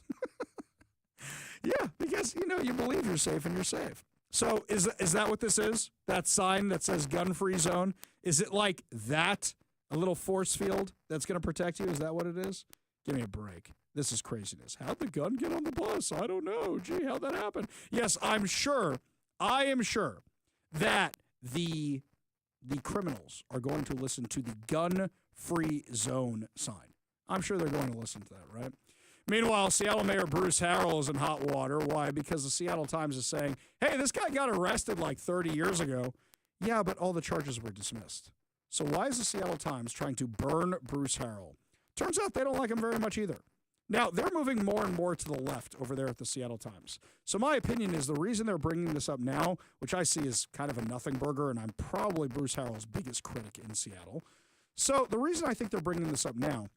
Yeah, because, you know, you believe you're safe and you're safe. So is that what this is? That sign that says gun-free zone? Is it like that, a little force field that's going to protect you? Is that what it is? Give me a break. This is craziness. How'd the gun get on the bus? I don't know. Gee, how'd that happen? Yes, I am sure that the criminals are going to listen to the gun-free zone sign. I'm sure they're going to listen to that, right? Meanwhile, Seattle Mayor Bruce Harrell is in hot water. Why? Because the Seattle Times is saying, hey, this guy got arrested like 30 years ago. Yeah, but all the charges were dismissed. So why is the Seattle Times trying to burn Bruce Harrell? Turns out they don't like him very much either. Now, they're moving more and more to the left over there at the Seattle Times. So my opinion is the reason they're bringing this up now, which I see as kind of a nothing burger, and I'm probably Bruce Harrell's biggest critic in Seattle. So the reason I think they're bringing this up now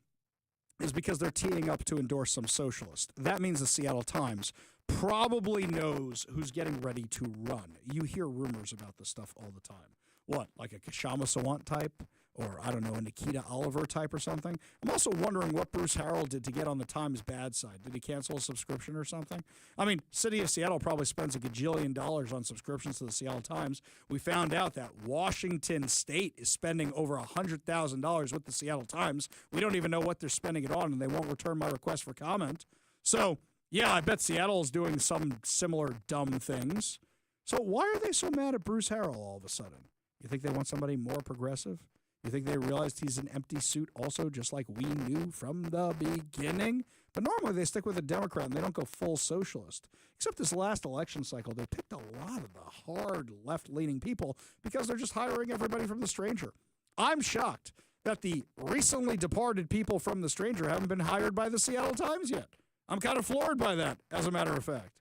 is because they're teeing up to endorse some socialist. That means the Seattle Times probably knows who's getting ready to run. You hear rumors about this stuff all the time. what, like a Kashama Sawant type? Or, I don't know, a Nikita Oliver type or something. I'm also wondering what Bruce Harrell did to get on the Times bad side. Did he cancel a subscription or something? I mean, City of Seattle probably spends a gajillion dollars on subscriptions to the Seattle Times. We found out that Washington State is spending over $100,000 with the Seattle Times. We don't even know what they're spending it on, and they won't return my request for comment. So, yeah, I bet Seattle is doing some similar dumb things. So why are they so mad at Bruce Harrell all of a sudden? You think they want somebody more progressive? You think they realized he's an empty suit also, just like we knew from the beginning? But normally they stick with a Democrat and they don't go full socialist. Except this last election cycle, they picked a lot of the hard left-leaning people because they're just hiring everybody from The Stranger. I'm shocked that the recently departed people from The Stranger haven't been hired by the Seattle Times yet. I'm kind of floored by that, as a matter of fact.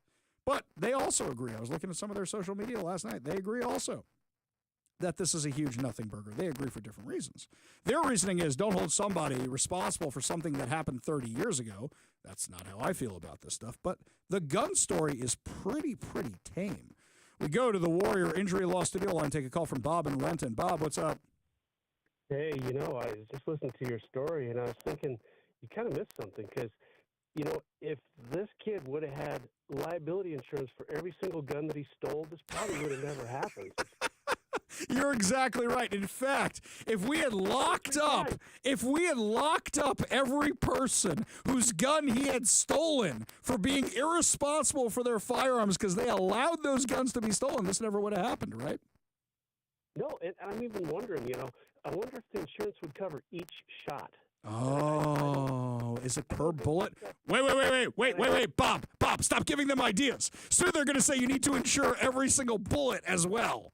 But they also agree. I was looking at some of their social media last night. They agree also that this is a huge nothing burger. They agree for different reasons. Their reasoning is don't hold somebody responsible for something that happened 30 years ago. That's not how I feel about this stuff. But the gun story is pretty tame. We go to the Warrior Injury Law Studio line, take a call from Bob in Renton. Bob, what's up? Hey, I was just listening to your story, and I was thinking you kind of missed something because, if this kid would have had liability insurance for every single gun that he stole, this probably would have never happened. You're exactly right. In fact, if we had locked up every person whose gun he had stolen for being irresponsible for their firearms because they allowed those guns to be stolen, this never would have happened, right? No, and I'm even wondering, I wonder if the insurance would cover each shot. Oh, is it per bullet? Wait, Bob, stop giving them ideas. Soon they're going to say you need to insure every single bullet as well.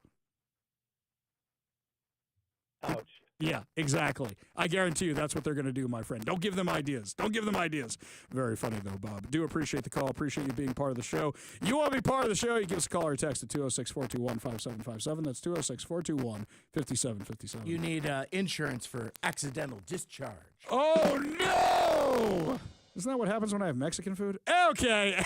Ouch. Yeah, exactly. I guarantee you that's what they're going to do, my friend. Don't give them ideas. Very funny, though, Bob. Do appreciate the call. Appreciate you being part of the show. You want to be part of the show, you give us a call or text at 206-421-5757. That's 206-421-5757. You need insurance for accidental discharge. Oh, no! Isn't that what happens when I have Mexican food? Okay.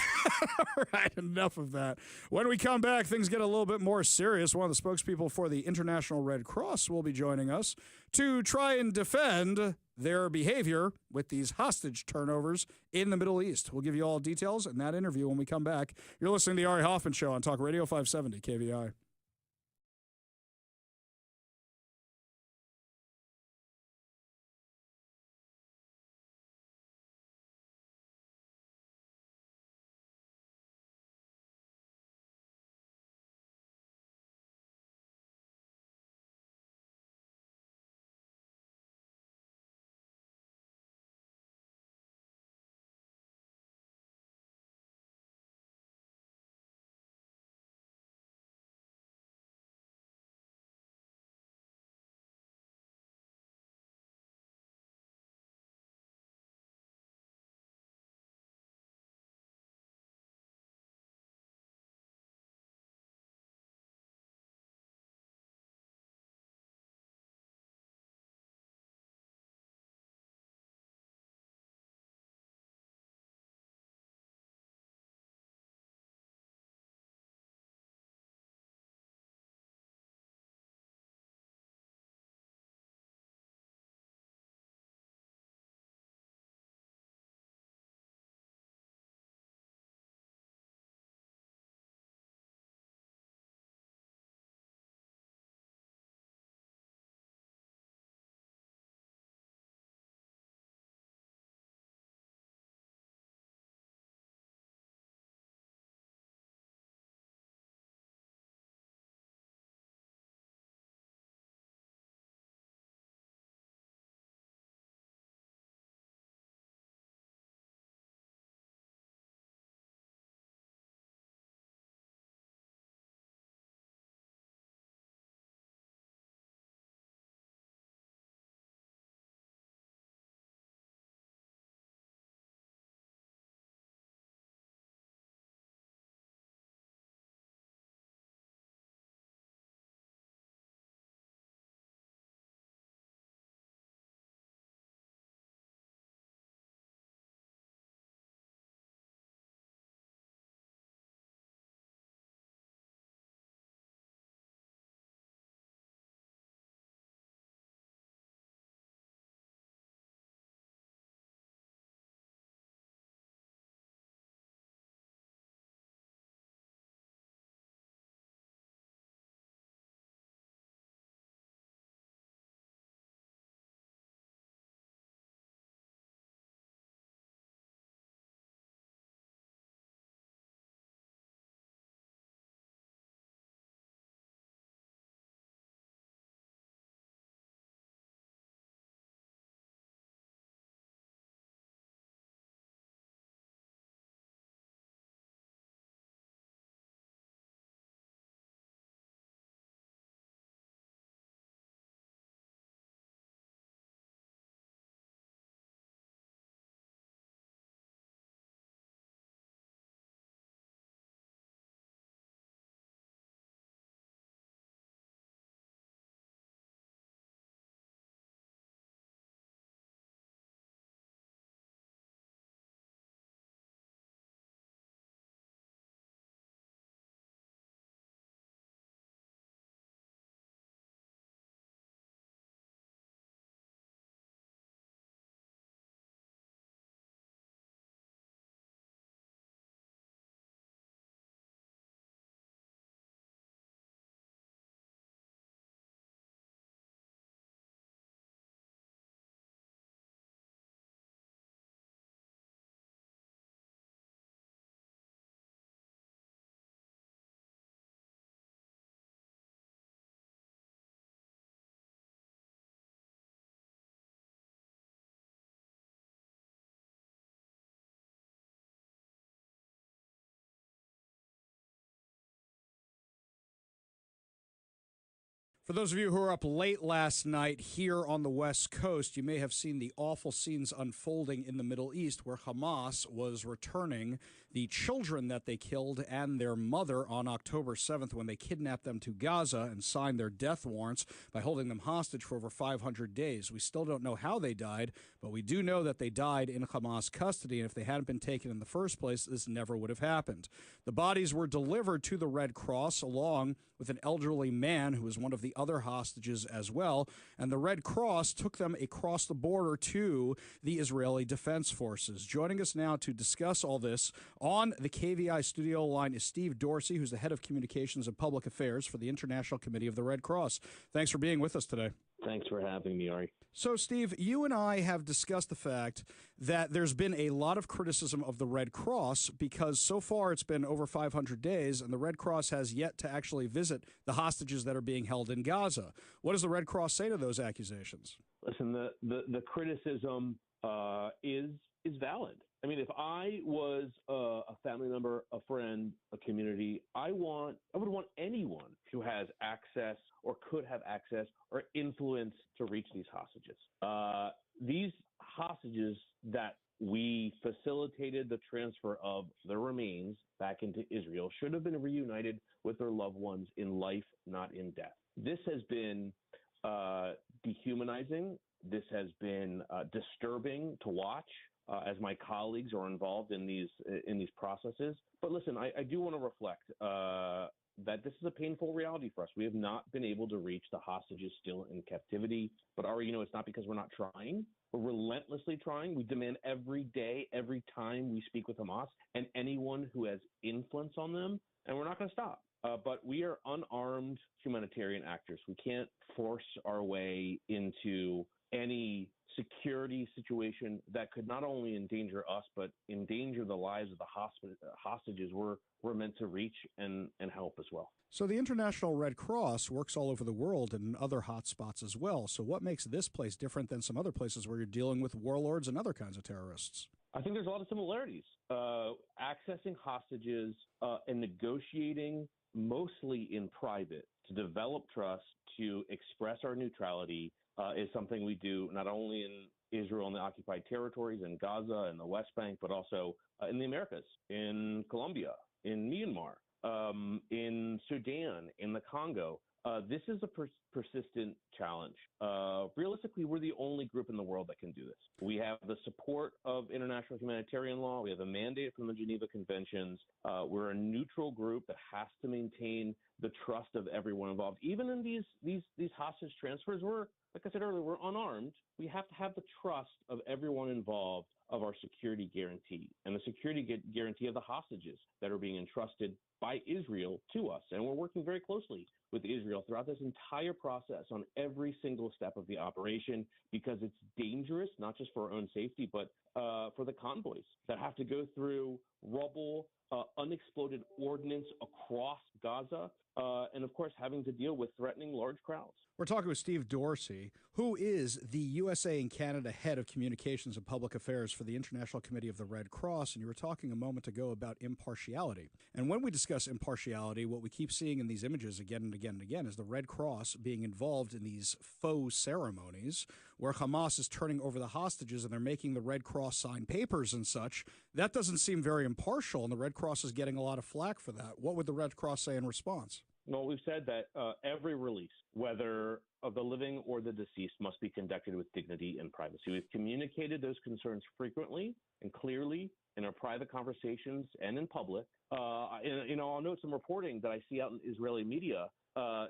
All right, enough of that. When we come back, things get a little bit more serious. One of the spokespeople for the International Red Cross will be joining us to try and defend their behavior with these hostage turnovers in the Middle East. We'll give you all details in that interview when we come back. You're listening to the Ari Hoffman Show on Talk Radio 570 KVI. For those of you who were up late last night here on the West Coast, you may have seen the awful scenes unfolding in the Middle East where Hamas was returning the children that they killed and their mother on October 7th when they kidnapped them to Gaza and signed their death warrants by holding them hostage for over 500 days. We still don't know how they died, but we do know that they died in Hamas custody, and if they hadn't been taken in the first place, this never would have happened. The bodies were delivered to the Red Cross along with an elderly man who was one of the other hostages as well, and the Red Cross took them across the border to the Israeli Defense Forces. Joining us now to discuss all this on the KVI studio line is Steve Dorsey, who's the head of communications and public affairs for the International Committee of the Red Cross. Thanks for being with us today. Thanks for having me, Ari. So, Steve, you and I have discussed the fact that there's been a lot of criticism of the Red Cross because so far it's been over 500 days and the Red Cross has yet to actually visit the hostages that are being held in Gaza. What does the Red Cross say to those accusations? Listen, the criticism is valid. I mean, if I was a family member, a friend, a community, I would want anyone who has access or could have access or influence to reach these hostages. These hostages that we facilitated the transfer of their remains back into Israel should have been reunited with their loved ones in life, not in death. This has been dehumanizing. This has been disturbing to watch. As my colleagues are involved in these processes. But listen, I do want to reflect that this is a painful reality for us. We have not been able to reach the hostages still in captivity. But Ari, it's not because we're not trying. We're relentlessly trying. We demand every day, every time we speak with Hamas and anyone who has influence on them, and we're not going to stop. But we are unarmed humanitarian actors. We can't force our way into any security situation that could not only endanger us, but endanger the lives of the hostages we're meant to reach and help as well. So the International Red Cross works all over the world and in other hot spots as well. So what makes this place different than some other places where you're dealing with warlords and other kinds of terrorists? I think there's a lot of similarities. Accessing hostages and negotiating mostly in private to develop trust, to express our neutrality, is something we do not only in Israel and the occupied territories, in Gaza and the West Bank, but also in the Americas, in Colombia, in Myanmar, in Sudan, in the Congo. This is a persistent challenge. Realistically, we're the only group in the world that can do this. We have the support of international humanitarian law. We have a mandate from the Geneva Conventions. We're a neutral group that has to maintain the trust of everyone involved. Even in these hostage transfers, like I said earlier, we're unarmed. We have to have the trust of everyone involved of our security guarantee and the security guarantee of the hostages that are being entrusted by Israel to us. And we're working very closely with Israel throughout this entire process on every single step of the operation because it's dangerous, not just for our own safety, but for the convoys that have to go through rubble, unexploded ordnance across Gaza, and of course having to deal with threatening large crowds. We're talking with Steve Dorsey, who is the USA and Canada head of communications and public affairs for the International Committee of the Red Cross, and you were talking a moment ago about impartiality. And when we discuss impartiality, what we keep seeing in these images again and again and again is the Red Cross being involved in these faux ceremonies where Hamas is turning over the hostages and they're making the Red Cross sign papers and such. That doesn't seem very impartial, and the Red Cross is getting a lot of flack for that. What would the Red Cross say in response? Well, we've said that every release, whether of the living or the deceased, must be conducted with dignity and privacy. We've communicated those concerns frequently and clearly in our private conversations and in public. I'll note some reporting that I see out in Israeli media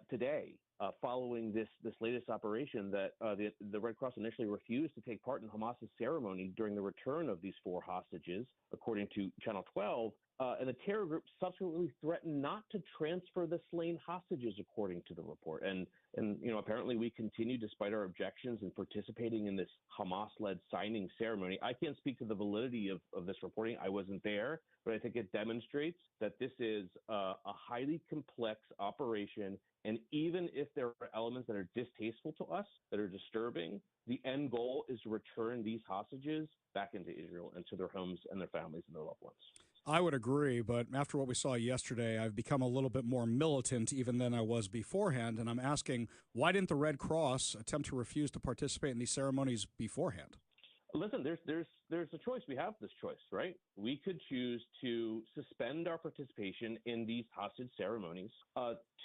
today following this latest operation that the Red Cross initially refused to take part in Hamas's ceremony during the return of these 4 hostages, according to Channel 12. And the terror group subsequently threatened not to transfer the slain hostages, according to the report. And apparently we continue, despite our objections, in participating in this Hamas-led signing ceremony. I can't speak to the validity of this reporting. I wasn't there, but I think it demonstrates that this is a highly complex operation. And even if there are elements that are distasteful to us, that are disturbing, the end goal is to return these hostages back into Israel and to their homes and their families and their loved ones. I would agree, but after what we saw yesterday, I've become a little bit more militant even than I was beforehand, and I'm asking, why didn't the Red Cross attempt to refuse to participate in these ceremonies beforehand? Listen, there's a choice. We have this choice, right? We could choose to suspend our participation in these hostage ceremonies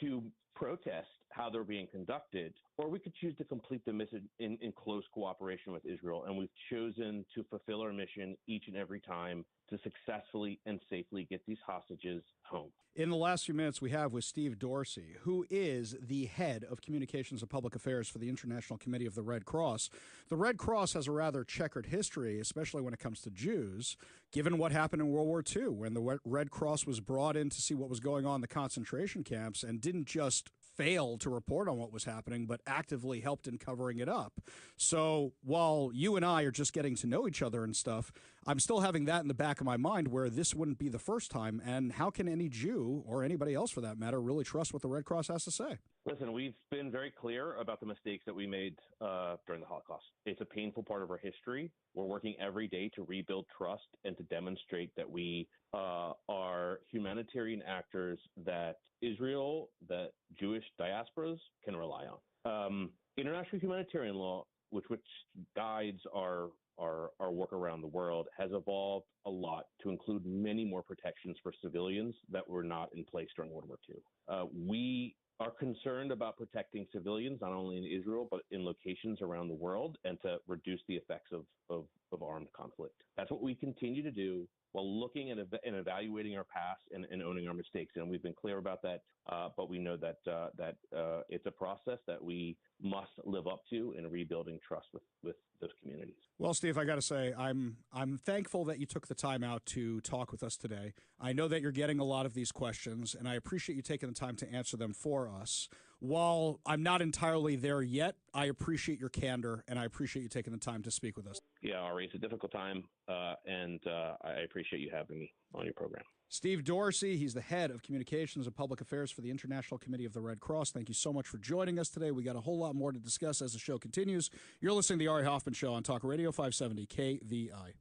to protest how they're being conducted, or we could choose to complete the mission in close cooperation with Israel. And we've chosen to fulfill our mission each and every time to successfully and safely get these hostages home. In the last few minutes we have with Steve Dorsey, who is the head of communications and public affairs for the International Committee of the Red Cross. The Red Cross has a rather checkered history, especially when it comes to Jews, given what happened in World War II, when the Red Cross was brought in to see what was going on in the concentration camps and didn't just fail to report on what was happening, but actively helped in covering it up. So while you and I are just getting to know each other and stuff, I'm still having that in the back of my mind where this wouldn't be the first time. And how can any Jew, or anybody else for that matter, really trust what the Red Cross has to say? Listen, we've been very clear about the mistakes that we made during the Holocaust. It's a painful part of our history. We're working every day to rebuild trust and to demonstrate that we are humanitarian actors that Israel, that Jewish diasporas can rely on. International humanitarian law, which guides our work around the world, has evolved a lot to include many more protections for civilians that were not in place during World War II. We are concerned about protecting civilians, not only in Israel, but in locations around the world, and to reduce the effects of armed conflict. That's what we continue to do while looking at and evaluating our past and owning our mistakes. And we've been clear about that, but we know that it's a process that we must live up to in rebuilding trust with those communities. Well, Steve, I got to say, I'm thankful that you took the time out to talk with us today. I know that you're getting a lot of these questions, and I appreciate you taking the time to answer them for us. While I'm not entirely there yet, I appreciate your candor, and I appreciate you taking the time to speak with us. Yeah, Ari, it's a difficult time, and I appreciate you having me on your program. Steve Dorsey, he's the head of communications and public affairs for the International Committee of the Red Cross. Thank you so much for joining us today. We got a whole lot more to discuss as the show continues. You're listening to the Ari Hoffman Show on Talk Radio 570 KVI.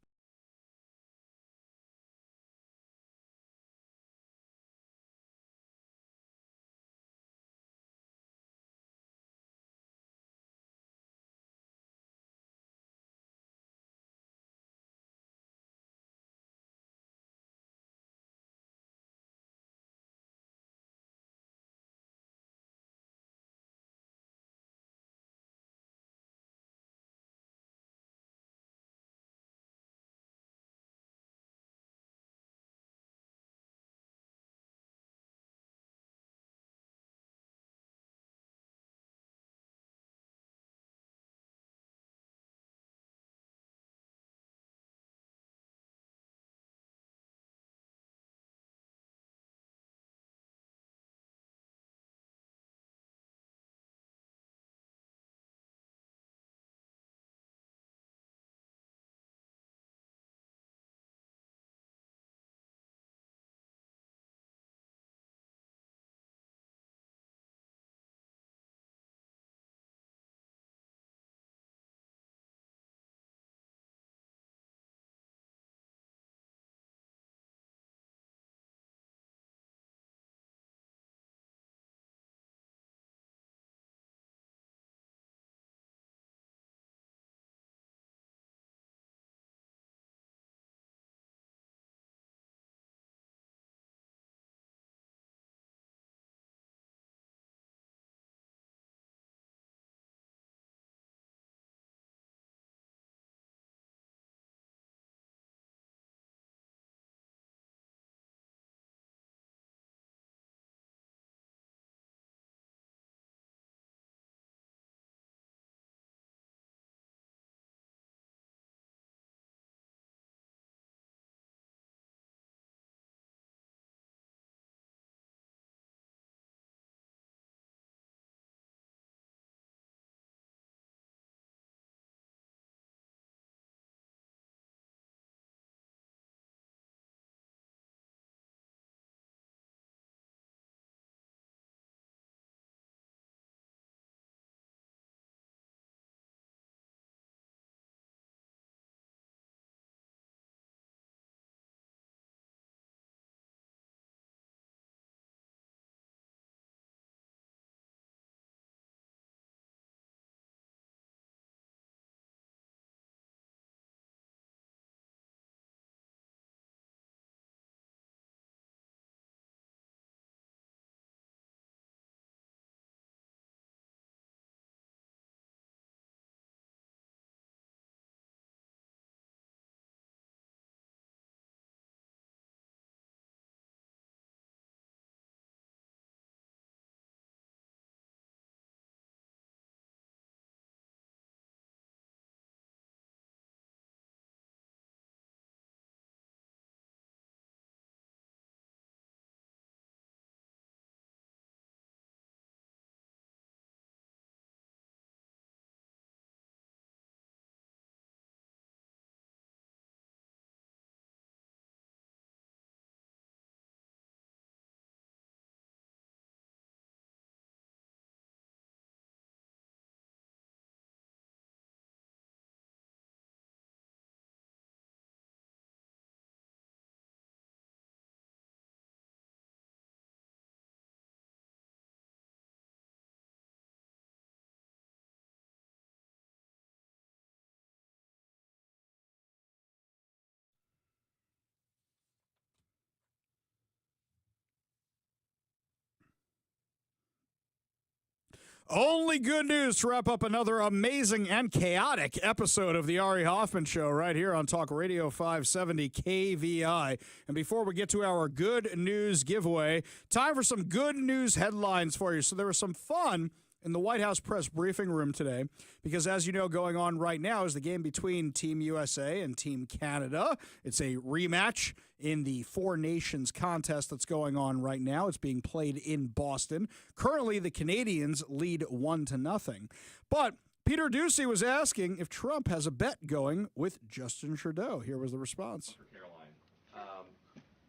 Only good news to wrap up another amazing and chaotic episode of the Ari Hoffman Show right here on Talk Radio 570 KVI. And before we get to our good news giveaway, time for some good news headlines for you. So there was some fun in the White House press briefing room today because, as you know, going on right now is the game between Team USA and Team Canada. It's a rematch in the Four Nations contest that's going on right now. It's being played in Boston. Currently, the Canadians lead 1-0. But Peter Ducey was asking if Trump has a bet going with Justin Trudeau. Here was the response. Caroline,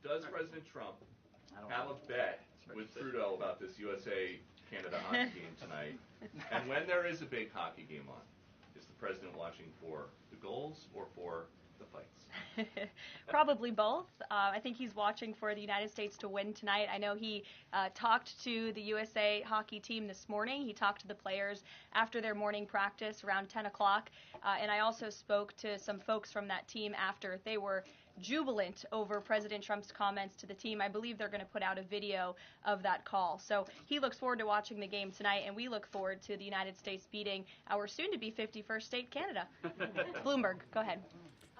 does President Trump have a bet with Trudeau about this USA-Canada hockey game tonight? And when there is a big hockey game on, is the president watching for the goals or for the fights? Probably both. I think he's watching for the United States to win tonight. I know he talked to the USA hockey team this morning. He talked to the players after their morning practice around 10 o'clock. And I also spoke to some folks from that team after. They were jubilant over President Trump's comments to the team. I believe they're going to put out a video of that call. So he looks forward to watching the game tonight, and we look forward to the United States beating our soon-to-be 51st state, Canada. Bloomberg, go ahead.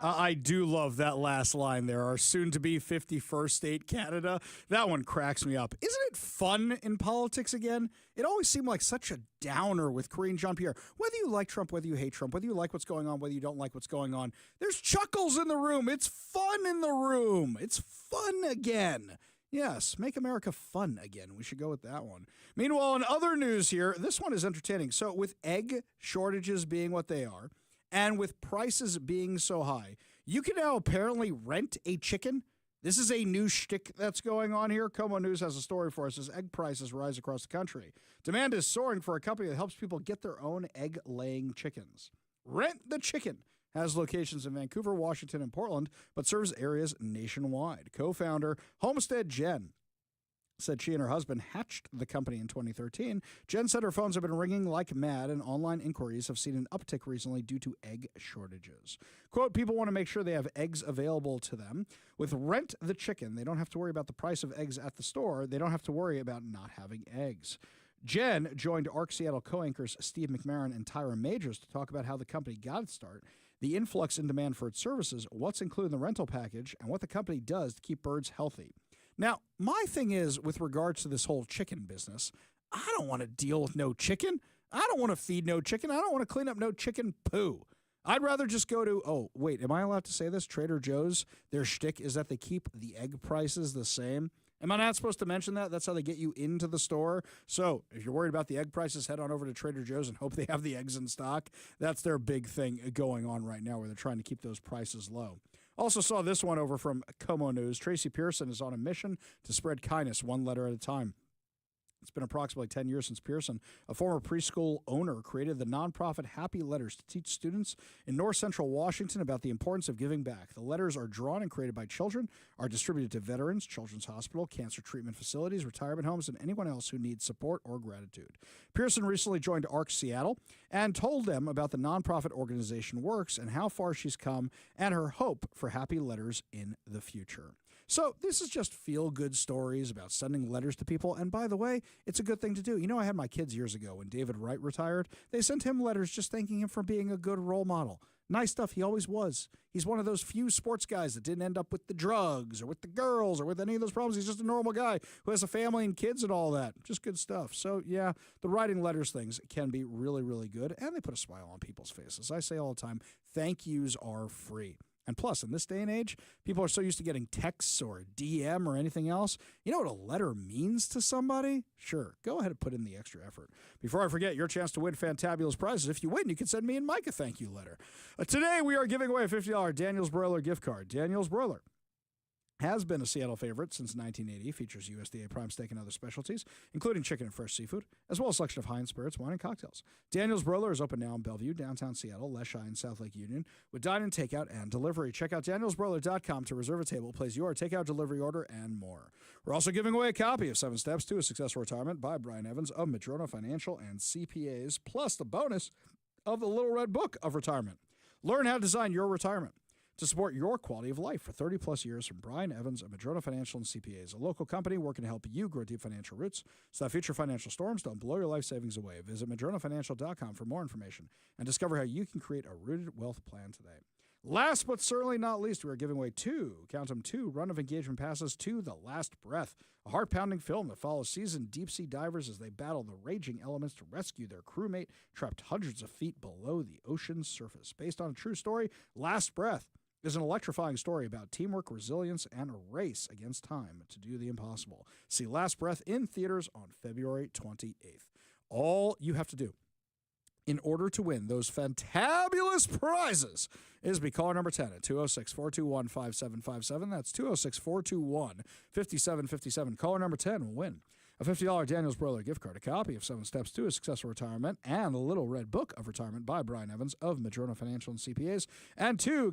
I do love that last line there, our soon-to-be 51st state, Canada. That one cracks me up. Isn't it fun in politics again? It always seemed like such a downer with Karine Jean-Pierre. Whether you like Trump, whether you hate Trump, whether you like what's going on, whether you don't like what's going on, there's chuckles in the room. It's fun in the room. It's fun again. Yes, make America fun again. We should go with that one. Meanwhile, in other news here, this one is entertaining. So with egg shortages being what they are, and with prices being so high, you can now apparently rent a chicken. This is a new shtick that's going on here. Como News has a story for us as egg prices rise across the country. Demand is soaring for a company that helps people get their own egg-laying chickens. Rent the Chicken has locations in Vancouver, Washington, and Portland, but serves areas nationwide. Co-founder Homestead Jen said she and her husband hatched the company in 2013. Jen said her phones have been ringing like mad, and online inquiries have seen an uptick recently due to egg shortages. Quote, people want to make sure they have eggs available to them. With Rent the Chicken, they don't have to worry about the price of eggs at the store. They don't have to worry about not having eggs. Jen joined ARC Seattle co-anchors Steve McMahon and Tyra Majors to talk about how the company got its start, the influx in demand for its services, what's included in the rental package, and what the company does to keep birds healthy. Now, my thing is, with regards to this whole chicken business, I don't want to deal with no chicken. I don't want to feed no chicken. I don't want to clean up no chicken poo. I'd rather just go to, oh, wait, am I allowed to say this? Trader Joe's, their shtick is that they keep the egg prices the same. Am I not supposed to mention that? That's how they get you into the store. So if you're worried about the egg prices, head on over to Trader Joe's and hope they have the eggs in stock. That's their big thing going on right now, where they're trying to keep those prices low. Also saw this one over from Como News. Tracy Pearson is on a mission to spread kindness one letter at a time. It's been approximately 10 years since Pearson, a former preschool owner, created the nonprofit Happy Letters to teach students in north central Washington about the importance of giving back. The letters are drawn and created by children, are distributed to veterans, Children's Hospital, cancer treatment facilities, retirement homes, and anyone else who needs support or gratitude. Pearson recently joined ARC Seattle and told them about the nonprofit organization works and how far she's come and her hope for Happy Letters in the future. So this is just feel-good stories about sending letters to people. And by the way, it's a good thing to do. You know, I had my kids years ago when David Wright retired. They sent him letters just thanking him for being a good role model. Nice stuff. He always was. He's one of those few sports guys that didn't end up with the drugs or with the girls or with any of those problems. He's just a normal guy who has a family and kids and all that. Just good stuff. So, yeah, the writing letters things can be really, really good. And they put a smile on people's faces. I say all the time, thank yous are free. And plus, in this day and age, people are so used to getting texts or a DM or anything else. You know what a letter means to somebody? Sure, go ahead and put in the extra effort. Before I forget, your chance to win fantabulous prizes. If you win, you can send me and Mike a thank you letter. Today, we are giving away a $50 Daniel's Broiler gift card. Daniel's Broiler has been a Seattle favorite since 1980. Features USDA prime steak and other specialties, including chicken and fresh seafood, as well as a selection of high-end spirits, wine, and cocktails. Daniel's Broiler is open now in Bellevue, downtown Seattle, Leschi, and South Lake Union, with dine-in, takeout, and delivery. Check out danielsbroiler.com to reserve a table, place your takeout, delivery order, and more. We're also giving away a copy of 7 Steps to a Successful Retirement by Brian Evans of Madrona Financial and CPAs, plus the bonus of the Little Red Book of Retirement. Learn how to design your retirement. to support your quality of life for 30-plus years from Brian Evans of Madrona Financial and CPAs, a local company working to help you grow deep financial roots so that future financial storms don't blow your life savings away. Visit madronafinancial.com for more information and discover how you can create a rooted wealth plan today. Last but certainly not least, we are giving away two run of engagement passes to The Last Breath, a heart-pounding film that follows seasoned deep-sea divers as they battle the raging elements to rescue their crewmate trapped hundreds of feet below the ocean's surface. Based on a true story, Last Breath is an electrifying story about teamwork, resilience, and a race against time to do the impossible. See Last Breath in theaters on February 28th. All you have to do in order to win those fantabulous prizes is be caller number 10 at 206-421-5757. That's 206-421-5757. Caller number 10 will win a $50 Daniels Broiler gift card, a copy of 7 Steps to a Successful Retirement, and the Little Red Book of Retirement by Brian Evans of Madrona Financial and CPAs, and two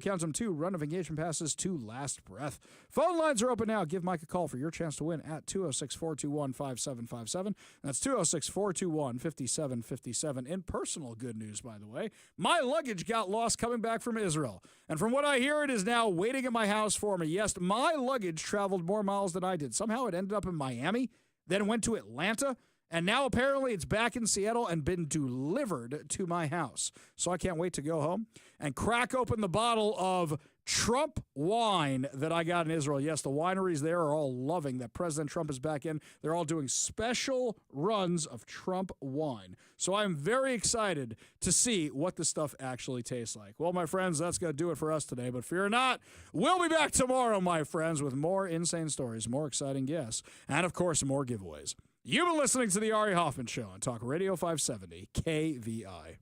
run of engagement passes to Last Breath. Phone lines are open now. Give Mike a call for your chance to win at 206-421-5757. That's 206-421-5757. In personal good news, by the way, my luggage got lost coming back from Israel. And from what I hear, it is now waiting at my house for me. Yes, my luggage traveled more miles than I did. Somehow it ended up in Miami, then went to Atlanta, and now apparently it's back in Seattle and been delivered to my house. So I can't wait to go home and crack open the bottle of Trump wine that I got in Israel. Yes, the wineries there are all loving that President Trump is back in. They're all doing special runs of Trump wine. So I'm very excited to see what this stuff actually tastes like. Well, my friends, that's going to do it for us today. But fear not, we'll be back tomorrow, my friends, with more insane stories, more exciting guests, and, of course, more giveaways. You've been listening to The Ari Hoffman Show on Talk Radio 570 KVI.